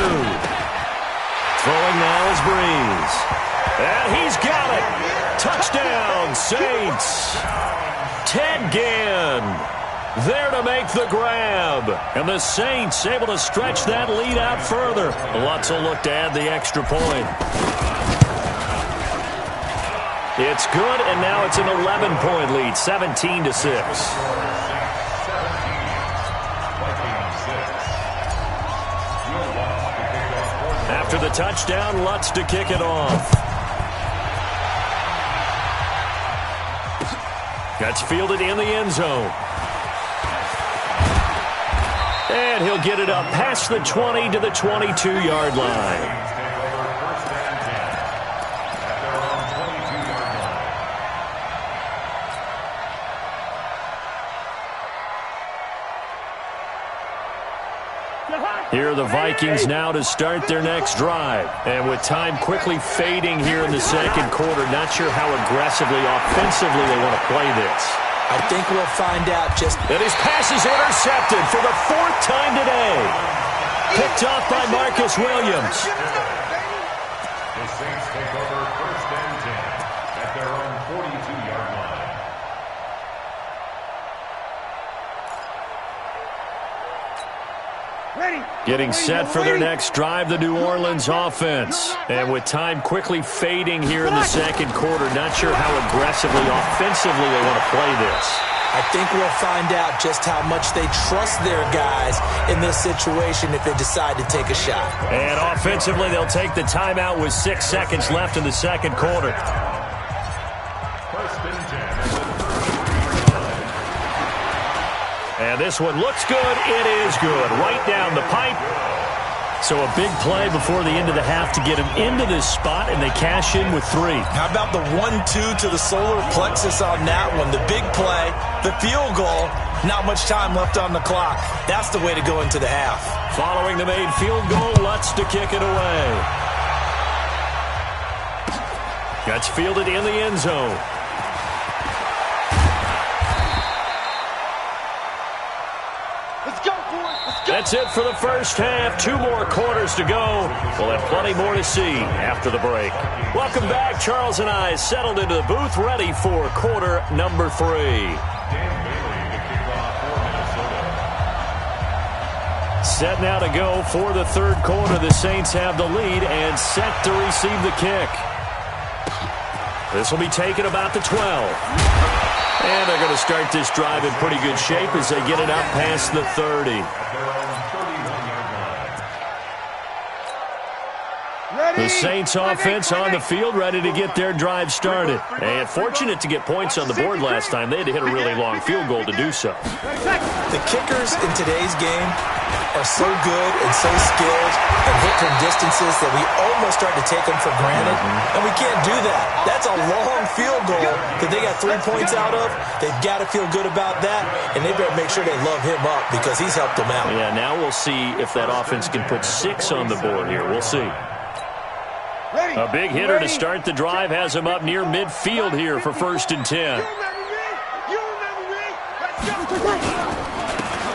Throwing now is Breeze. And he's got it. Touchdown, Saints. Ted Ginn there to make the grab. And the Saints able to stretch that lead out further. Lutz will look to add the extra point. It's good, and now it's an 11-point lead, 17-6. After the touchdown, Lutz to kick it off. That's fielded in the end zone. And he'll get it up past the 20 to the 22-yard line. Here are the Vikings now to start their next drive. And with time quickly fading here in the second quarter, not sure how aggressively, offensively they want to play this.
I think we'll find out just...
And his pass is intercepted for the 4th time today. Picked off by Marcus Williams.
The Saints take over 1st and 10 at their own 42-yard line.
Getting set for their next drive, the New Orleans offense. And with time quickly fading here in the 2nd quarter, not sure how aggressively, offensively they want to play this.
I think we'll find out just how much they trust their guys in this situation if they decide to take a shot.
And offensively, they'll take the timeout with 6 seconds left in the 2nd quarter.
1st and 10 at the 33-yard line.
And this one looks good. It is good. Right down the pipe. So a big play before the end of the half to get him into this spot, and they cash in with 3.
How about the 1-2 to the solar plexus on that one? The big play, the field goal, not much time left on the clock. That's the way to go into the half.
Following the made field goal, Lutz to kick it away. Gets fielded in the end zone. That's it for the first half. 2 more quarters to go. We'll have plenty more to see after the break. Welcome back. Charles and I settled into the booth, ready for quarter number 3. Set now to go for the 3rd quarter. The Saints have the lead and set to receive the kick. This will be taken about the 12. And they're going to start this drive in pretty good shape as they get it up past the 30. The Saints offense on the field, ready to get their drive started. And fortunate to get points on the board last time. They had to hit a really long field goal to do so.
The kickers in today's game are so good and so skilled and hit from distances that we almost start to take them for granted. And we can't do that. That's a long field goal that they got 3 points out of. They've got to feel good about that, and they better make sure they love him up because he's helped them out.
Yeah, now we'll see if that offense can put 6 on the board here. We'll see. A big hitter to start the drive has him up near midfield here for 1st and 10.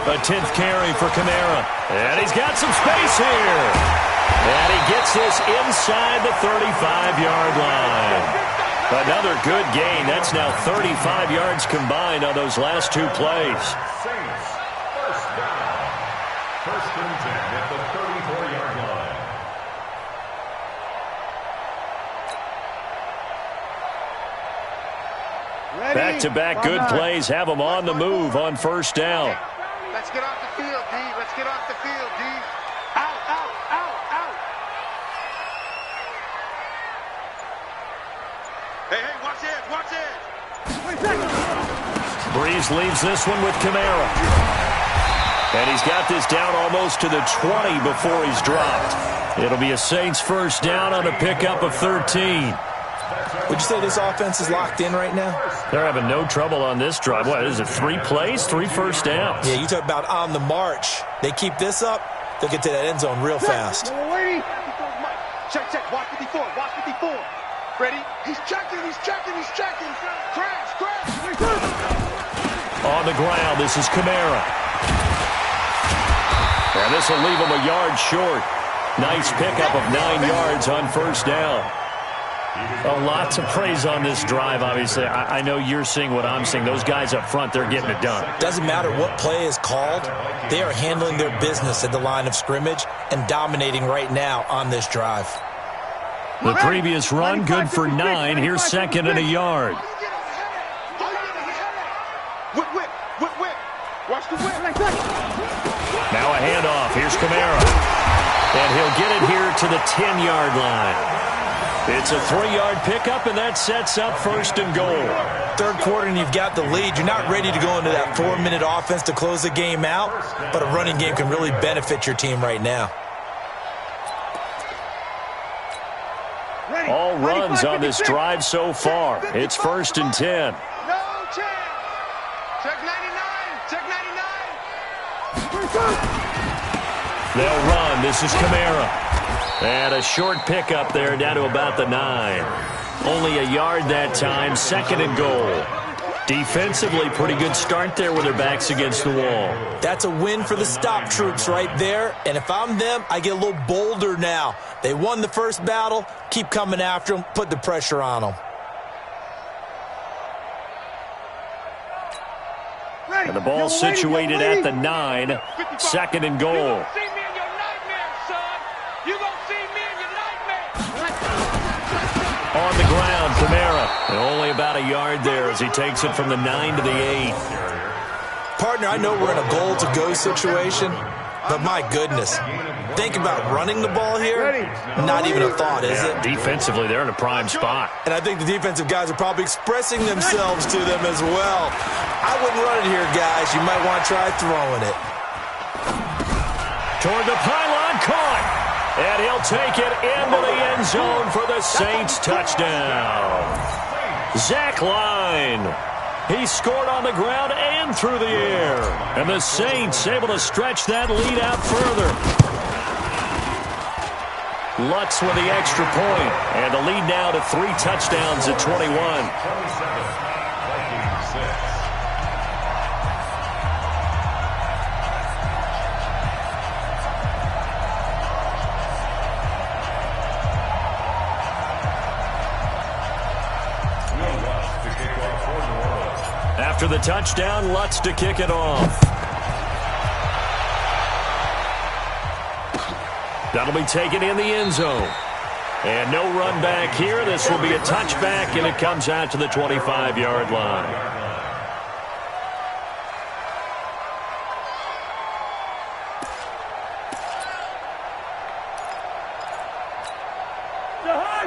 A 10th carry for Kamara. And he's got some space here. And he gets this inside the 35-yard line. Another good gain. That's now 35 yards combined on those last 2 plays.
Saints, 1st down. 1st and 10 at the 34-yard line.
Back-to-back good plays have them on the move on 1st down.
Let's get off the field, D. Let's get off the field, D. Out, out, out, out. Hey, hey, watch it, watch it.
Breeze leaves this one with Kamara. And he's got this down almost to the 20 before he's dropped. It'll be a Saints 1st down on a pickup of 13.
Would you say this offense is locked in right now?
They're having no trouble on this drive. What is it, 3 plays, 3 first downs?
Yeah, you talk about on the march. They keep this up, they'll get to that end zone real fast.
Check, check. Watch 54. Watch 54. Ready? He's checking. He's checking. He's checking. Crash, crash.
On the ground, this is Kamara. And this will leave him a yard short. Nice pickup of 9 yards on 1st down. A lot to praise on this drive, obviously. I know you're seeing what I'm seeing. Those guys up front, they're getting it done.
Doesn't matter what play is called. They are handling their business at the line of scrimmage and dominating right now on this drive.
The previous run, good for 9. Here's 2nd and a yard.
Whip, whip, whip, whip. Watch the whip.
Now a handoff. Here's Kamara. And he'll get it here to the 10-yard line. It's a 3-yard pickup, and that sets up 1st and goal.
3rd quarter, and you've got the lead. You're not ready to go into that 4-minute offense to close the game out, but a running game can really benefit your team right now.
All runs on this drive so far. It's 1st and 10.
No chance. Check 99. Check 99.
They'll run. This is Kamara. And a short pickup there down to about the 9. Only a yard that time. 2nd and goal. Defensively, pretty good start there with their backs against the wall.
That's a win for the stop troops right there. And if I'm them, I get a little bolder now. They won the first battle. Keep coming after them. Put the pressure on them.
And the ball situated at the 9. Second and goal.
You gonna see me in your nightmares, son. You gonna see me in your nightmares.
On the ground, Kamara. And only about a yard there as he takes it from the 9 to the 8.
Partner, I know we're in a goal-to-go situation, but my goodness. Think about running the ball here. Not even a thought, is it?
Defensively, they're in a prime spot.
And I think the defensive guys are probably expressing themselves to them as well. I wouldn't run it here, guys. You might want to try throwing it.
Toward the pylon, caught. And he'll take it into the end zone for the Saints touchdown. Zach Line. He scored on the ground and through the air. And the Saints able to stretch that lead out further. Lutz with the extra point. And the lead now to 3 touchdowns at 21. After the touchdown, Lutz to kick it off. That'll be taken in the end zone. And no run back here. This will be a touchback, and it comes out to the 25-yard line.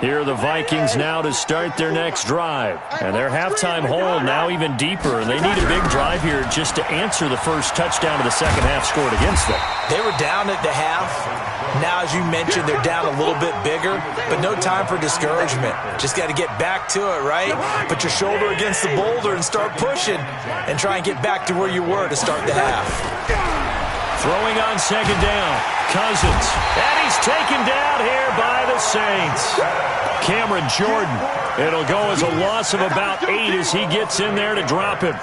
Here are the Vikings now to start their next drive. And their halftime hole now even deeper. And they need a big drive here just to answer the first touchdown of the second half scored against them.
They were down at the half. Now, as you mentioned, they're down a little bit bigger, but no time for discouragement. Just got to get back to it, right? Put your shoulder against the boulder and start pushing and try and get back to where you were to start the half.
Throwing on second down, Cousins. And he's taken down here by the Saints. Cameron Jordan. It'll go as a loss of about 8 as he gets in there to drop him.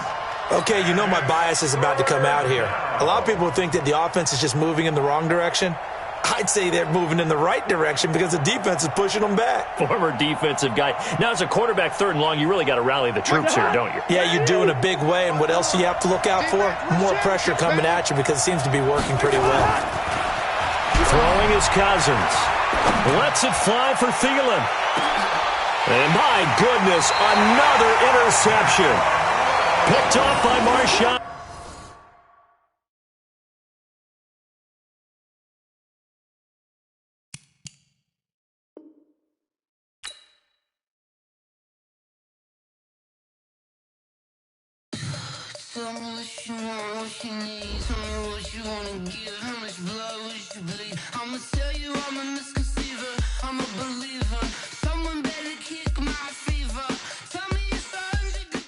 Okay, you know my bias is about to come out here. A lot of people think that the offense is just moving in the wrong direction. I'd say they're moving in the right direction because the defense is pushing them back.
Former defensive guy. Now, as a quarterback, 3rd and long, you really got to rally the troops here, don't you?
Yeah, you do in a big way. And what else do you have to look out for? More pressure coming at you because it seems to be working pretty well.
Throwing is Cousins. Lets it fly for Thielen. And my goodness, another interception. Picked off by Marshawn.
Tell me what you want, what you need. Tell me what you wanna give. How much blood would you bleed? I'ma tell you I'm a misconceiver. I'm a believer. Someone better kick my fever. Tell me it's 100.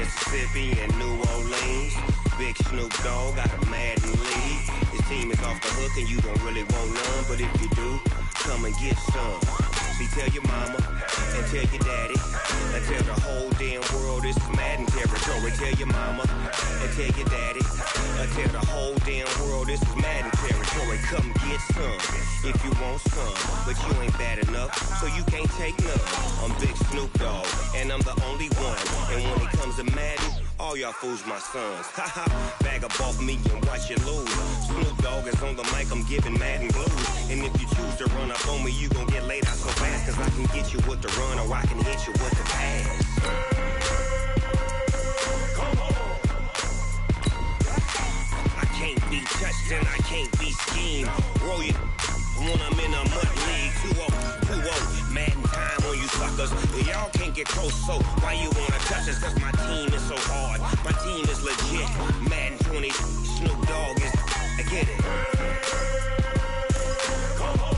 Mississippi and New Orleans. Big Snoop Dogg got a Madden lead. His team is off the hook and you don't really want none, but if you do, come and get some. See, tell your mama and tell your daddy and tell the whole damn world this is Madden territory. Tell your mama and tell your daddy and tell the whole damn world this is Madden territory. Come get some if you want some, but you ain't bad enough, so you can't take none. I'm Big Snoop Dogg and I'm the only one, and when it comes to Madden, all y'all fools my sons. Haha, bag up off me and watch you lose. Snoop Dogg is on the mic, I'm giving Madden blues. And if you choose to run up on me, you gon' get laid out so fast, cause I can get you with the run or I can hit you with the pass. Come on. I can't be touched and I can't be schemed. Roll you when I'm in a mud league. 2-0, Madden time on you suckers. Y'all can't get close, so why you wanna touch us? Cause my team is so hard. My team is legit. Madden 20, Snoop Dogg is, I get it. Come on.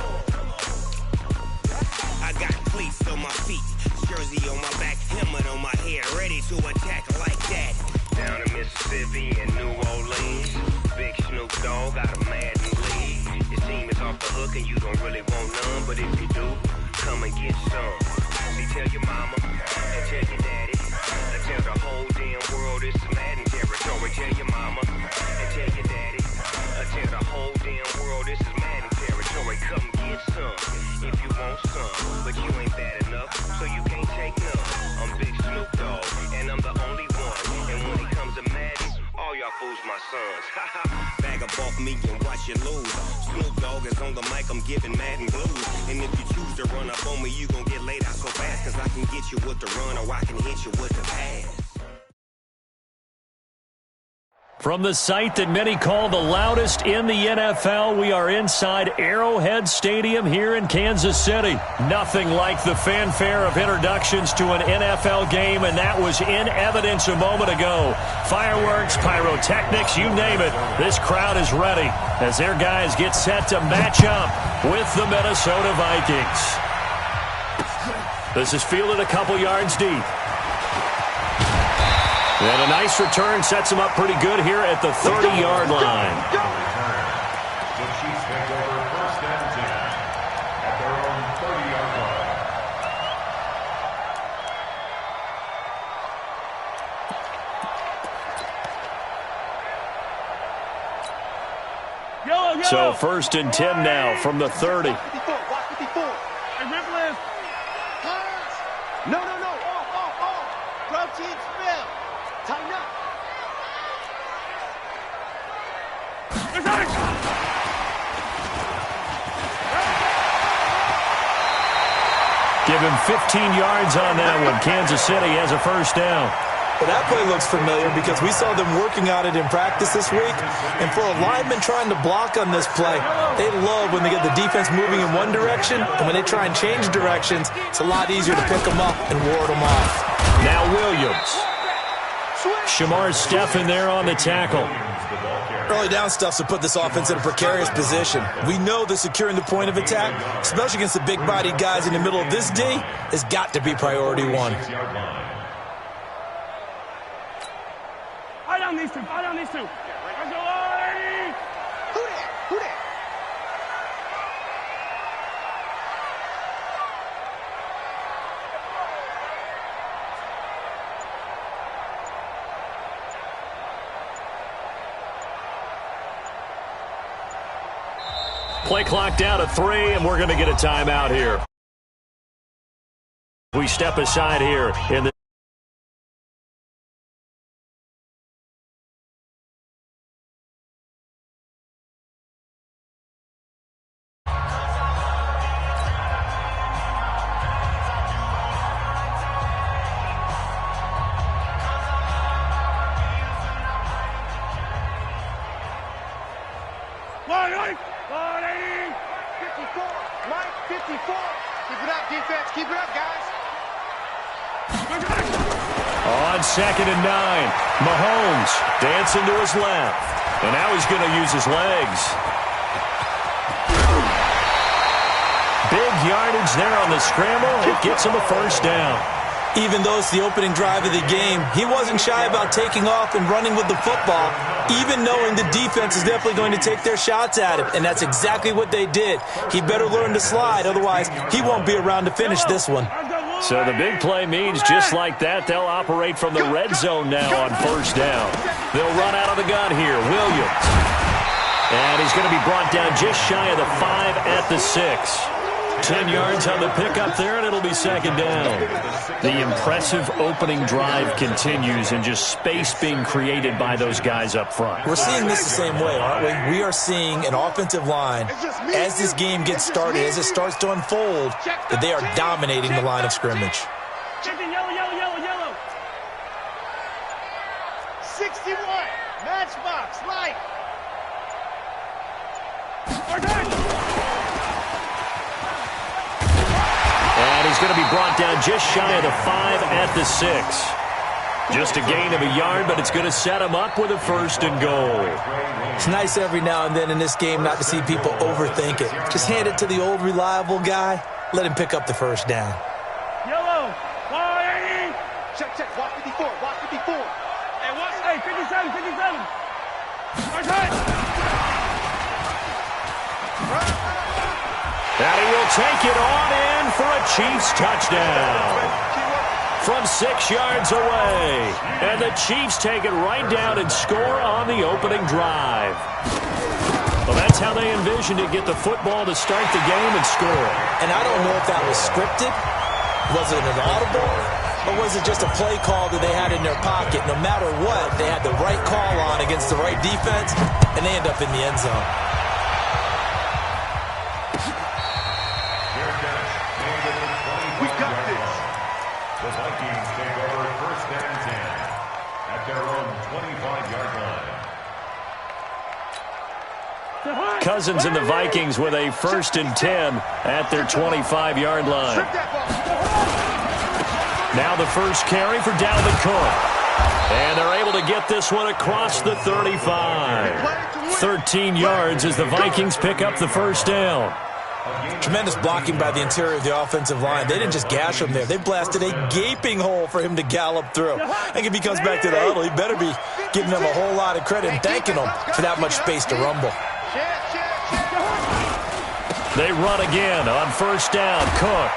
I got cleats on my feet, jersey on my back, helmet on my head, ready to attack like that. Down in Mississippi and New Orleans, Big Snoop Dogg got a Madden lead. His team is off the hook and you don't really want none, but if you do, come and get some. See, tell your mama and tell your daddy and tell the whole damn world this is Madden territory. Tell your mama and tell your daddy and tell the whole damn world this is Madden territory. Come get some if you want some, but you ain't bad enough, so you can't take none. I'm Big Snoop Dogg and I'm the only one, and when it comes to Madden, all y'all fools my sons. Haha, bag up off me and watch you lose. Snoop Dogg is on the mic, I'm giving Madden blues. And if you choose to run up on me, you gon' get laid out so fast, cause I can get you with the run or I can hit you with the pass.
From the site that many call the loudest in the NFL, we are inside Arrowhead Stadium here in Kansas City. Nothing like the fanfare of introductions to an NFL game, and that was in evidence a moment ago. Fireworks, pyrotechnics, you name it. This crowd is ready as their guys get set to match up with the Minnesota Vikings. This is fielded a couple yards deep. And a nice return sets him up pretty good here at the 30-yard line.
The Chiefs take over first and 10 at their own 30-yard line.
So first and 10 now from the 30.
Watch 54. Hey, Rivers. No. Off. Protein spill. Tighten up.
Give him 15 yards on that one. Kansas City has a first down.
Well, that play looks familiar because we saw them working on it in practice this week. And for a lineman trying to block on this play, they love when they get the defense moving in one direction. And when they try and change directions, it's a lot easier to pick them up and ward them off.
Now Williams. Shamar Stephen there on the tackle.
Early down stuffs to put this offense in a precarious position. We know that securing the point of attack, especially against the big-bodied guys in the middle of this D, has got to be priority one.
Eye down these two. Let's go, Lady. Who that?
Play clock down to 3, and we're going to get a timeout here. We step aside here in the
Keep it up, guys.
On 2nd and 9, Mahomes dancing to his left. And now he's going to use his legs. Big yardage there on the scramble. It gets him a first down.
Even though it's the opening drive of the game, he wasn't shy about taking off and running with the football, even knowing the defense is definitely going to take their shots at him. And that's exactly what they did. He better learn to slide, otherwise he won't be around to finish this one.
So the big play means just like that, they'll operate from the red zone now on first down. They'll run out of the gun here. Williams. And he's going to be brought down just shy of the 5 at the 6. 10 yards on the pickup there, and it'll be second down. The impressive opening drive continues, and just space being created by those guys up front.
We're seeing this the same way, aren't we? We are seeing an offensive line, as this game gets started, as it starts to unfold, that they are dominating the line of scrimmage.
Yellow. 61, matchbox, light.
And he's going to be brought down just shy of the 5 at the 6. Just a gain of a yard, but it's going to set him up with a first and goal.
It's nice every now and then in this game not to see people overthink it. Just hand it to the old reliable guy. Let him pick up the first down.
Yellow, 180. Check, walk 54, walk 54. Hey, what's, hey, 57.
And he will take it on in for a Chiefs touchdown. From 6 yards away. And the Chiefs take it right down and score on the opening drive. Well, that's how they envisioned it, get the football to start the game and score.
And I don't know if that was scripted. Was it an audible? Or was it just a play call that they had in their pocket? No matter what, they had the right call on against the right defense, and they end up in the end zone.
We got this. The Vikings take over first and 10 at their own 25-yard line.
Cousins and the Vikings with a first and 10 at their 25-yard line. Now the first carry for Dalvin Cook. And they're able to get this one across the 35. 13 yards as the Vikings pick up the first down.
Tremendous blocking by the interior of the offensive line. They didn't just gash him there. They blasted a gaping hole for him to gallop through. I think if he comes back to the huddle, he better be giving them a whole lot of credit and thanking them for that much space to rumble.
They run again on first down. Cook.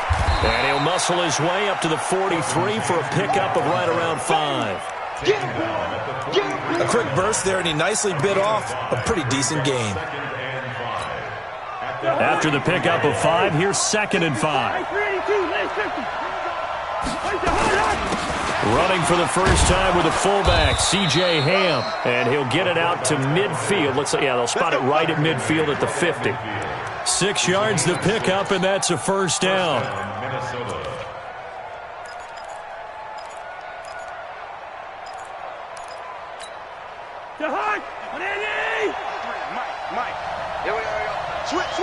And he'll muscle his way up to the 43 for a pickup of right around 5.
A quick burst there, and he nicely bit off a pretty decent gain.
After the pickup of 5, here's second and 5. Running for the first time with a fullback, C.J. Ham. And he'll get it out to midfield. They'll spot it right at midfield at the 50. 6 yards the pickup, and that's a first down.
Mike. Here we go. Switch.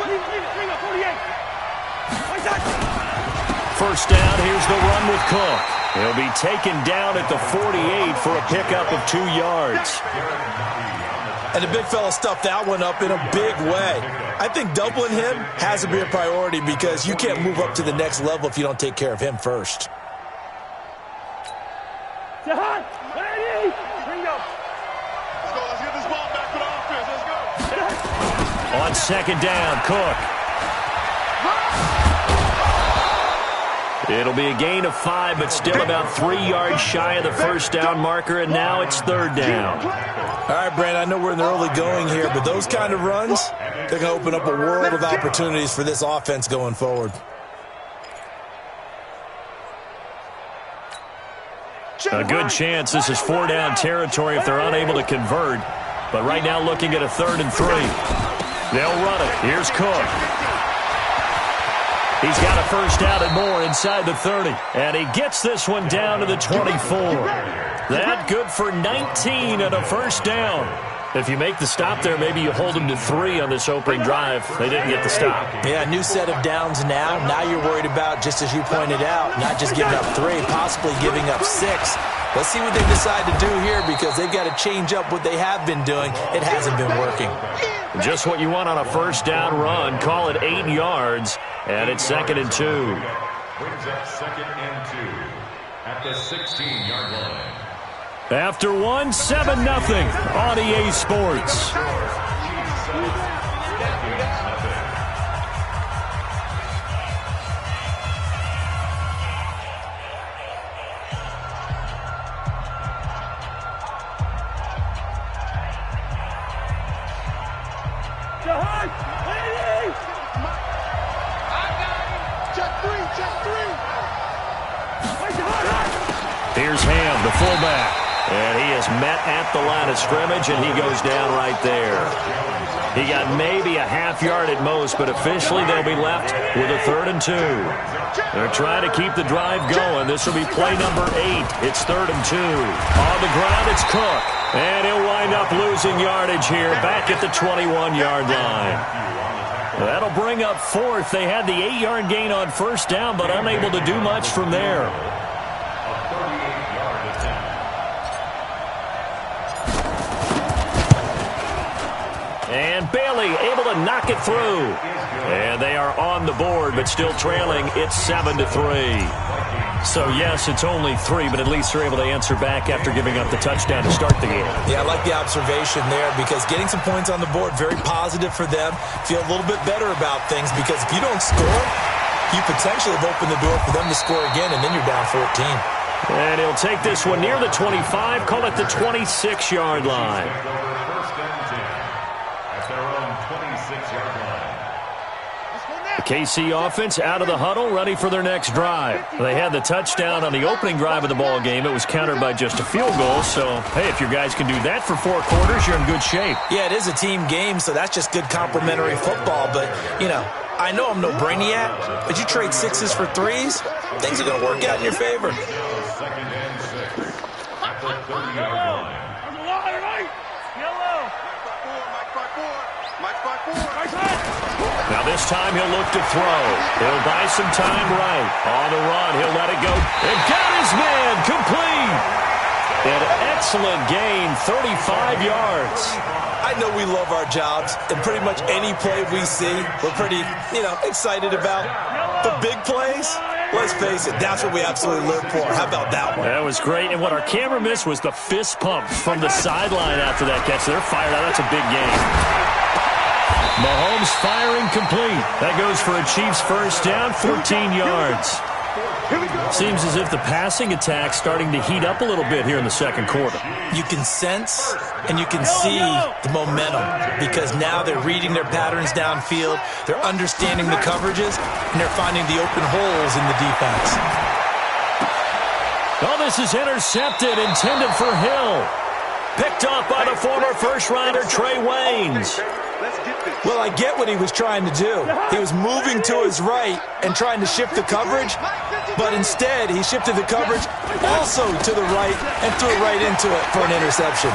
Bring up 48.
First down, here's the run with Cook. He'll be taken down at the 48 for a pickup of 2 yards.
And the big fella stuffed that one up in a big way. I think doubling him has to be a priority because you can't move up to the next level if you don't take care of him first.
Let's get this ball back to the offense. Let's go.
On second down, Cook. It'll be a gain of 5, but still about 3 yards shy of the first down marker, and now it's third down.
All right, Brand, I know we're in the early going here, but those kind of runs, they're going to open up a world of opportunities for this offense going forward.
A good chance this is 4-down territory if they're unable to convert. But right now looking at a 3rd and 3. They'll run it. Here's Cook. He's got a first down and more inside the 30. And he gets this one down to the 24. That good for 19 and a first down. If you make the stop there, maybe you hold them to 3 on this opening drive. They didn't get the stop.
Yeah, new set of downs now. Now you're worried about, just as you pointed out, not just giving up 3, possibly giving up 6. Let's see what they decide to do here because they've got to change up what they have been doing. It hasn't been working.
Just what you want on a first down run. Call it 8 yards, and it's 2nd and 2.
Brings up 2nd and 2. at the 16-yard line.
After one, 7-0 on EA Sports. Here's Ham, the fullback. And he is met at the line of scrimmage, and he goes down right there. He got maybe a half yard at most, but officially they'll be left with a 3rd and 2. They're trying to keep the drive going. This will be play number 8. It's 3rd and 2. On the ground, it's Cook. And he'll wind up losing yardage here back at the 21-yard line. That'll bring up 4th. They had the 8-yard gain on 1st down, but unable to do much from there. And Bailey able to knock it through. And they are on the board, but still trailing. It's 7-3. So, yes, it's only 3, but at least they're able to answer back after giving up the touchdown to start the game.
Yeah, I like the observation there because getting some points on the board, very positive for them. Feel a little bit better about things because if you don't score, you potentially have opened the door for them to score again, and then you're down 14.
And he'll take this one near the 25, call it the 26-yard line. The KC offense out of the huddle, ready for their next drive. They had the touchdown on the opening drive of the ball game. It was countered by just a field goal. So, hey, if your guys can do that for 4 quarters, you're in good shape.
Yeah, it is a team game, so that's just good complementary football. But, you know, I know I'm no brainiac, but you trade 6s for 3s, things are going to work out in your favor.
2nd and 6 at the 30-yard line.
Now this time he'll look to throw. He'll buy some time right. On the run, he'll let it go. And got his man complete. An excellent gain, 35 yards.
I know we love our jobs, and pretty much any play we see, we're pretty, excited about. The big plays, let's face it, that's what we absolutely live for. How about that one?
That was great, and what our camera missed was the fist pump from the sideline after that catch. They're fired out. That's a big game. Mahomes firing complete. That goes for a Chiefs first down, 14 yards. Seems as if the passing attack's starting to heat up a little bit here in the second quarter.
You can sense and you can see the momentum because now they're reading their patterns downfield, they're understanding the coverages, and they're finding the open holes in the defense.
Oh, this is intercepted, intended for Hill. Picked up by the former first-rounder Trey Waynes.
Well, I get what he was trying to do. He was moving to his right and trying to shift the coverage, but instead he shifted the coverage also to the right and threw right into it for an interception.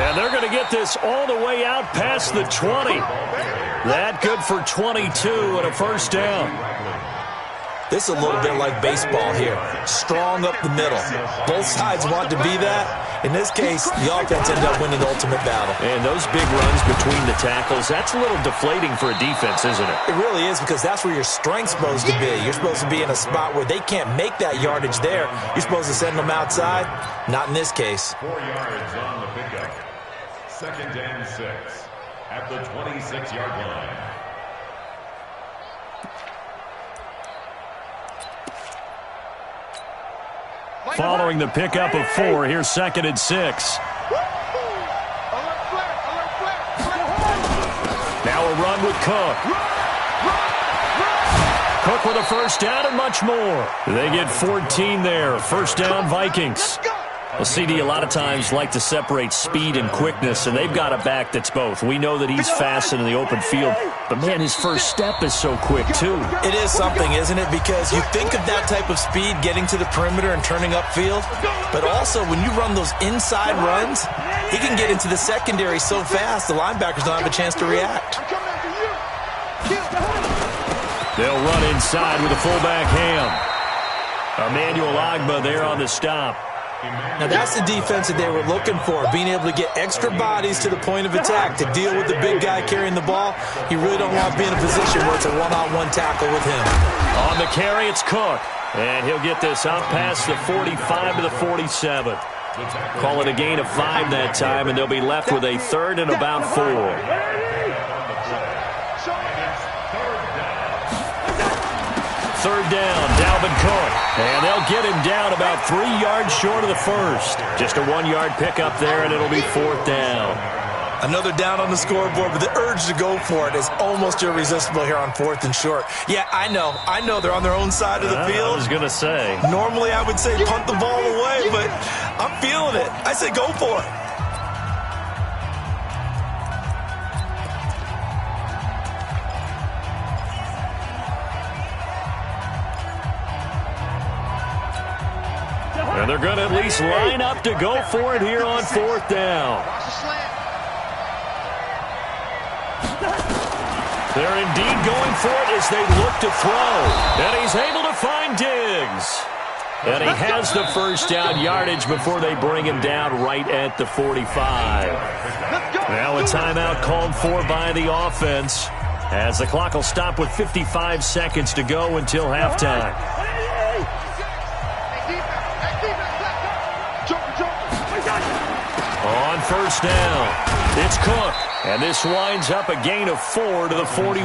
And they're going to get this all the way out past the 20. That good for 22 and a first down.
This is a little bit like baseball here. Strong up the middle. Both sides want to be that. In this case, the offense ended up winning the ultimate battle.
And those big runs between the tackles, that's a little deflating for a defense, isn't it?
It really is because that's where your strength's supposed to be. You're supposed to be in a spot where they can't make that yardage there. You're supposed to send them outside. Not in this case.
4 yards on the pickup. 2nd and 6 at the 26-yard line.
Following the pickup of 4, here's 2nd and 6. Now a run with Cook. Cook with a first down and much more. They get 14 there. First down, Vikings. Well, CD a lot of times like to separate speed and quickness, and they've got a back that's both. We know that he's fast in the open field, but, man, his first step is so quick, too.
It is something, isn't it? Because you think of that type of speed getting to the perimeter and turning upfield, but also when you run those inside runs, he can get into the secondary so fast the linebackers don't have a chance to react.
They'll run inside with a fullback Ham. Emmanuel Ogbah there on the stop.
Now, that's the defense that they were looking for, being able to get extra bodies to the point of attack to deal with the big guy carrying the ball. You really don't want to be in a position where it's a one-on-one tackle with him.
On the carry, it's Cook. And he'll get this up past the 45 to the 47. Call it a gain of 5 that time, and they'll be left with a third and about 4. Third down, Dalvin Cook. And they'll get him down about 3 yards short of the first. Just a 1-yard pickup there, and it'll be 4th down.
Another down on the scoreboard, but the urge to go for it is almost irresistible here on 4th and short. Yeah, I know they're on their own side of the field.
I was going to say.
Normally I would say punt the ball away, but I'm feeling it. I say go for it.
And they're going to at least line up to go for it here on 4th down. They're indeed going for it as they look to throw. And he's able to find Diggs. And he has the first down yardage before they bring him down right at the 45. Now a timeout called for by the offense, as the clock will stop with 55 seconds to go until halftime. On first down, it's Cook. And this winds up a gain of 4 to the 41.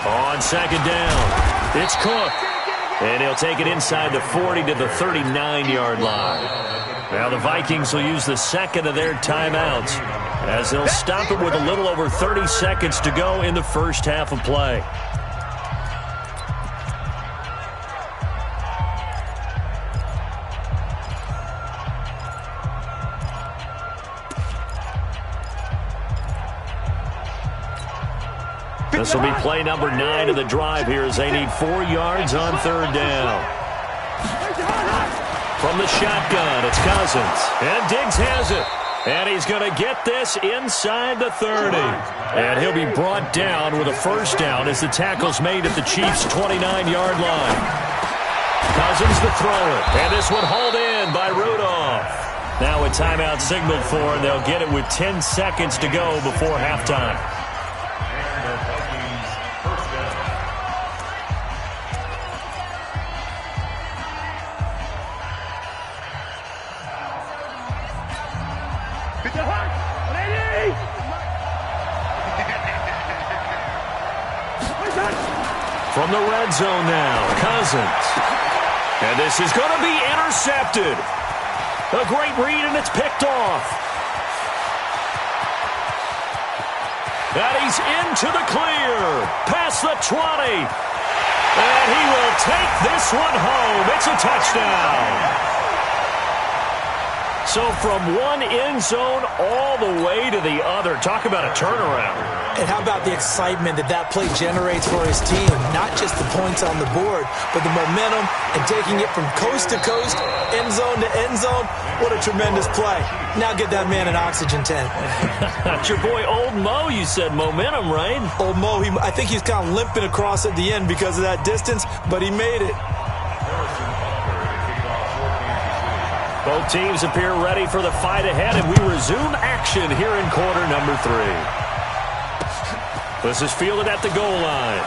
On second down, it's Cook. And he'll take it inside the 40 to the 39-yard line. Now the Vikings will use the second of their timeouts, as they'll stop it with a little over 30 seconds to go in the first half of play. This will be play number 9 of the drive here, as they need 4 yards on third down. From the shotgun, it's Cousins. And Diggs has it. And he's going to get this inside the 30. And he'll be brought down with a first down as the tackle's made at the Chiefs' 29-yard line. Cousins to throw it. And this one hauled in by Rudolph. Now a timeout signaled for, and they'll get it with 10 seconds to go before halftime. From the red zone now, Cousins. And this is going to be intercepted. A great read, and it's picked off. And he's into the clear. Past the 20. And he will take this one home. It's a touchdown. So from one end zone all the way to the other. Talk about a turnaround.
And how about the excitement that play generates for his team? Not just the points on the board, but the momentum and taking it from coast to coast, end zone to end zone. What a tremendous play. Now get that man an oxygen tent.
That's your boy Old Mo, you said. Momentum, right?
Old Mo, I think he's kind of limping across at the end because of that distance, but he made it.
Both teams appear ready for the fight ahead, and we resume action here in quarter number 3. This is fielded at the goal line.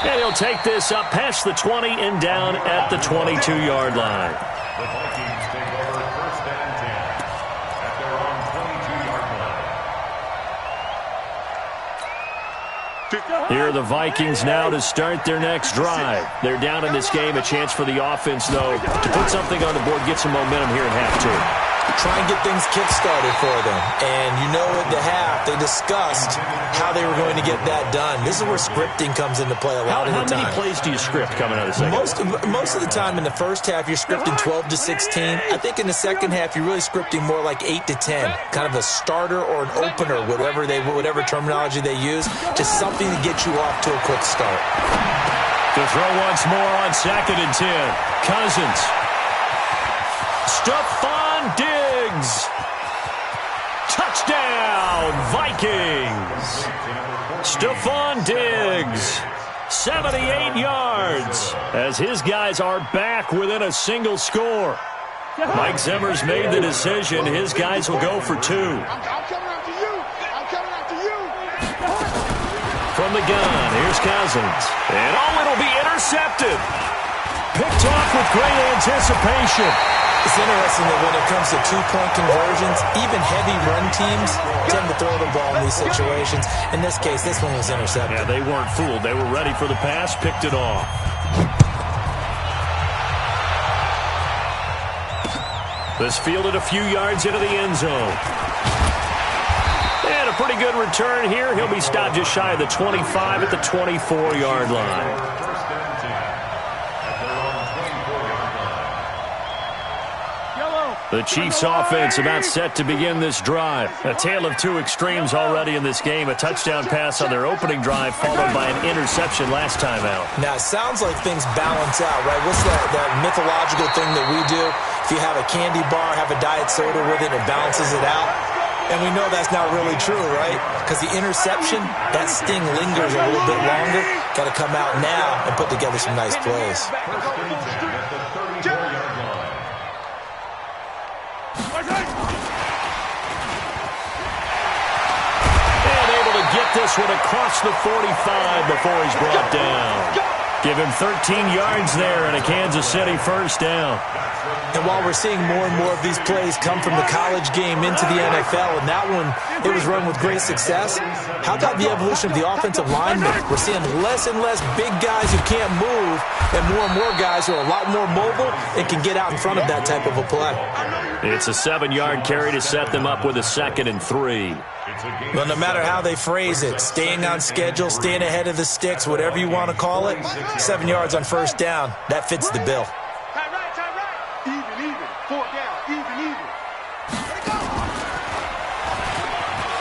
And he'll take this up past the 20 and down at the 22-yard line.
The Vikings take over first and 10 at their own 22-yard line.
Here are the Vikings now to start their next drive. They're down in this game. A chance for the offense, though, to put something on the board, get some momentum here at half 2.
Try and get things kick-started for them. And you know at the half, they discussed how they were going to get that done. This is where scripting comes into play a lot of the time.
How many plays do you script coming out of the second?
Most of the time in the first half, you're scripting 12 to 16. I think in the second half, you're really scripting more like 8 to 10. Kind of a starter or an opener, whatever terminology they use. Just something to get you off to a quick start.
To throw once more on second and 10. Cousins. Stephon Diggs. Touchdown, Vikings. Stephon Diggs. 78 yards as his guys are back within a single score. Mike Zimmer's made the decision. His guys will go for 2.
I'm coming after you. I'm coming after you.
From the gun, here's Cousins. And it'll be intercepted. Picked off with great anticipation.
It's interesting that when it comes to two-point conversions, even heavy run teams tend to throw the ball in these situations. In this case, this one was intercepted.
Yeah, they weren't fooled. They were ready for the pass, picked it off. This fielded a few yards into the end zone. And a pretty good return here. He'll be stopped just shy of the 25 at the 24-yard line. The Chiefs offense about set to begin this drive. A tale of two extremes already in this game. A touchdown pass on their opening drive followed by an interception last time out.
Now, it sounds like things balance out, right? What's that mythological thing that we do? If you have a candy bar, have a diet soda with it, it balances it out. And we know that's not really true, right? Because the interception, that sting lingers a little bit longer. Got to come out now and put together some nice plays.
Get this one across the 45 before he's brought down. Give him 13 yards there and a Kansas City first down.
And while we're seeing more and more of these plays come from the college game into the NFL, and that one, it was run with great success, how about the evolution of the offensive linemen? We're seeing less and less big guys who can't move and more guys who are a lot more mobile and can get out in front of that type of a play.
It's a 7-yard carry to set them up with a 2nd and 3.
Well, no matter how they phrase it, staying on schedule, staying ahead of the sticks, whatever you want to call it, 7 yards on first down, that fits the bill.
Tie right. Even. 4 down. Even.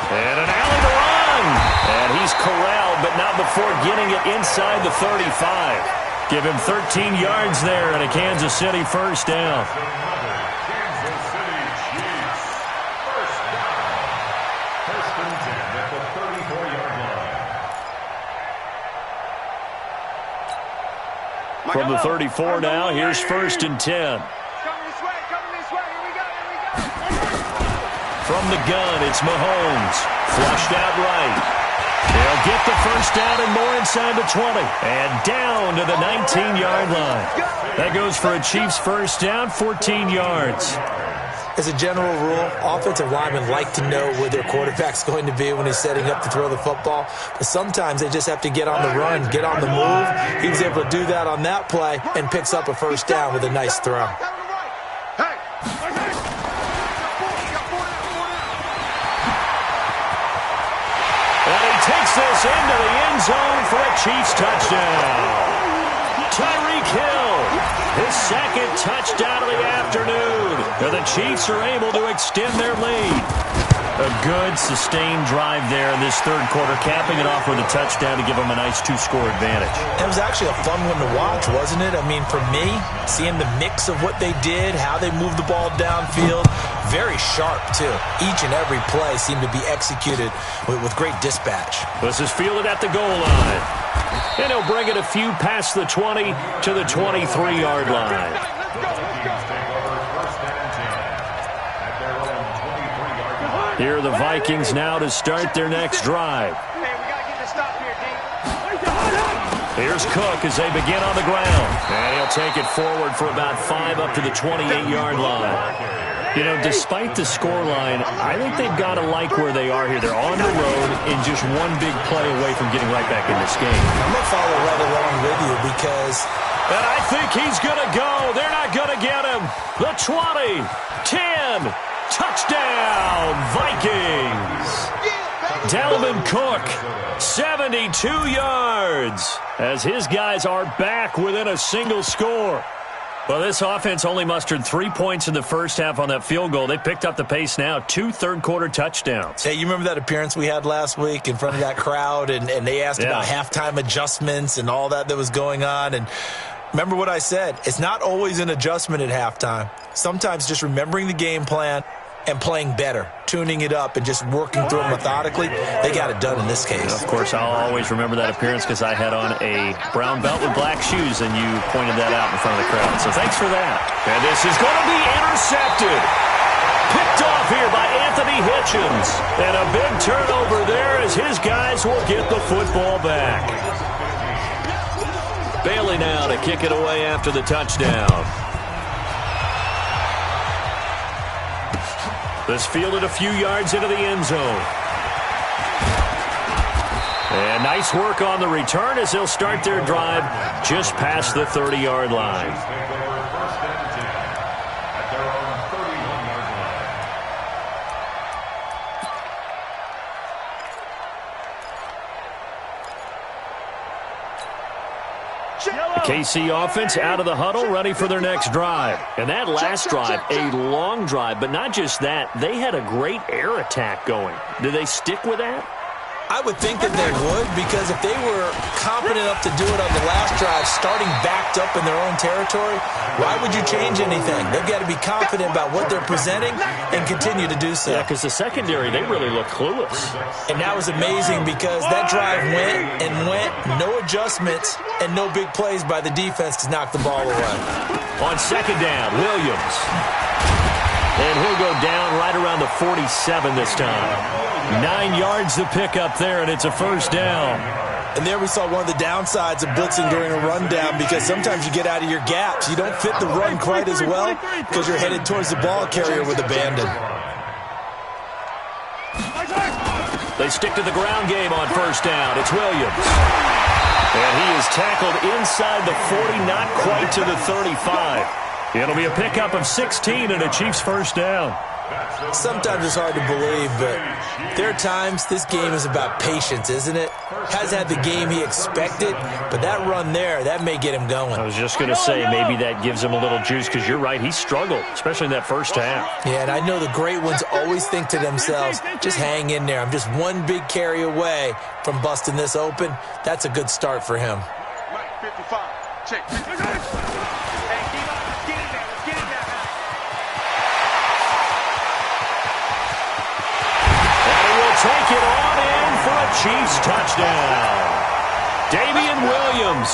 And an alley to run. And he's corralled, but not before getting it inside the 35. Give him 13 yards there and a Kansas City first down. From the 34 now, here's 1st and 10.
Coming this way. Here we go.
From the gun, it's Mahomes. Flushed out right. They'll get the first down and more inside the 20. And down to the 19-yard line. That goes for a Chiefs first down, 14 yards.
As a general rule, offensive linemen like to know where their quarterback's going to be when he's setting up to throw the football. But sometimes they just have to get on the run, get on the move. He was able to do that on that play and picks up a first down with a nice throw.
And he takes this into the end zone for a Chiefs touchdown. Tyreek Hill, his 2nd touchdown of the afternoon. And the Chiefs are able to extend their lead. A good, sustained drive there in this 3rd quarter, capping it off with a touchdown to give them a nice 2-score advantage.
It was actually a fun one to watch, wasn't it? I mean, for me, seeing the mix of what they did, how they moved the ball downfield, very sharp, too. Each and every play seemed to be executed with great dispatch.
This is fielded at the goal line. And he'll bring it a few past the 20 to the 23-yard line. Here are the Vikings now to start their next drive. Here's Cook as they begin on the ground. And he'll take it forward for about 5 up to the 28-yard line. You know, despite the scoreline, I think they've got to like where they are here. They're on the road and just one big play away from getting right back in this game.
I'm going to follow right along with you because...
And I think he's going to go. They're not going to get him. The 20, 10, touchdown, Vikings. Dalvin Cook, 72 yards, as his guys are back within a single score. Well, this offense only mustered 3 points in the first half on that field goal. They picked up the pace now, 2 third-quarter touchdowns.
Hey, you remember that appearance we had last week in front of that crowd, and they asked about halftime adjustments and all that was going on, and remember what I said. It's not always an adjustment at halftime. Sometimes just remembering the game plan, and playing better, tuning it up and just working through it methodically. They got it done in this case.
Of course, I'll always remember that appearance because I had on a brown belt with black shoes, and you pointed that out in front of the crowd. So thanks for that. And this is going to be intercepted. Picked off here by Anthony Hitchens. And a big turnover there as his guys will get the football back. Bailey now to kick it away after the touchdown. This fielded a few yards into the end zone. And nice work on the return as they'll start their drive just past the 30-yard line. The KC offense out of the huddle, ready for their next drive. And that last drive, a long drive, but not just that, they had a great air attack going. Do they stick with that?
I would think that they would, because if they were confident enough to do it on the last drive, starting backed up in their own territory, why would you change anything? They've got to be confident about what they're presenting and continue to do so.
Yeah, because the secondary, they really look clueless.
And that was amazing because that drive went and went, no adjustments, and no big plays by the defense to knock the ball away.
On second down, Williams. And he'll go down right around the 47 this time. 9 yards to pick up there, and it's a first down.
And there we saw one of the downsides of blitzing during a rundown, because sometimes you get out of your gaps. You don't fit the run quite as well because you're headed towards the ball carrier with abandon.
They stick to the ground game on first down. It's Williams. And he is tackled inside the 40, not quite to the 35. It'll be a pickup of 16 and a Chiefs first down.
Sometimes it's hard to believe, but there are times this game is about patience, isn't it? Has had the game he expected, but that run there, that may get him going.
I was just going to say maybe that gives him a little juice, because you're right, he struggled, especially in that first half.
Yeah, and I know the great ones always think to themselves, just hang in there. I'm just one big carry away from busting this open. That's a good start for him.
55. Check.
Take it on in for a Chiefs touchdown. Damian Williams,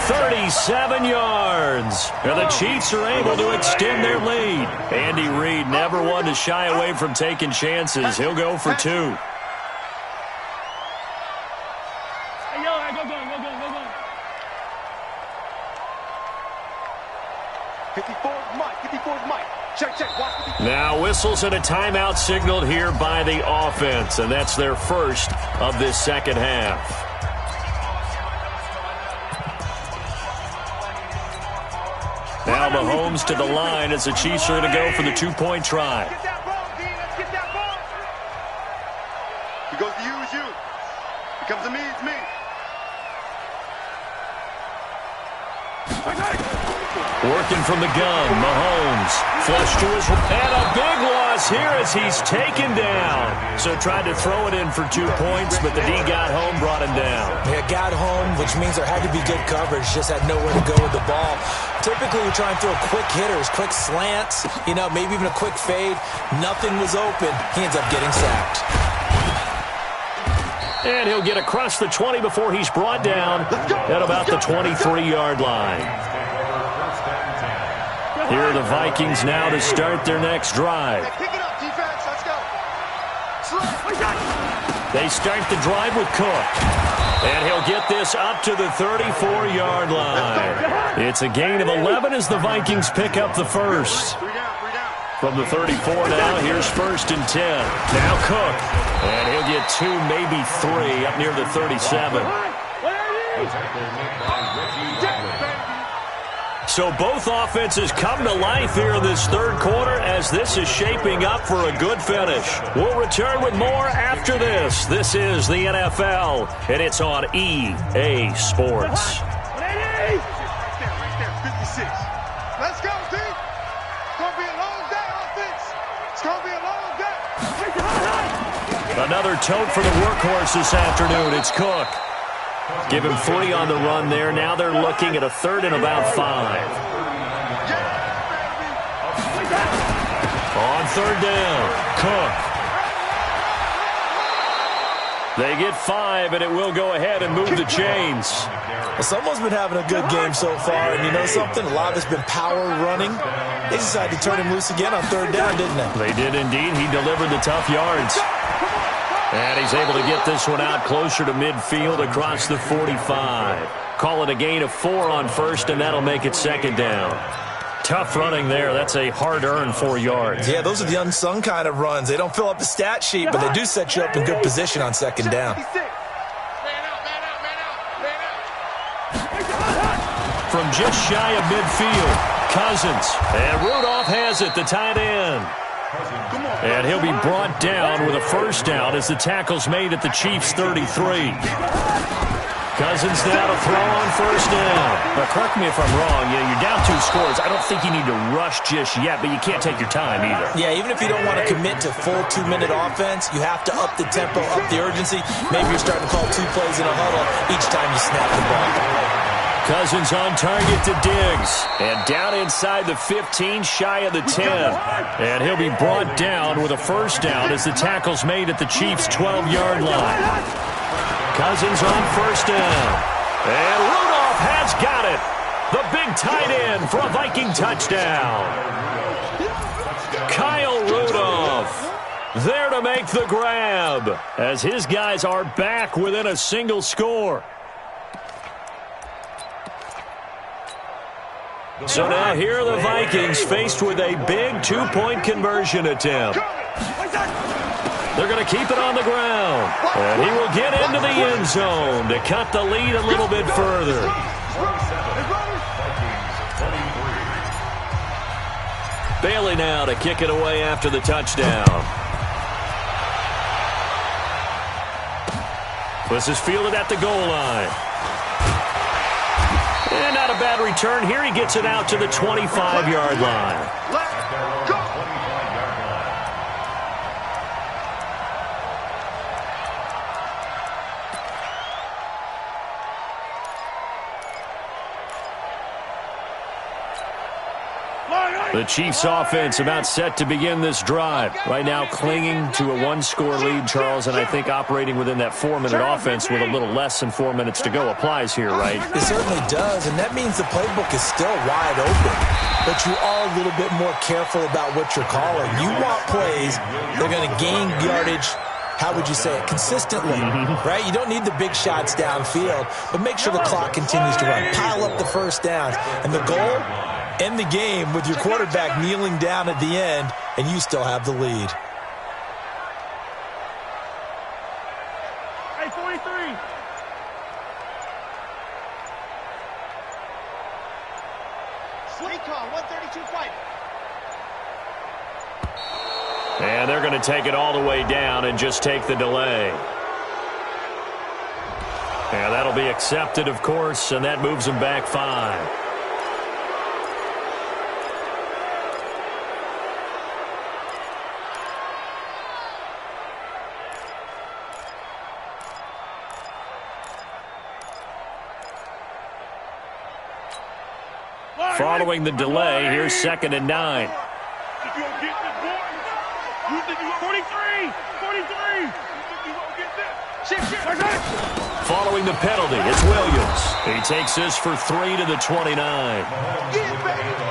37 yards. And the Chiefs are able to extend their lead. Andy Reid never one to shy away from taking chances. He'll go for 2.
Hey, go. 54's Mike. Check. Watch.
Now whistles and a timeout signaled here by the offense, and that's their first of this second half. Now Mahomes to the line as the Chiefs are going to go for the 2-point try.
Get that ball, D. Let's get that ball. He goes to you, it's you. He comes to me, it's me.
Working from the gun, Mahomes. Flush to his... And a big loss here as he's taken down. So tried to throw it in for 2 points, but the D got home, brought him down.
Yeah, got home, which means there had to be good coverage. Just had nowhere to go with the ball. Typically, we try and throw quick hitters, quick slants, maybe even a quick fade. Nothing was open. He ends up getting sacked.
And he'll get across the 20 before he's brought down at about the 23-yard line. Here are the Vikings now to start their next drive.
Pick it up, defense. Let's go.
They start the drive with Cook. And he'll get this up to the 34-yard line. It's a gain of 11 as the Vikings pick up the first. From the 34 now, here's first and 10. Now Cook. And he'll get 2, maybe 3, up near the 37. So both offenses come to life here in this third quarter as this is shaping up for a good finish. We'll return with more after this. This is the NFL, and it's on EA Sports.
Right there, 56. Let's go, D. It's going to be a long day, offense. It's going to be a long day.
Another tote for the workhorse this afternoon. It's Cook. Give him 3 on the run there. Now they're looking at a third and about 5. On third down, Cook. They get 5, and it will go ahead and move the chains.
Well, someone's been having a good game so far, and you know something? A lot of it's been power running. They decided to turn him loose again on third down, didn't they?
They did indeed. He delivered the tough yards. And he's able to get this one out closer to midfield across the 45. Call it a gain of 4 on first, and that'll make it second down. Tough running there. That's a hard-earned 4 yards.
Yeah, those are the unsung kind of runs. They don't fill up the stat sheet, but they do set you up in good position on second down.
From just shy of midfield, Cousins. And Rudolph has it, the tight end. And he'll be brought down with a first down as the tackle's made at the Chiefs' 33. Cousins now to throw on first down. But correct me if I'm wrong, you're down 2 scores. I don't think you need to rush just yet, but you can't take your time either.
Yeah, even if you don't want to commit to full 2-minute offense, you have to up the tempo, up the urgency. Maybe you're starting to call 2 plays in a huddle each time you snap the ball.
Cousins on target to Diggs. And down inside the 15, shy of the 10. And he'll be brought down with a first down as the tackle's made at the Chiefs' 12-yard line. Cousins on first down. And Rudolph has got it. The big tight end for a Viking touchdown. Kyle Rudolph there to make the grab as his guys are back within a single score. So now here are the Vikings faced with a big 2-point conversion attempt. They're going to keep it on the ground. And he will get into the end zone to cut the lead a little bit further. Bailey now to kick it away after the touchdown. This is fielded at the goal line. And not a bad return here. He gets it out to the 25-yard line. The Chiefs offense about set to begin this drive. Right now clinging to a 1-score lead, Charles, and I think operating within that 4-minute offense with a little less than 4 minutes to go applies here, right?
It certainly does, and that means the playbook is still wide open. But you are a little bit more careful about what you're calling. You want plays that are going to gain yardage, how would you say it, consistently, right? You don't need the big shots downfield, but make sure the clock continues to run. Pile up the first downs. And the goal? End the game with your quarterback kneeling down at the end, and you still have the lead.
Hey, 43. Recon, 132 fight.
And they're going to take it all the way down and just take the delay. And that'll be accepted, of course, and that moves them back 5. Following the delay, here's 2nd and 9.
If you don't get this, boy, you think you 43, 43. You think you won't get this? Shit.
Following the penalty, it's Williams. He takes this for 3 to the 29.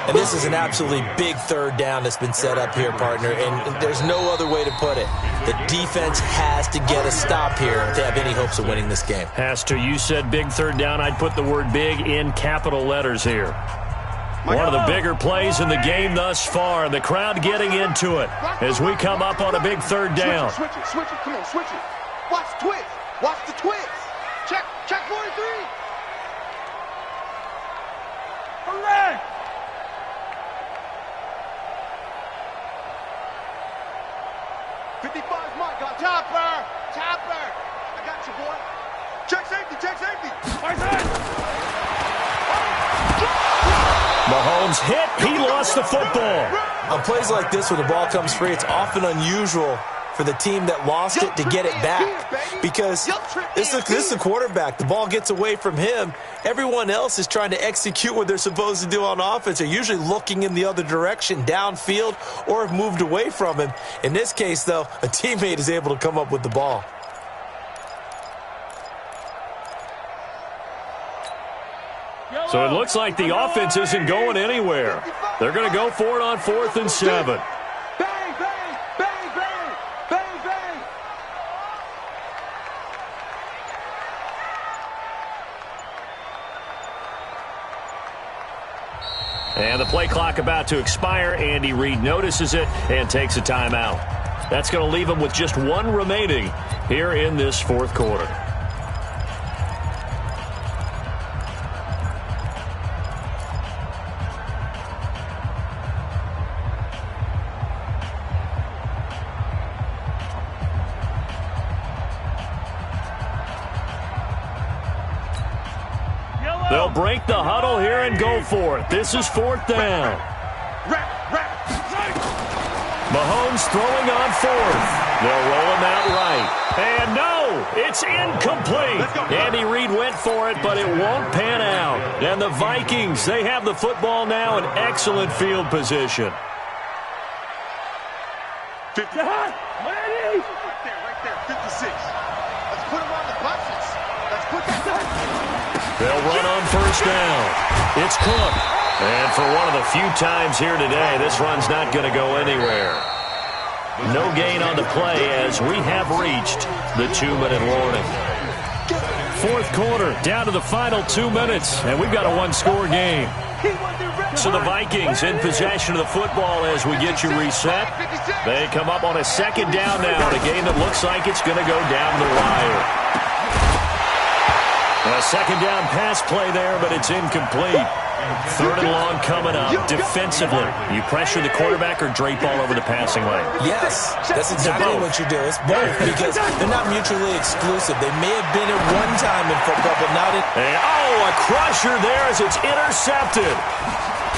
And this is an absolutely big third down that's been set up here, partner, and there's no other way to put it. The defense has to get a stop here if they have any hopes of winning this game.
Has to. You said big third down. I'd put the word big in capital letters here. One of the bigger plays in the game thus far. The crowd getting into it as we come up on a big third down.
Switch it. Come on, switch it. Watch the twist. Watch the twist. Check 43. Hooray! Chopper! I got you, boy. Check safety.
Mahomes hit. He lost the football.
On plays like this, when the ball comes free, it's often unusual for the team that lost it to get it back. Because this is the quarterback. The ball gets away from him. Everyone else is trying to execute what they're supposed to do on offense. They're usually looking in the other direction, downfield, or have moved away from him. In this case, though, a teammate is able to come up with the ball.
So it looks like the offense isn't going anywhere. They're going to go for it on 4th and 7.
Bang, bang, bang, bang, bang, bang.
And the play clock about to expire. Andy Reid notices it and takes a timeout. That's going to leave him with just one remaining here in this 4th quarter. They'll break the huddle here and go for it. This is 4th down. Mahomes throwing on 4th. They'll roll him out right. And no, it's incomplete. Andy Reid went for it, but it won't pan out. And the Vikings, they have the football now in excellent field position.
Right there, 56. Let's put him on the buses. Let's put that.
They'll run on 1st down. It's Cook. And for one of the few times here today, this run's not going to go anywhere. No gain on the play as we have reached the 2-minute warning. 4th quarter, down to the final 2 minutes, and we've got a one-score game. So the Vikings in possession of the football as we get you reset. They come up on a 2nd down now in a game that looks like it's going to go down the wire. A 2nd down pass play there, but it's incomplete. 3rd and long coming up. Defensively, you pressure the quarterback or drape all over the passing lane?
Yes, that's exactly what you do. It's both because they're not mutually exclusive. They may have been at one time in football, but not in...
And, a crusher there as it's intercepted.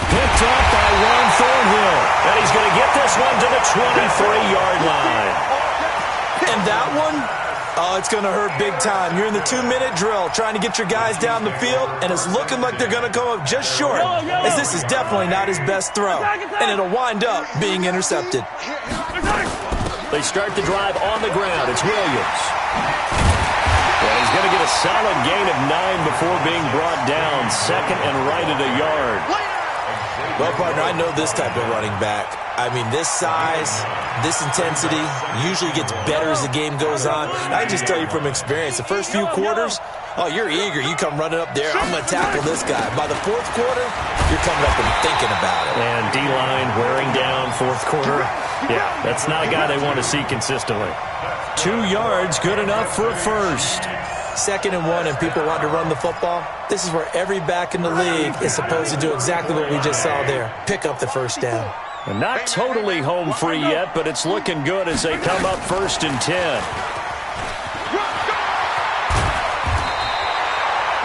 Picked up by Ron Thornhill. And he's going to get this one to the 23-yard line.
And that one... Oh, it's going to hurt big time. You're in the 2-minute drill trying to get your guys down the field, and it's looking like they're going to come up just short, as this is definitely not his best throw, and it'll wind up being intercepted.
They start the drive on the ground. It's Williams. Well, he's going to get a solid gain of 9 before being brought down. 2nd and right at a yard.
Well, partner, I know this type of running back. I mean, this size, this intensity usually gets better as the game goes on. I can just tell you from experience, the first few quarters, oh, you're eager. You come running up there, I'm going to tackle this guy. By the 4th quarter, you're coming up and thinking about it.
And D-line wearing down 4th quarter. Yeah, that's not a guy they want to see consistently. 2 yards, good enough for a first.
2nd and 1 and people want to run the football. This is where every back in the league is supposed to do exactly what we just saw there. Pick up the first down.
And not totally home free yet, but it's looking good as they come up 1st and 10.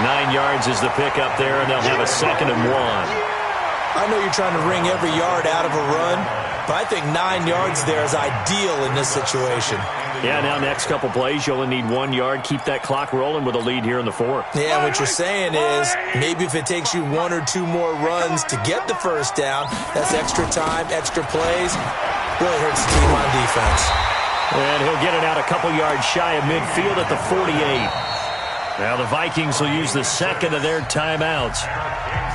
9 yards is the pickup there, and they'll have a 2nd and 1.
I know you're trying to wring every yard out of a run, but I think 9 yards there is ideal in this situation.
Yeah, now next couple plays, you only need 1 yard. Keep that clock rolling with a lead here in the 4th.
Yeah, what you're saying is maybe if it takes you 1 or 2 more runs to get the first down, that's extra time, extra plays. Really hurts the team on defense.
And he'll get it out a couple yards shy of midfield at the 48. Now the Vikings will use the 2nd of their timeouts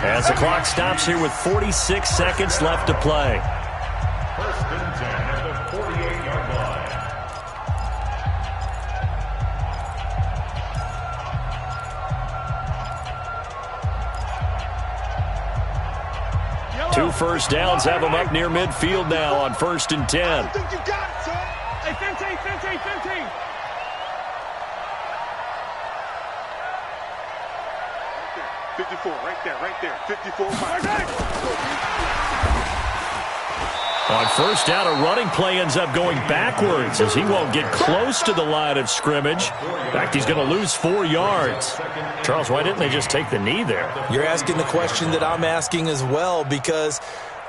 as the clock stops here with 46 seconds left to play.
1st and 10 at the 48-yard line.
Two first downs have them up near midfield now on 1st and 10.
I think you got it, son. Hey, 15. 54, right there. 54
On 1st down, a running play ends up going backwards as he won't get close to the line of scrimmage. In fact, he's going to lose 4 yards. Charles, why didn't they just take the knee there?
You're asking the question that I'm asking as well, because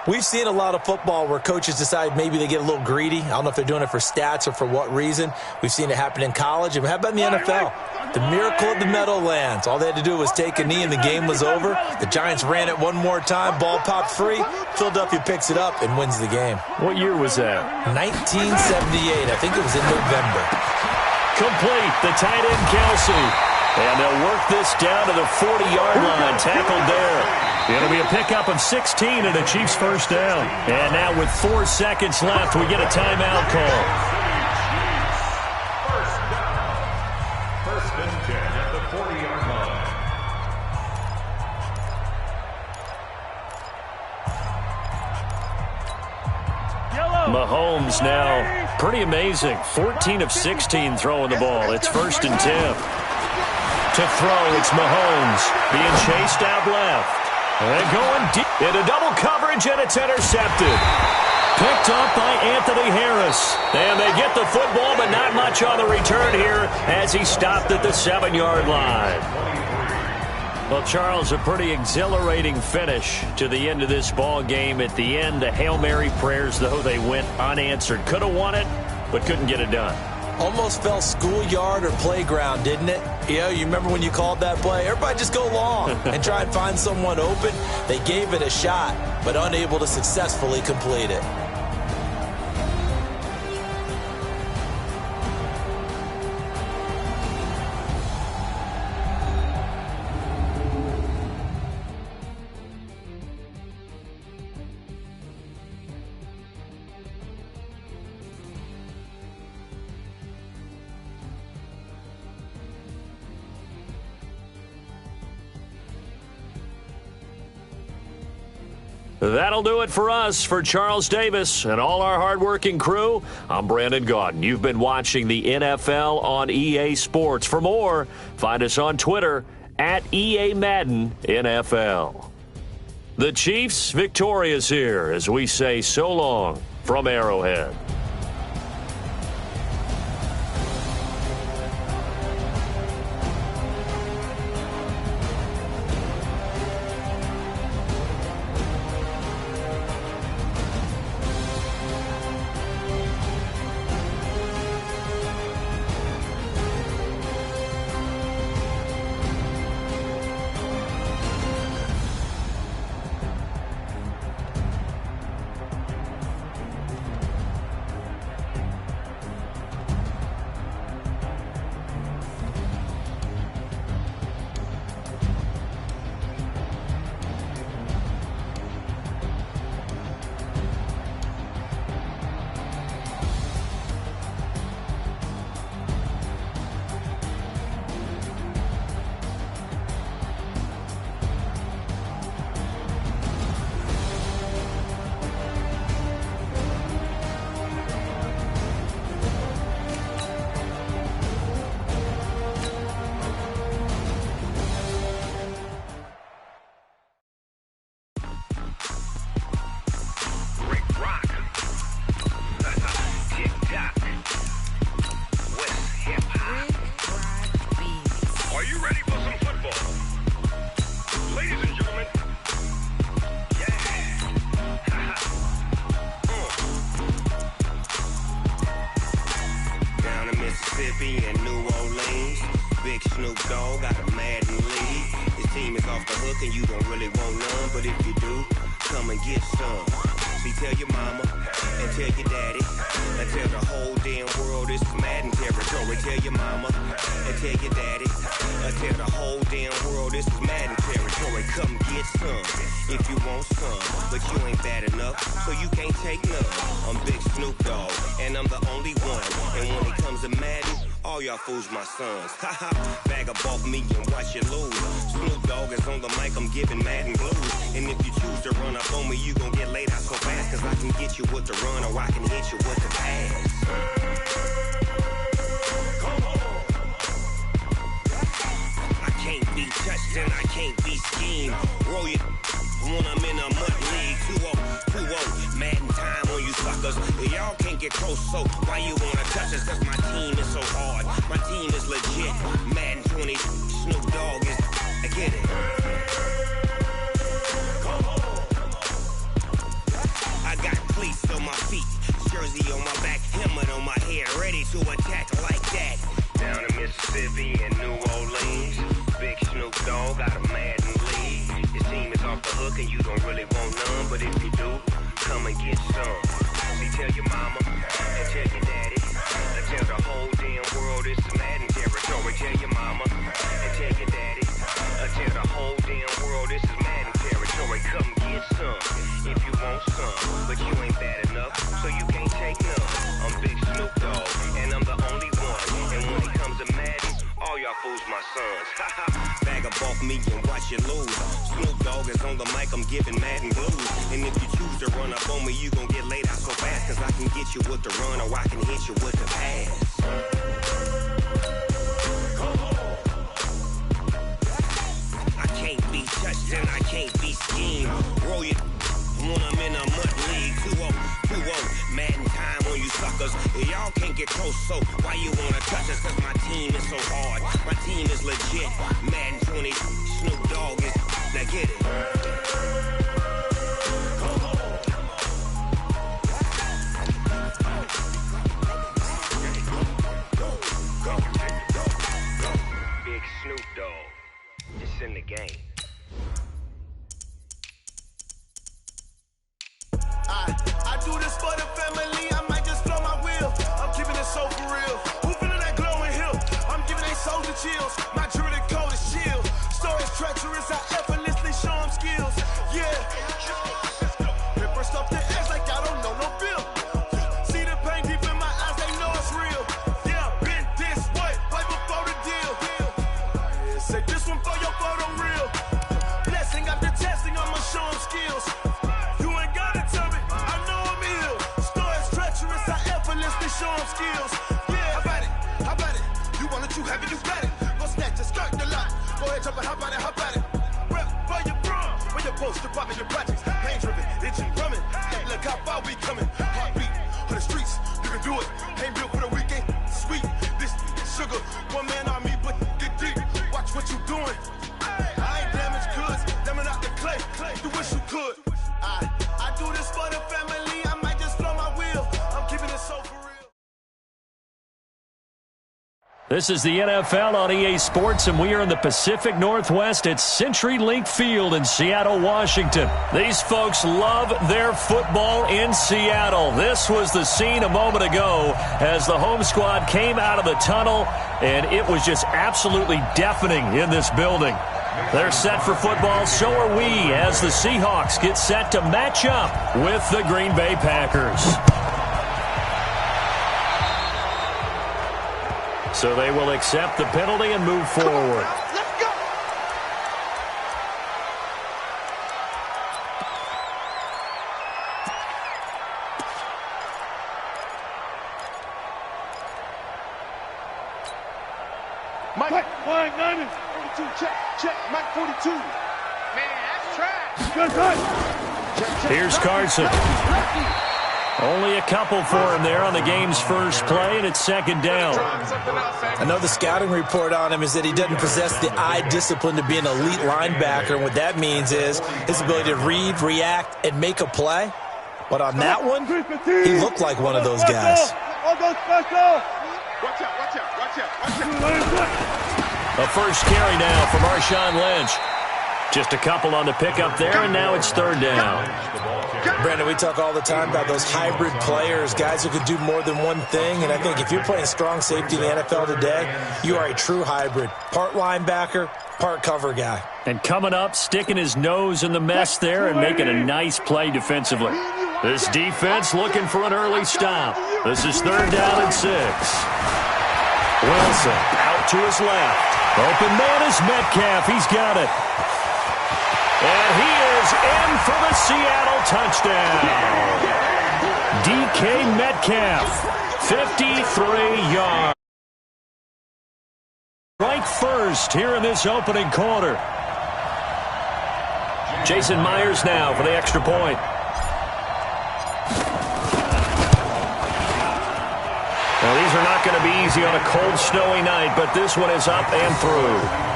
We've seen a lot of football where coaches decide maybe they get a little greedy. I don't know if they're doing it for stats or for what reason. We've seen it happen in college. And how about in the NFL? The miracle of the Meadowlands. All they had to do was take a knee and the game was over. The Giants ran it one more time. Ball popped free. Philadelphia picks it up and wins the game.
What year was that?
1978. I think it was in November.
Complete. The tight end, Kelsey. And they'll work this down to the 40-yard line. Tackled there. It'll be a pickup of 16 and a Chiefs first down. And now with 4 seconds left, we get a timeout call.
First and 10 at the 40-yard line.
Mahomes now pretty amazing. 14 of 16 throwing the ball. It's first and 10. To throw, it's Mahomes being chased out left. And going deep into double coverage, and it's intercepted. Picked up by Anthony Harris. And they get the football, but not much on the return here as he stopped at the 7-yard line. Well, Charles, a pretty exhilarating finish to the end of this ball game. At the end, the Hail Mary prayers, though, they went unanswered. Could have won it, but couldn't get it done.
Almost felt schoolyard or playground, didn't it? You remember when you called that play? Everybody just go long and try and find someone open. They gave it a shot, but unable to successfully complete it.
That'll do it for us. For Charles Davis and all our hardworking crew, I'm Brandon Gaudin. You've been watching the NFL on EA Sports. For more, find us on Twitter at EA Madden NFL. The Chiefs victorious here as we say so long from Arrowhead.
Mississippi and New Orleans. Big Snoop Dogg got a Madden lead. His team is off the hook and you don't really want none, but if you do, come and get some. See, tell your mama and tell your daddy and tell the whole damn world this is Madden territory. Tell your mama and tell your daddy and tell the whole damn world this is Madden territory. Come get some if you want some, but you ain't bad enough, so you can't take none. I'm Big Snoop Dogg and I'm the only one, and when it comes to Madden, all y'all fools my sons. Haha, bag up off me and watch you lose. Snoop Dogg is on the mic, I'm giving Madden blues. And if you choose to run up on me, you gon' get laid out so fast, cause I can get you with the run or I can hit you with the pass. I can't be touched and I can't be schemed. Roll you when I'm in a mud league. 2-0, Madden time on you suckers. Y'all can't get close, so why you wanna touch us? Cause my team is so hard, my team is legit. Madden 20, Snoop Dogg is, I get it. to attack like that. Down in Mississippi and New Orleans, Big Snoop Dogg got a Madden league. Your team is off the hook and you don't really want none, but if you do, come and get some. See, tell your mama and tell your daddy, and tell the whole damn world it's Madden territory. Tell your mama and tell your daddy, and tell the whole damn world this is Madden territory. Come get some if you want some, but you ain't bad enough, so you can't take none. I'm Big Snoop Dogg, and I'm the only one. And when it comes to Madden, all y'all fools my sons. Bag up off me and watch you lose. Snoop Dogg is on the mic, I'm giving Madden blues. And if you choose to run up on me, you gon' get laid out so fast. Cause I can get you with the run or I can hit you with the pass. I can't be touched and I can't be schemed. Roll you when I'm in a mud league. 2-0, Madden time on you suckers. Y'all can't get close, so why you wanna touch us? Cause my team is so hard. My team is legit. Madden 20, Snoop Dogg is. Now get it. Big Snoop Dogg. Just in the game.
I do this for the family, I might just blow my wheel. I'm keeping it so for real. Who feeling that glowing hill? I'm giving they soldier chills. My jewelry code is chill. Stories treacherous, I effortlessly show them skills. Yeah. Paper stuff the edge like I don't know no bill. See the pain deep in my eyes, they know it's real. Yeah, been this way before the deal. Say this one for your photo real. Blessing after testing, I'ma show them skills. Show them skills. Yeah, how about it? You want it, you have it, you got it. Go snatch it, skirt the lot. Go ahead, jump it, how about it? Rep for your prom, where your poster popping your projects. Pain driven, itching, drumming. Hey, look how far we coming. Heartbeat on the streets, you can do it. Ain't built for the weekend, sweet. This sugar, one man army, but get deep. Watch what you doing. I ain't damaged goods, damn out the clay. You wish you could. I do this for the family. I might just blow my wheel. I'm keeping it so for real.
This is the NFL on EA Sports, and we are in the Pacific Northwest at CenturyLink Field in Seattle, Washington. These folks love their football in Seattle. This was the scene a moment ago as the home squad came out of the tunnel, and it was just absolutely deafening in this building. They're set for football, so are we, as the Seahawks get set to match up with the Green Bay Packers. So they will accept the penalty and move forward.
Let's go. Mike, flying 90s. 42, check. Mike 42. Man, that's trash. Good.
Here's Carson. Only a couple for him there on the game's first play, and it's second down.
I know the scouting report on him is that he doesn't possess the eye discipline to be an elite linebacker, and what that means is his ability to read, react, and make a play. But on that one, he looked like one of those guys.
Watch out.
A first carry now for Marshawn Lynch. Just a couple on the pickup there, and now it's third down.
Brandon, we talk all the time about those hybrid players, guys who could do more than one thing, and I think if you're playing strong safety in the NFL today, you are a true hybrid. Part linebacker, part cover guy.
And coming up, sticking his nose in the mess there and making a nice play defensively. This defense looking for an early stop. This is third down and 6. Wilson out to his left. Open man is Metcalf. He's got it. And he is in for the Seattle touchdown. DK Metcalf, 53 yards. Right first here in this opening quarter. Jason Myers now for the extra point. Well, these are not going to be easy on a cold, snowy night, but this one is up and through.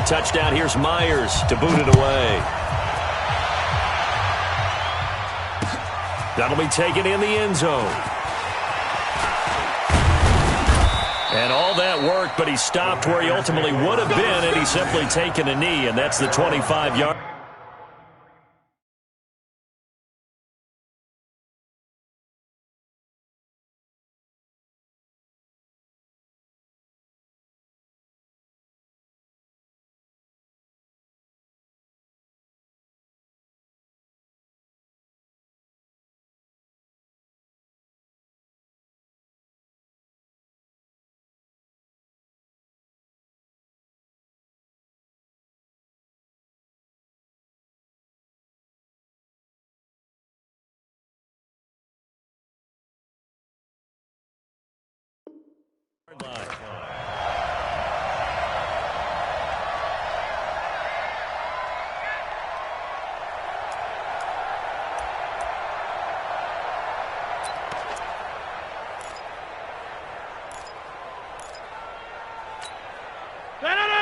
touchdown. Here's Myers to boot it away. That'll be taken in the end zone. And all that worked, but he stopped where he ultimately would have been, and he's simply taken a knee, and that's the 25-yard.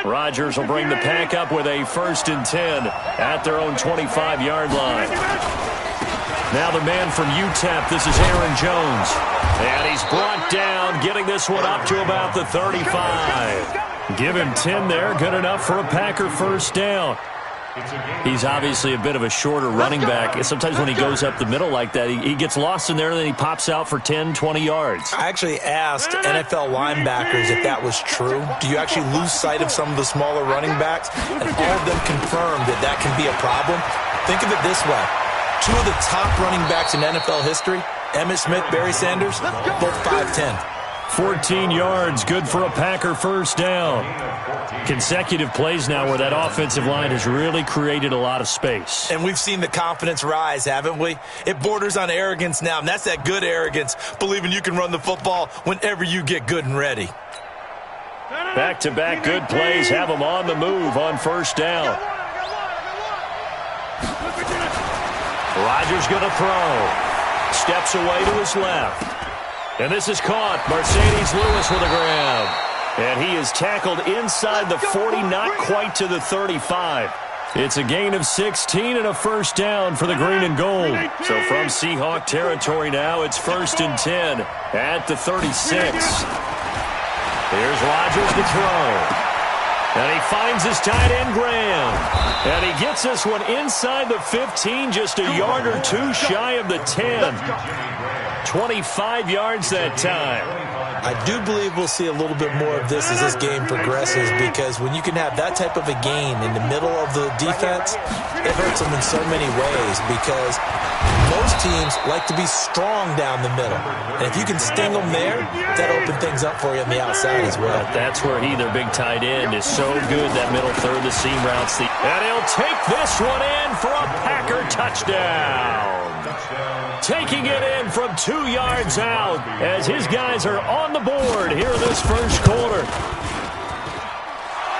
Rodgers will bring the pack up with a 1st and 10 at their own 25-yard line. Now the man from UTEP, this is Aaron Jones. And he's brought down, getting this one up to about the 35. Give him 10 there, good enough for a Packer 1st down. He's obviously a bit of a shorter running back. Sometimes when he goes up the middle like that, he gets lost in there, and then he pops out for 10, 20 yards.
I actually asked NFL linebackers if that was true. Do you actually lose sight of some of the smaller running backs? And all of them confirmed that that can be a problem. Think of it this way. 2 of the top running backs in NFL history, Emmitt Smith, Barry Sanders, both 5'10".
14 yards, good for a Packer 1st down. Consecutive plays now where that offensive line has really created a lot of space.
And we've seen the confidence rise, haven't we? It borders on arrogance now, and that's that good arrogance, believing you can run the football whenever you get good and ready.
Back-to-back good plays have them on the move on 1st down. Rodgers going to throw. Steps away to his left. And this is caught. Mercedes Lewis with a grab. And he is tackled inside the 40, not quite to the 35. It's a gain of 16 and a 1st down for the green and gold. So from Seahawk territory now, it's 1st and 10 at the 36. Here's Rodgers to throw. And he finds his tight end, Graham. And he gets this one inside the 15, just a yard or 2 shy of the 10. 25 yards that time.
I do believe we'll see a little bit more of this as this game progresses, because when you can have that type of a gain in the middle of the defense, it hurts them in so many ways, because most teams like to be strong down the middle. And if you can sting them there, that opens things up for you on the outside as well.
That's where their big tight end, is so good, that middle third, the seam routes. And he'll take this one in for a Packer touchdown. Taking it in from 2 yards out as his guys are on the board here in this 1st quarter.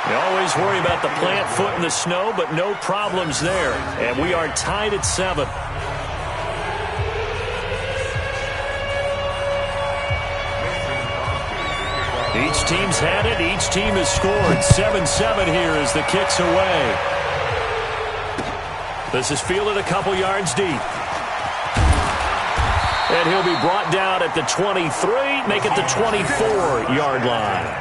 You always worry about the plant foot in the snow, but no problems there. And we are tied at 7. Each team's had it. Each team has scored. 7-7 here as the kick's away. This is fielded a couple yards deep. And he'll be brought down at the 23, make it the 24-yard line.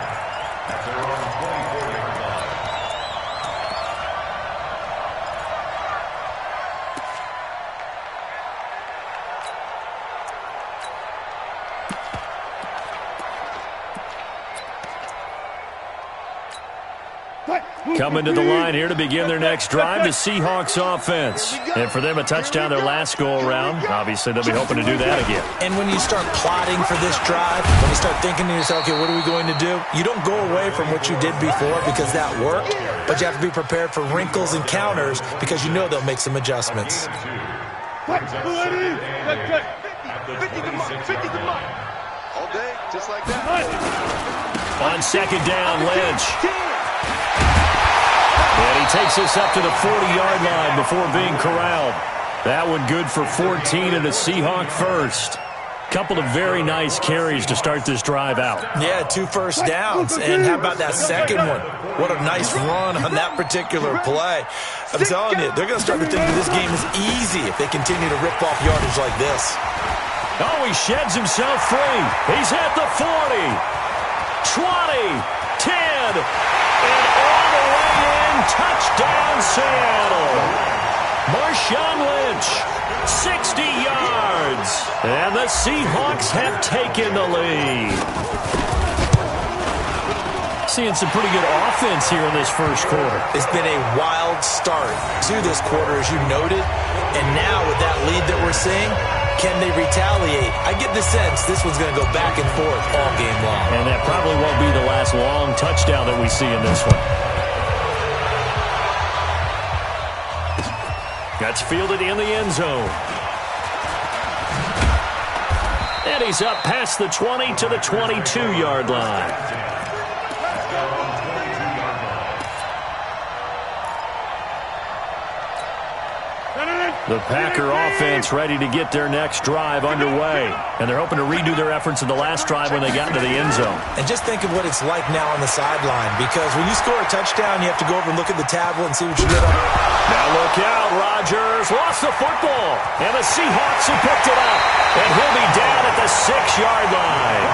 Coming to the line here to begin their next drive, the Seahawks offense. And for them, a touchdown their last go-around. Obviously, they'll be hoping to do that again.
And when you start plotting for this drive, when you start thinking to yourself, okay, what are we going to do? You don't go away from what you did before because that worked, but you have to be prepared for wrinkles and counters because you know they'll make some adjustments.
50 to mark. All day, just like that.
On 2nd down, Lynch. And he takes us up to the 40-yard line before being corralled. That one good for 14 and a Seahawk 1st. Couple of very nice carries to start this drive out.
Yeah, 2 first downs. And how about that second one? What a nice run on that particular play. I'm telling you, they're going to start to think that this game is easy if they continue to rip off yardage like this.
Oh, he sheds himself free. He's at the 40, 20, 10, and all the way in. Touchdown, Seattle. Marshawn Lynch, 60 yards. And the Seahawks have taken the lead. Seeing some pretty good offense here in this first quarter.
It's been a wild start to this quarter, as you noted. And now with that lead that we're seeing, can they retaliate? I get the sense this one's going to go back and forth all game long.
And that probably won't be the last long touchdown that we see in this one. That's fielded in the end zone. And he's up past the 20 to the 22-yard line. The Packer offense ready to get their next drive underway. And they're hoping to redo their efforts in the last drive when they got into the end zone.
And just think of what it's like now on the sideline, because when you score a touchdown, you have to go over and look at the tablet and see what you did on.
Now look out, Rodgers lost the football. And the Seahawks have picked it up. And he'll be down at the 6-yard line.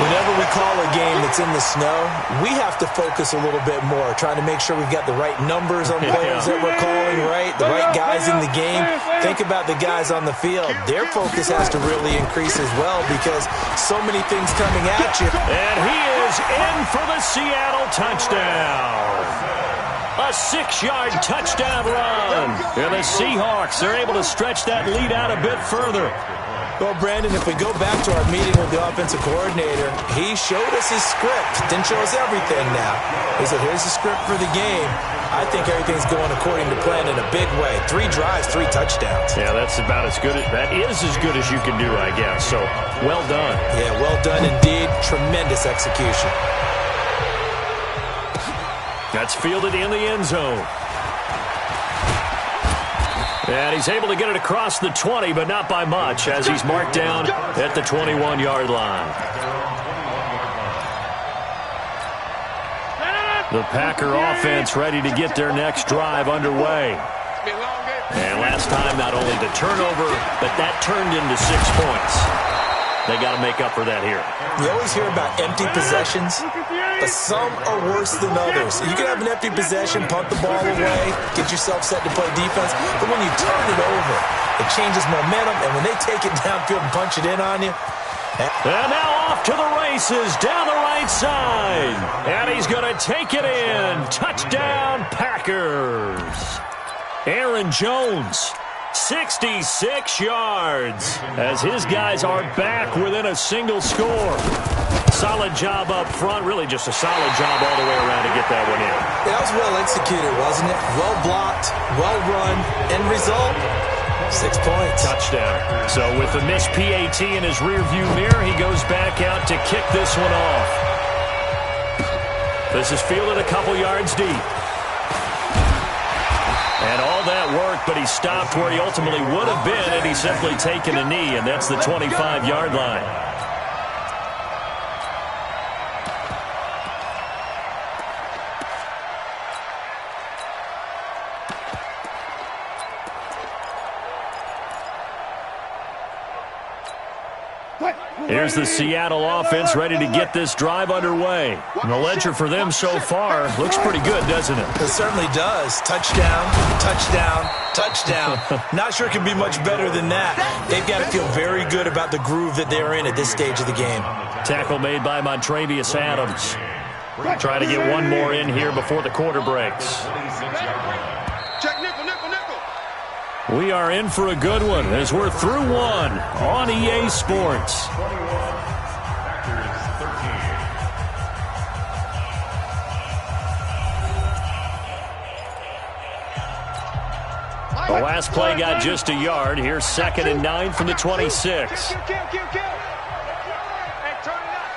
Whenever we call a game that's in the snow, we have to focus a little bit more, trying to make sure we've got the right numbers on players that we're calling, right? The right guys in the game. Think about the guys on the field. Their focus has to really increase as well, because so many things coming at you.
And he is in for the Seattle touchdown. A 6-yard touchdown run. And the Seahawks are able to stretch that lead out a bit further.
Well, Brandon, if we go back to our meeting with the offensive coordinator, he showed us his script. Didn't show us everything now. He said, here's the script for the game. I think everything's going according to plan in a big way. 3 drives, 3 touchdowns.
Yeah, that's about as good. That is as good as you can do, I guess. So, well done.
Yeah, well done indeed. Tremendous execution.
That's fielded in the end zone. And he's able to get it across the 20, but not by much, as he's marked down at the 21-yard line. The Packer offense ready to get their next drive underway. And last time, not only the turnover, but that turned into 6 points. They got to make up for that here.
You always hear about empty possessions, but some are worse than others. You can have an empty possession, punt the ball away, get yourself set to play defense, but when you turn it over, it changes momentum, and when they take it downfield and punch it in on you.
And now off to the races, down the right side. And he's going to take it in. Touchdown, Packers. Aaron Jones, 66 yards, as his guys are back within a single score. Solid job up front, really just a solid job all the way around to get that one in.
That was well executed, wasn't it? Well blocked, well run, end result, 6 points.
Touchdown. So with the missed PAT in his rearview mirror, he goes back out to kick this one off. This is fielded a couple yards deep. And all that work, but he stopped where he ultimately would have been had he simply taken a knee, and that's the 25-yard line. Here's the Seattle offense ready to get this drive underway. And the ledger for them so far looks pretty good, doesn't it?
It certainly does. Touchdown, touchdown, touchdown. Not sure it can be much better than that. They've got to feel very good about the groove that they're in at this stage of the game.
Tackle made by Montravius Adams. Try to get one more in here before the quarter breaks.
Check nickel, nickel, nickel.
We are in for a good one as we're through one on EA Sports. The last play got just a yard. Here's 2nd and 9 from the 26.
Kill. Hey, turn it up.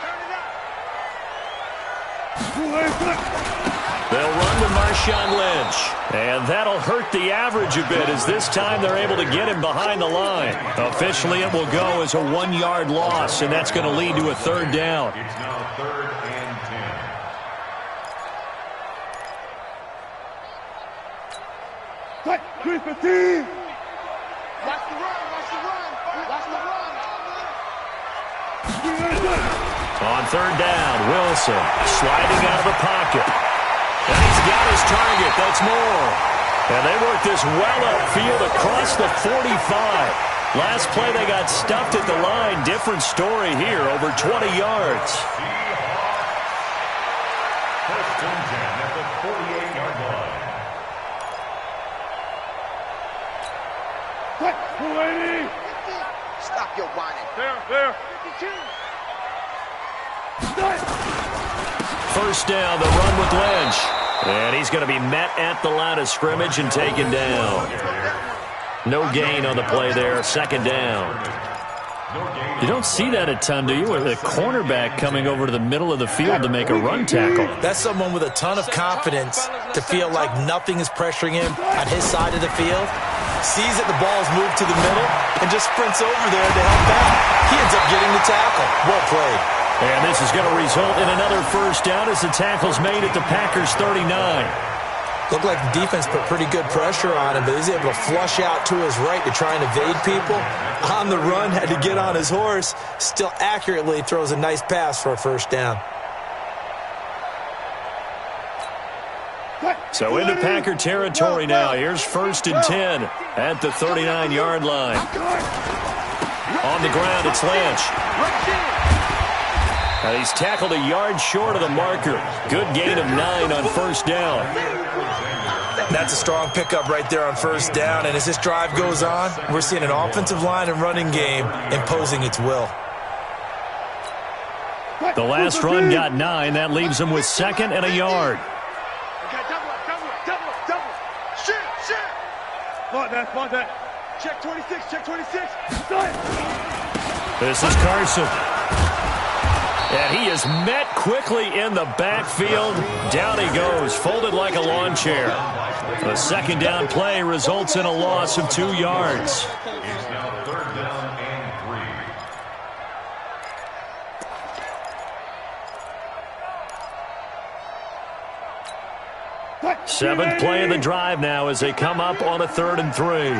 They'll run with Marshawn Lynch. And that'll hurt the average a bit, as this time they're able to get him behind the line. Officially, it will go as a 1-yard loss, and that's going to lead to a third down.
It's now 3rd and 10.
Cut. 3-15. Watch the run. Watch the run. Watch the run.
On third down, Wilson sliding out of the pocket. And he's got his target. That's Moore. And they work this well upfield across the 45. Last play, they got stuffed at the line. Different story here, over 20 yards.
First and 10 at the 48-yard line.
Cut. 280.
Stop your whining.
There. 52.
First down, the run with Lynch. And he's going to be met at the line of scrimmage and taken down. No gain on the play there, second down. You don't see that a ton, do you? With a cornerback coming over to the middle of the field to make a run tackle.
That's someone with a ton of confidence to feel like nothing is pressuring him on his side of the field. Sees that the ball's moved to the middle and just sprints over there to help out. He ends up getting the tackle. Well played.
And this is going to result in another first down as the tackle's made at the Packers' 39.
Looked like the defense put pretty good pressure on him, but he's able to flush out to his right to try and evade people. On the run, had to get on his horse. Still accurately throws a nice pass for a first down.
So into Packer territory now. Here's 1st and 10 at the 39-yard line. On the ground, it's Lynch. And he's tackled a yard short of the marker. Good gain of 9 on first down.
That's a strong pickup right there on first down. And as this drive goes on, we're seeing an offensive line and running game imposing its will.
The last run got 9. That leaves him with 2nd and a yard.
Spot that. Check 26.
This is Carson. And he is met quickly in the backfield. Down he goes, folded like a lawn chair. A second down play results in a loss of 2 yards.
It's now 3rd down and 3.
7th play of the drive now as they come up on a 3rd and 3.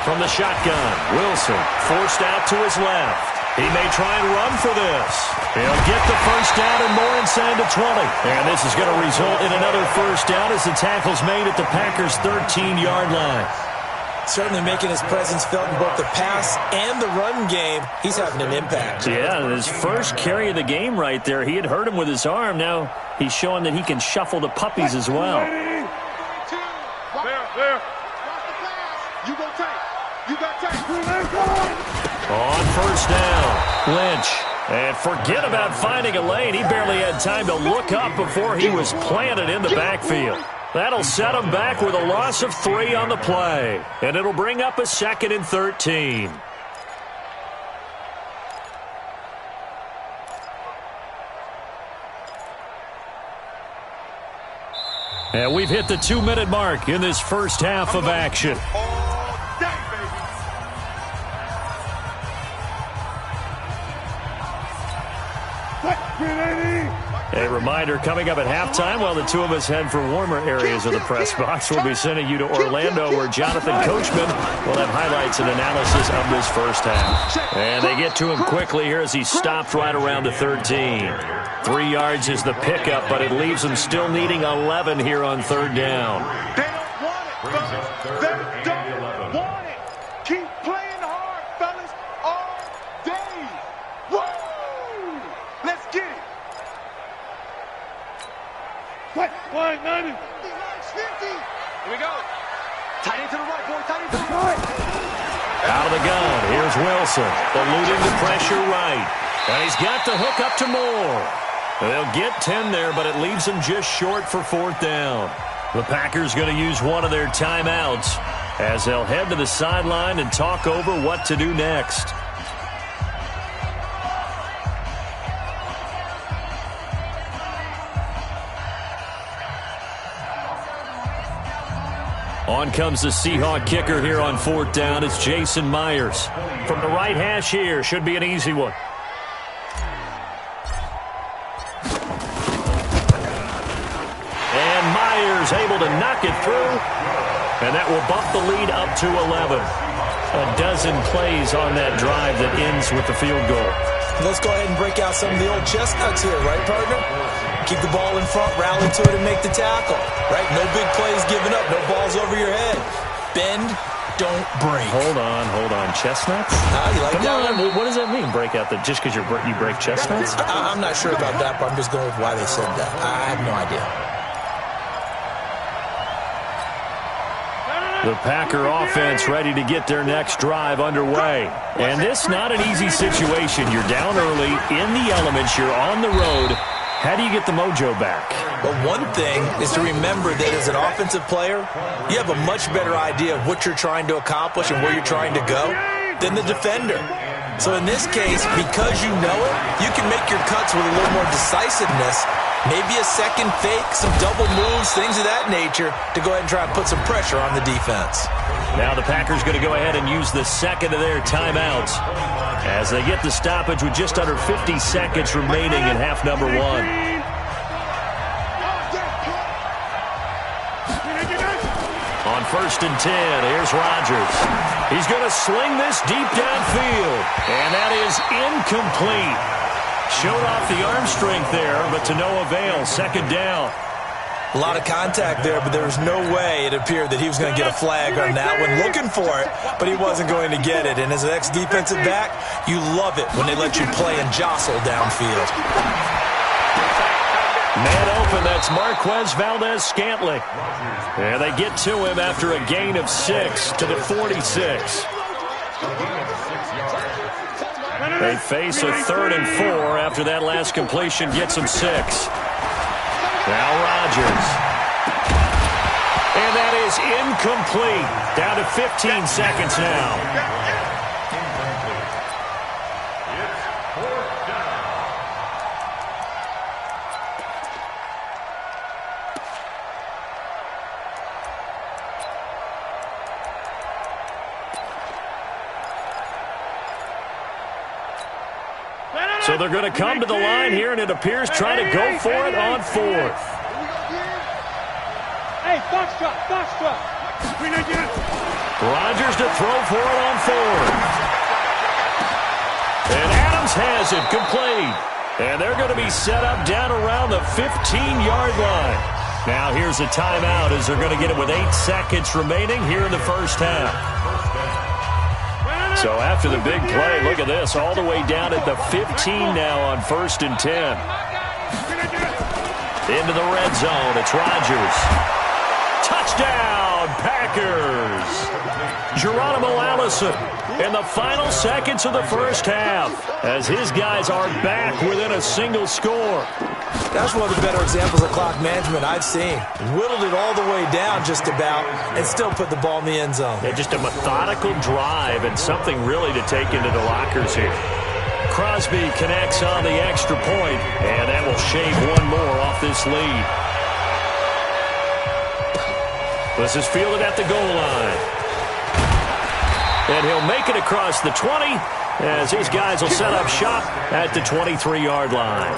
From the shotgun, Wilson forced out to his left. He may try and run for this. He'll get the first down and more inside the 20. And this is going to result in another first down as the tackle's made at the Packers' 13-yard line.
Certainly making his presence felt in both the pass and the run game. He's having an impact.
Yeah, his first carry of the game right there. He had hurt him with his arm. Now he's showing that he can shuffle the puppies as well.
There. You go tight.
On first down, Lynch. And forget about finding a lane. He barely had time to look up before he was planted in the backfield. That'll set him back with a loss of 3 on the play. And it'll bring up a 2nd and 13. And we've hit the 2-minute mark in this first half of action. A reminder, coming up at halftime, while the two of us head for warmer areas of the press box, we'll be sending you to Orlando, where Jonathan Coachman will have highlights and analysis of this first half. And they get to him quickly here as he stopped right around the 13. 3 yards is the pickup, but it leaves him still needing 11 here on third down.
They don't want it, fellas. They don't want it. Keep playing hard, fellas, all day. Woo! Let's get it. What? 190. 50. Here we go. Tight end to the right, boy. Tight end to the right.
Out of the gun, here's Wilson, eluding the pressure right. And he's got the hook up to Moore. They'll get 10 there, but it leaves them just short for fourth down. The Packers going to use one of their timeouts as they'll head to the sideline and talk over what to do next. On comes the Seahawk kicker here on 4th down. It's Jason Myers. From the right hash here, should be an easy one. And Myers able to knock it through. And that will bump the lead up to 11. A dozen plays on that drive that ends with the field goal.
Let's go ahead and break out some of the old chestnuts here, right, partner? Keep the ball in front, rally to it, and make the tackle, right? No big plays given up, no balls over your head. Bend, don't break.
Hold on. Chestnuts?
You like that one?
What does that mean, break out the, just because you break chestnuts?
I'm not sure about that, but I'm just going with why they said that. I have no idea.
The Packer offense ready to get their next drive underway. And this not an easy situation. You're down early, in the elements, you're on the road. How do you get the mojo back?
Well, one thing is to remember that as an offensive player, you have a much better idea of what you're trying to accomplish and where you're trying to go than the defender. So in this case, because you know it, you can make your cuts with a little more decisiveness, maybe a second fake, some double moves, things of that nature, to go ahead and try and put some pressure on the defense.
Now the Packers going to go ahead and use the second of their timeouts as they get the stoppage with just under 50 seconds remaining in half number 1. On 1st and 10, here's Rodgers. He's going to sling this deep downfield, and that is incomplete. Showed off the arm strength there, but to no avail. 2nd down.
A lot of contact there, but there was no way it appeared that he was going to get a flag on that one. Looking for it, but he wasn't going to get it. And as an ex-defensive back, you love it when they let you play and jostle downfield.
Man open, that's Marquez Valdez-Scantling. And they get to him after a gain of 6 to the 46. They face a 3rd and 4 after that last completion gets them 6. Now Rodgers. And that is incomplete. Down to 15 seconds now. So they're going to come to the line here, and it appears try to go for it on 4th.
Hey, foxtrot.
Rodgers to throw for it on 4th. And Adams has it complete. And they're going to be set up down around the 15-yard line. Now here's a timeout as they're going to get it with 8 seconds remaining here in the first half. So after the big play, look at this, all the way down at the 15 now on 1st and 10. Into the red zone, it's Rodgers. Touchdown, Packers! Geronimo Allison in the final seconds of the first half as his guys are back within a single score.
That's one of the better examples of clock management I've seen. Whittled it all the way down just about and still put the ball in the end zone.
Yeah, just a methodical drive and something really to take into the lockers here. Crosby connects on the extra point, and that will shave one more off this lead. This is fielded at the goal line. And he'll make it across the 20 as his guys will set up shop at the 23-yard line.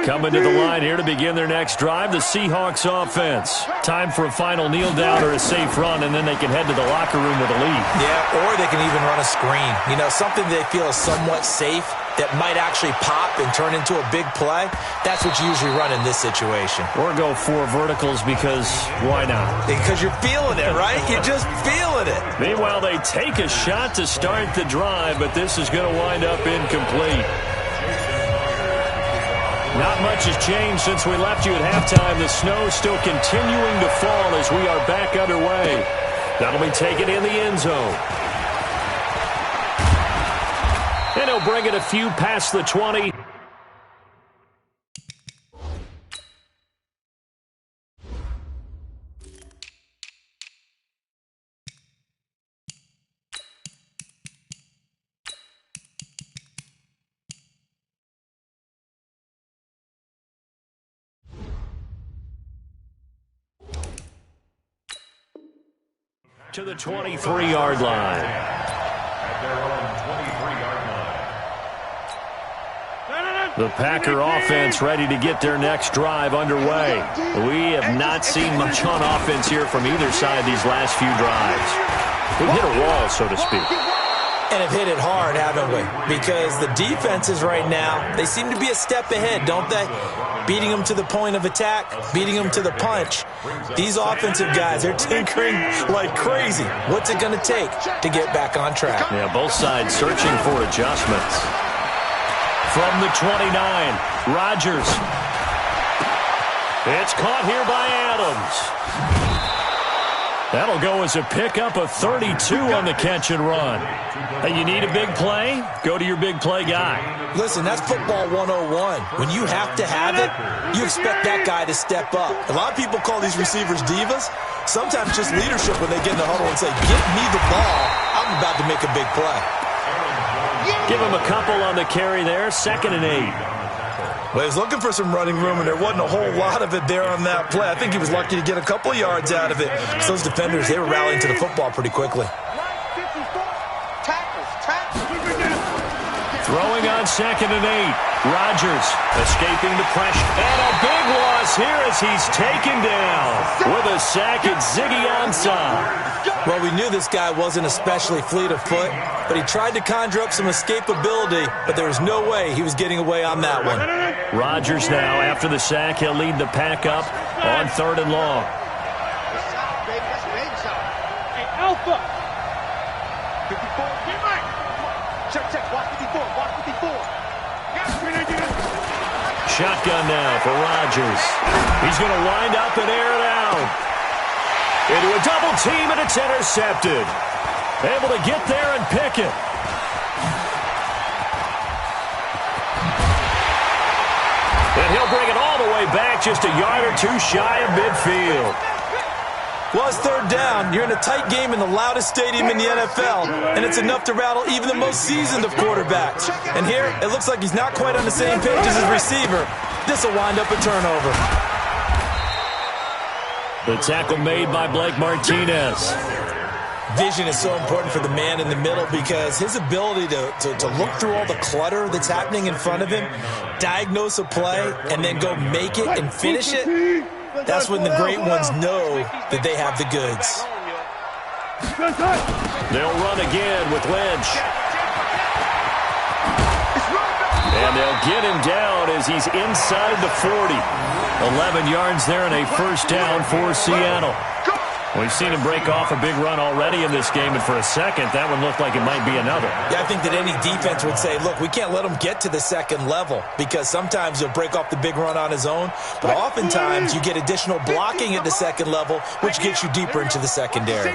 Coming to the line here to begin their next drive, the Seahawks offense. Time for a final kneel down or a safe run, and then they can head to the locker room with a lead.
Yeah, or they can even run a screen. You know, something they feel is somewhat safe that might actually pop and turn into a big play. That's what you usually run in this situation.
Or go 4 verticals because why not?
Because you're feeling it, right? You're just feeling it.
Meanwhile, they take a shot to start the drive, but this is going to wind up incomplete. Not much has changed since we left you at halftime. The snow still continuing to fall as we are back underway. That'll be taken in the end zone. And he'll bring it a few past the 20. to the 23-yard line.
At their own 23-yard line.
The Packer offense ready to get their next drive underway. We have not seen much on offense here from either side these last few drives. We've hit a wall, so to speak.
And have hit it hard, haven't we? Because the defenses right now, they seem to be a step ahead, don't they? Beating them to the point of attack, beating them to the punch. These offensive guys, they're tinkering like crazy. What's it going to take to get back on track?
Yeah, both sides searching for adjustments. From the 29, Rodgers. It's caught here by Adams. That'll go as a pickup of 32 on the catch and run. Hey, you need a big play? Go to your big play guy.
Listen, that's football 101. When you have to have it, you expect that guy to step up. A lot of people call these receivers divas. Sometimes just leadership when they get in the huddle and say, give me the ball. I'm about to make a big play.
Give him a couple on the carry there. 2nd and 8.
Well, he was looking for some running room, and there wasn't a whole lot of it there on that play. I think he was lucky to get a couple of yards out of it. So those defenders, they were rallying to the football pretty quickly.
Throwing on 2nd and 8. Rodgers escaping the pressure. And a big loss here as he's taken down with a sack at Ziggy Ansah.
Well, we knew this guy wasn't especially fleet of foot, but he tried to conjure up some escapability, but there was no way he was getting away on that one.
Rodgers now, after the sack, he'll lead the pack up on 3rd and long.
Hey, Alpha. 54. Check. Watch 54. Watch 54.
Shotgun now for Rodgers. He's going to wind up and air it out. Into a double team, and it's intercepted. Able to get there and pick it. And he'll bring it all the way back, just a yard or two shy of midfield.
Well, it's 3rd down. You're in a tight game in the loudest stadium in the NFL, and it's enough to rattle even the most seasoned of quarterbacks. And here, it looks like he's not quite on the same page as his receiver. This will wind up a turnover.
The tackle made by Blake Martinez.
Vision is so important for the man in the middle because his ability to look through all the clutter that's happening in front of him, diagnose a play, and then go make it and finish it, that's when the great ones know that they have the goods.
They'll run again with Lynch. And they'll get him down as he's inside the 40. 11 yards there and a 1st down for Seattle. We've seen him break off a big run already in this game, and for a second, that one looked like it might be another.
Yeah, I think that any defense would say, look, we can't let him get to the 2nd level because sometimes he'll break off the big run on his own, but oftentimes you get additional blocking at the 2nd level, which gets you deeper into the secondary.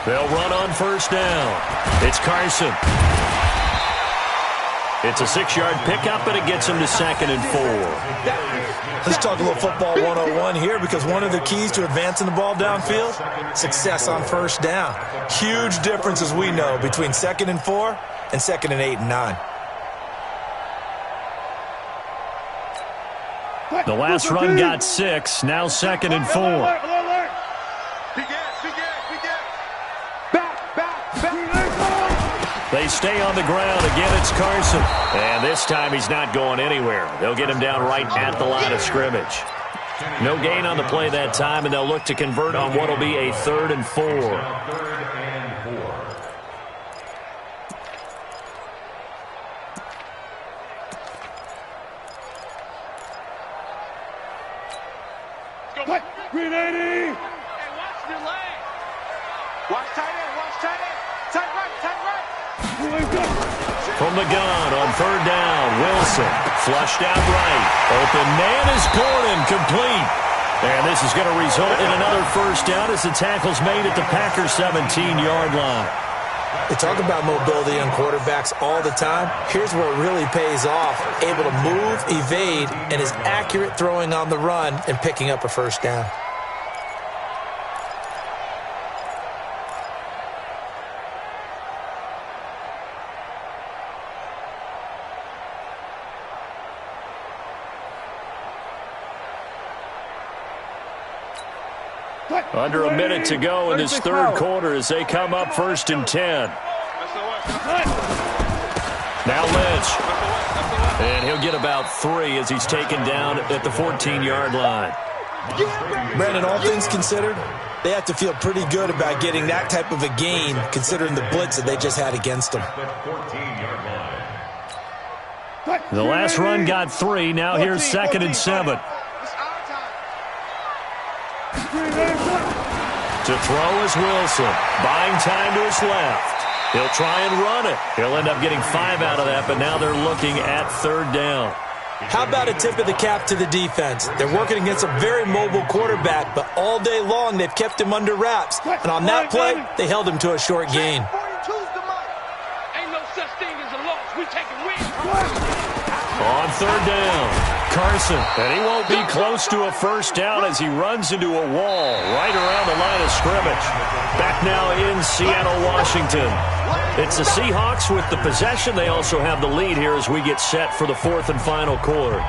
They'll run on 1st down. It's Carson. It's a 6-yard pickup, and it gets him to 2nd and 4.
Let's talk a little football 101 here because one of the keys to advancing the ball downfield, success on 1st down. Huge difference, as we know, between 2nd and 4 and 2nd and 8 and 9.
The last run got 6, now 2nd and 4. They stay on the ground. Again, it's Carson. And this time he's not going anywhere. They'll get him down right at the line of scrimmage. No gain on the play that time, and they'll look to convert on what will be a 3rd and 4.
Green 80. Hey, watch the lane. Watch tight end. Watch tight end. Tight right. Tight right.
From the gun on 3rd down, Wilson flushed out right. Open man is Gordon, complete. And this is going to result in another 1st down as the tackle's made at the Packers' 17-yard line.
They talk about mobility on quarterbacks all the time. Here's where it really pays off. Able to move, evade, and is accurate throwing on the run and picking up a 1st down.
Under a minute to go in this third quarter as they come up 1st and 10. Now Lynch. And he'll get about 3 as he's taken down at the 14-yard line.
Brandon, all things considered, they have to feel pretty good about getting that type of a gain considering the blitz that they just had against them.
The last run got 3. Now here's 2nd and 7. To throw is Wilson. Buying time to his left. He'll try and run it. He'll end up getting 5 out of that, but now they're looking at 3rd down.
How about a tip of the cap to the defense? They're working against a very mobile quarterback, but all day long they've kept him under wraps. And on that play, they held him to a short gain.
Ain't no such thing as a loss. We taking wins.
On 3rd down, Carson. And he won't be close to a 1st down as he runs into a wall right around the line of scrimmage. Back now in Seattle, Washington. It's the Seahawks with the possession. They also have the lead here as we get set for the 4th and final quarter.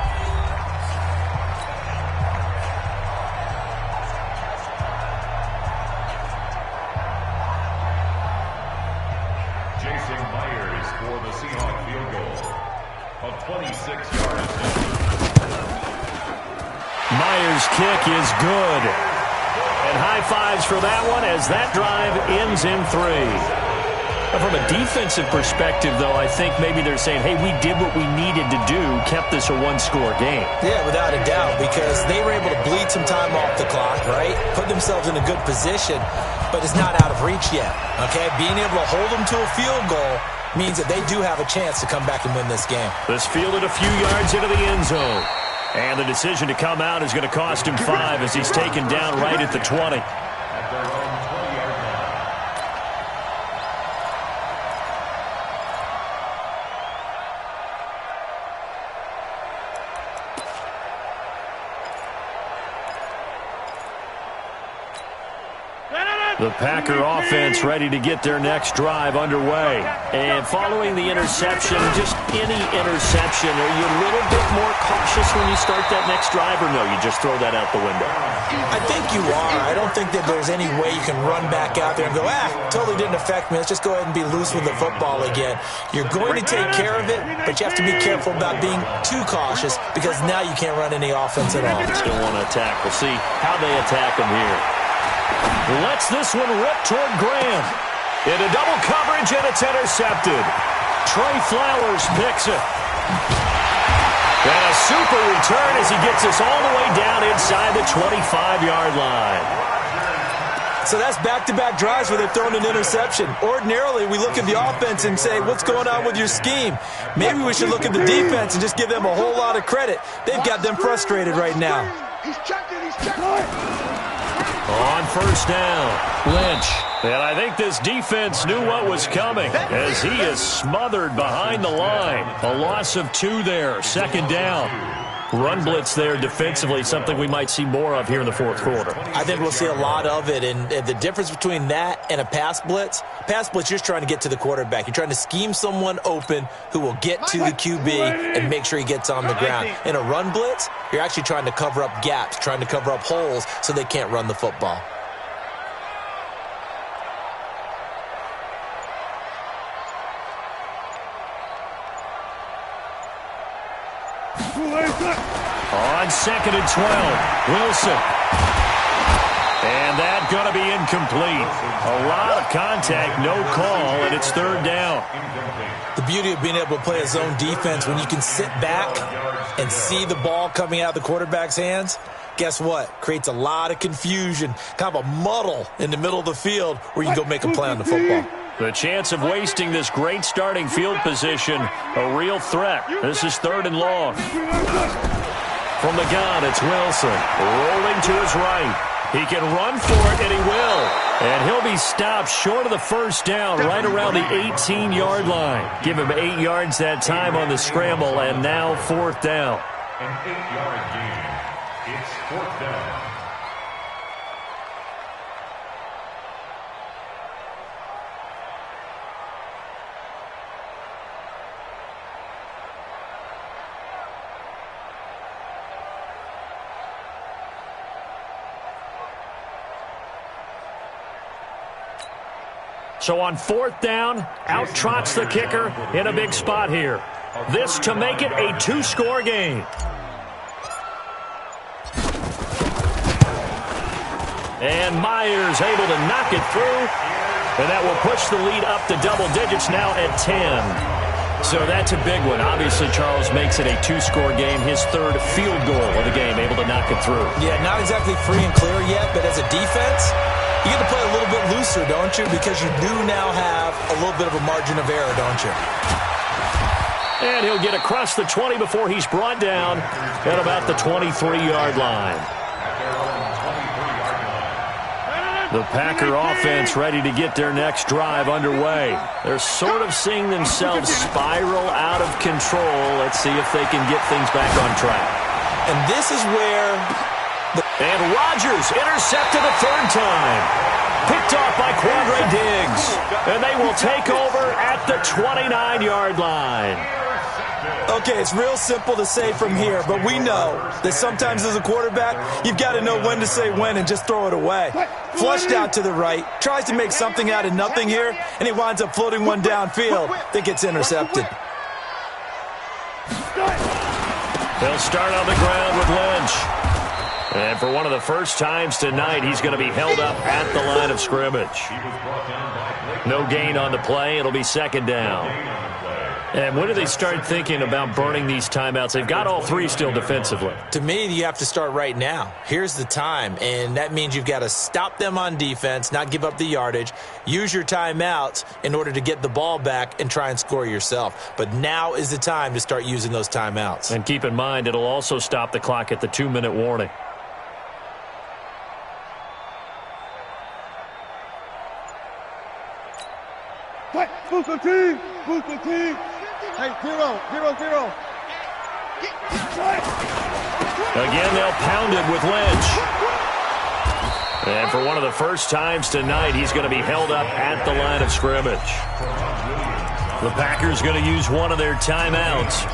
Jason Myers for the Seahawks field goal of 26 yards.
Myers' kick is good. And high fives for that one as that drive ends in 3. From a defensive perspective, though, I think maybe they're saying, hey, we did what we needed to do, kept this a 1-score game.
Yeah, without a doubt, because they were able to bleed some time off the clock, right? Put themselves in a good position, but it's not out of reach yet, okay? Being able to hold them to a field goal means that they do have a chance to come back and win this game.
This fielded a few yards into the end zone. And the decision to come out is going to cost him 5 as he's taken down right at the 20.
At their own 20-yard line.
The Packer offense ready to get their next drive underway. And following the interception, just any interception, are you a little bit more cautious when you start that next drive, or no, you just throw that out the window?
I think you are. I don't think that there's any way you can run back out there and go, totally didn't affect me. Let's just go ahead and be loose with the football again. You're going to take care of it, but you have to be careful about being too cautious because now you can't run any offense at all.
Still want to attack. We'll see how they attack them here. Lets this one rip toward Graham. Into double coverage, and it's intercepted. Trey Flowers picks it. And a super return as he gets us all the way down inside the 25-yard line.
So that's back-to-back drives where they've thrown an interception. Ordinarily, we look at the offense and say, what's going on with your scheme? Maybe we should look at the defense and just give them a whole lot of credit. They've got them frustrated right now.
He's checking.
On 1st down, Lynch. And I think this defense knew what was coming as he is smothered behind the line. A loss of 2 there, 2nd down. Run blitz there defensively, something we might see more of here in the 4th quarter.
I think we'll see a lot of it, and the difference between that and a pass blitz, you're just trying to get to the quarterback. You're trying to scheme someone open who will get to the QB and make sure he gets on the ground. In a run blitz, you're actually trying to cover up gaps, trying to cover up holes so they can't run the football.
On 2nd and 12, Wilson. And that going to be incomplete. A lot of contact, no call, and it's 3rd down.
The beauty of being able to play a zone defense when you can sit back and see the ball coming out of the quarterback's hands, guess what? Creates a lot of confusion, kind of a muddle in the middle of the field where you can go make a play on the football.
The chance of wasting this great starting field position, a real threat. This is 3rd and long. From the gun, it's Wilson. Rolling to his right. He can run for it, and he will. And he'll be stopped short of the 1st down, right around the 18-yard line. Give him 8 yards that time on the scramble, and now 4th down.
An 8-yard gain. It's 4th down.
So on 4th down, out trots the kicker in a big spot here. This to make it a 2-score game. And Myers able to knock it through. And that will push the lead up to double digits now at 10. So that's a big one. Obviously, Charles makes it a 2-score game. His 3rd field goal of the game, able to knock it through.
Yeah, not exactly free and clear yet, but as a defense, you get to play a little bit looser, don't you? Because you do now have a little bit of a margin of error, don't you?
And he'll get across the 20 before he's brought down at about the 23-yard line. The Packer offense ready to get their next drive underway. They're sort of seeing themselves spiral out of control. Let's see if they can get things back on track.
And this is where...
And Rodgers intercepted a 3rd time. Picked off by Quandre Diggs. And they will take over at the 29-yard line.
Okay, it's real simple to say from here, but we know that sometimes as a quarterback, you've got to know when to say when and just throw it away. Flushed out to the right, tries to make something out of nothing here, and he winds up floating one downfield that gets intercepted.
They'll start on the ground with Lynch. And for one of the first times tonight, he's going to be held up at the line of scrimmage. No gain on the play. It'll be 2nd down. And when do they start thinking about burning these timeouts? They've got all 3 still defensively.
To me, you have to start right now. Here's the time, and that means you've got to stop them on defense, not give up the yardage, use your timeouts in order to get the ball back and try and score yourself. But now is the time to start using those timeouts.
And keep in mind, it'll also stop the clock at the 2-minute warning.
Boost the team! Boost the team! Hey, 0, 0, 0.
Again, they'll pound it with Lynch. And for one of the first times tonight, he's going to be held up at the line of scrimmage. The Packers going to use one of their timeouts.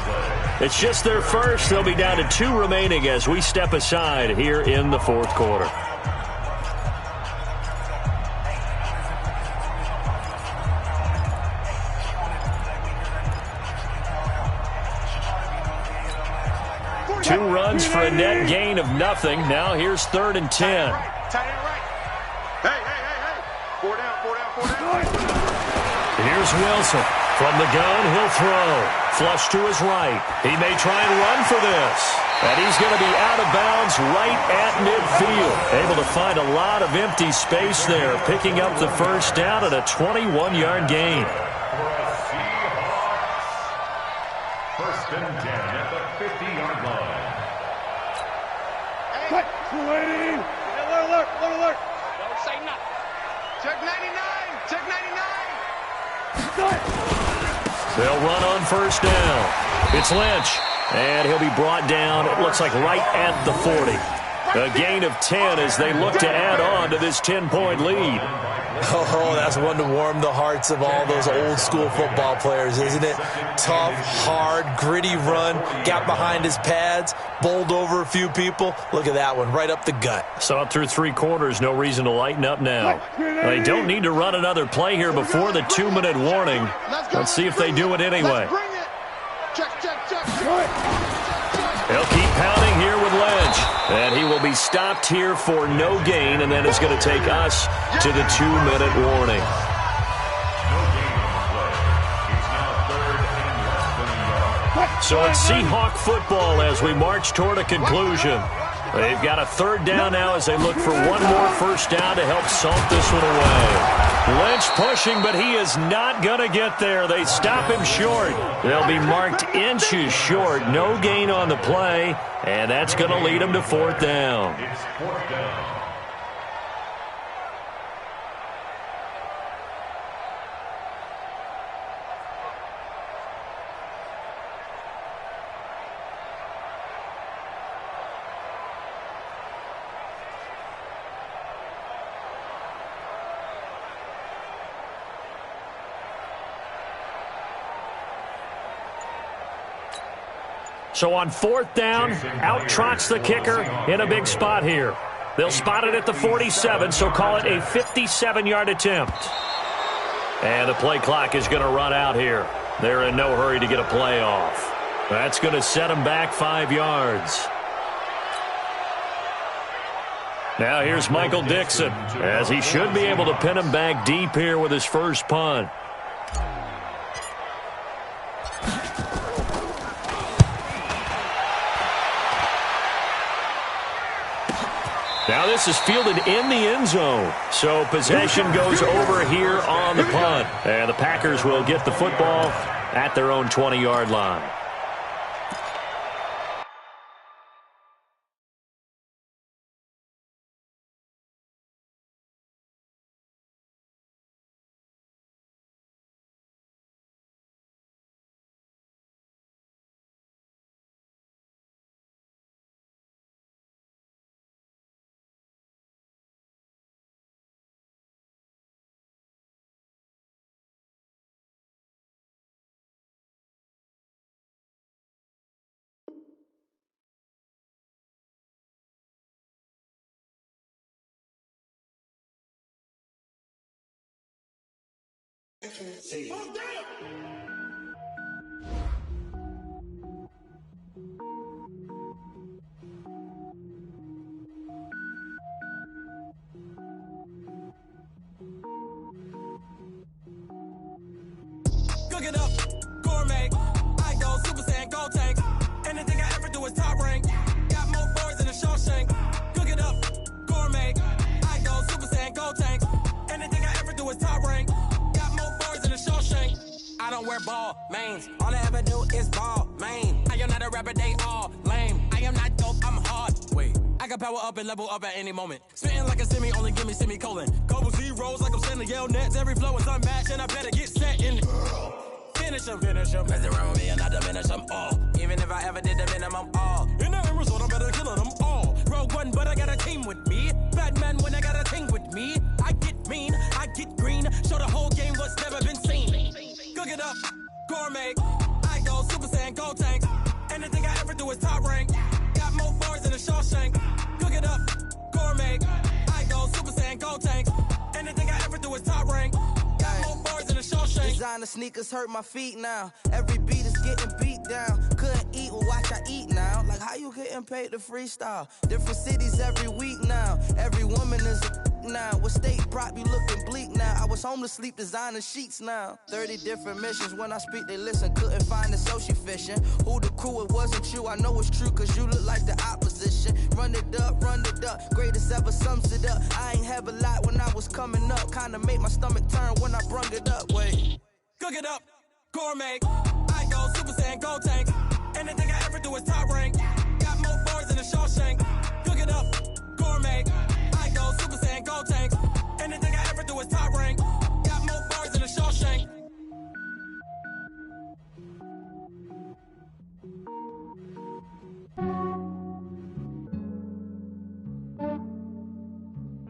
It's just their first. They'll be down to 2 remaining as we step aside here in the 4th quarter. Two runs for a net gain of nothing. Now here's 3rd and 10.
Tight end right. Hey. 4 down, 4 down, 4 down.
Here's Wilson. From the gun, he'll throw. Flush to his right. He may try and run for this. And he's going to be out of bounds right at midfield. Able to find a lot of empty space there, picking up the first down at a 21-yard gain.
1st and 10 at the 50-yard line.
Hey, 280. Alert. Don't say nothing. Check 99. Check 99.
They'll run on 1st down. It's Lynch. And he'll be brought down, it looks like, right at the 40. A gain of 10 as they look to add on to this 10-point lead.
Oh, that's one to warm the hearts of all those old-school football players, isn't it? Tough, hard, gritty run, got behind his pads, bowled over a few people. Look at that one, right up the gut.
Saw it through 3 quarters, no reason to lighten up now. They don't need to run another play here before the 2-minute warning. Let's see if they do it anyway.
Check.
They'll keep pounding here with Lynch. And he will be stopped here for no gain, and then it's going to take us to the 2-minute warning. So it's Seahawk football as we march toward a conclusion. They've got a 3rd down now as they look for one more first down to help salt this one away. Lynch pushing, but he is not going to get there. They stop him short. They'll be marked inches short. No gain on the play, and that's going to lead them to 4th down.
It's 4th down.
So on 4th down, out trots the kicker in a big spot here. They'll spot it at the 47, so call it a 57-yard attempt. And the play clock is going to run out here. They're in no hurry to get a play off. That's going to set them back 5 yards. Now here's Michael Dixon, as he should be able to pin him back deep here with his first punt. Now this is fielded in the end zone. So possession goes over here on the punt. And the Packers will get the football at their own 20-yard line.
Cook it up, gourmet. I go Super Saiyan, gold tank. Anything I ever do is top rank. Got more boys than a Shawshank. Cook it up, gourmet. I go Super Saiyan, gold tank. Anything I ever do is top rank. Got more boys than a Shawshank. I don't wear ball mains. All I ever do is ball main. I am not a rapper, they all lame. I am not dope, I'm hard. Wait, I can power up and level up at any moment. Spitting like a semi, only give me semicolon. Couple zeros like I'm sending yell nets. Every flow is unmatched and I better get set in. Finish them. Mess around with me and I diminish them all. Even if I ever did the minimum all. In the end result, I'm better killing them all. Rogue One, but I got a team with me. Batman when I got a thing with me. I get mean, I get green. Show the whole game what's never been seen. Cook it up, gourmet. I go Super Saiyan, gold tank. Anything I ever do is top rank. Got more bars than a Shawshank. Cook it up, gourmet. I go Super Saiyan, gold tank. Anything I ever do is top rank. Got more bars than a Shawshank.
Designer sneakers hurt my feet now. Every beat is getting beat down. Couldn't eat, well watch I eat now. Like how you getting paid to freestyle? Different cities every week now. Every woman is a now. With state prop, you looking bleak now. I was home to sleep, designer sheets now. 30 different missions. When I speak, they listen. Couldn't find it, so she fishing. Who the crew, it wasn't you. I know it's true, cause you look like the opposition. Run it up, greatest ever sums it up. I ain't have a lot when I was coming up. Kinda made my stomach turn when I brung it up. Wait.
Cook it up, gourmet. I go Super Saiyan, gold tank. Anything I ever do is top rank. Got more bars than a Shawshank. Cook it up, gourmet. I go Super Saiyan, gold tank. Anything I ever do is top rank. Got more bars than a Shawshank.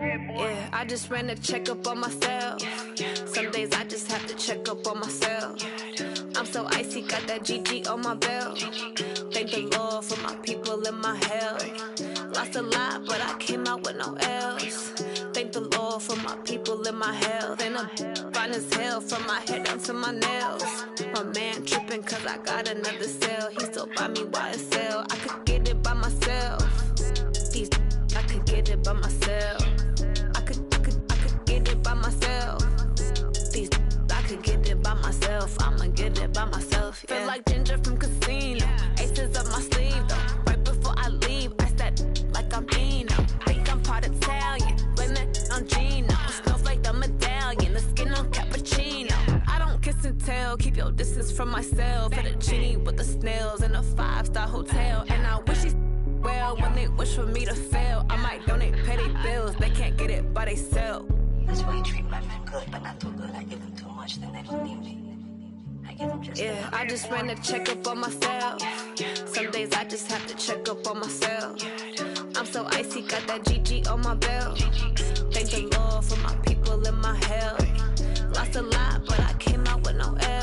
Yeah, I just ran a checkup on myself. Some days I just have to check up on myself. I'm so icy, got that GG on my belt. Thank the Lord for my people and my health. Lost a lot, but I came out with no L's. Thank the Lord for my people and my health. And I'm fine as hell from my head down to my nails. My man tripping cause I got another cell. He still buy me YSL. I could get it by myself. These I could get it by myself. I could get it by myself. These I could get it by myself. I'ma get it by myself. Yeah. Feel like Ginger from Casino. Aces up my sleeve though. Right before I leave, I said like I'm Dino. Think I'm part Italian. Blame it on Gino. Snowflake the medallion. The skin on cappuccino. I don't kiss and tell. Keep your distance from myself. At a genie with the snails in a 5-star hotel. And I wish he well when they wish for me to fail. I might donate petty bills. They can't get it by they sell.
That's why you treat my men good, but not too good. I give them too much, then they don't need me. I give them just
yeah, I just ran a checkup on myself. Some days I just have to check up on myself. I'm so icy, got that GG on my belt. Thank the Lord for my people and my health. Lost a lot, but I came out with no L.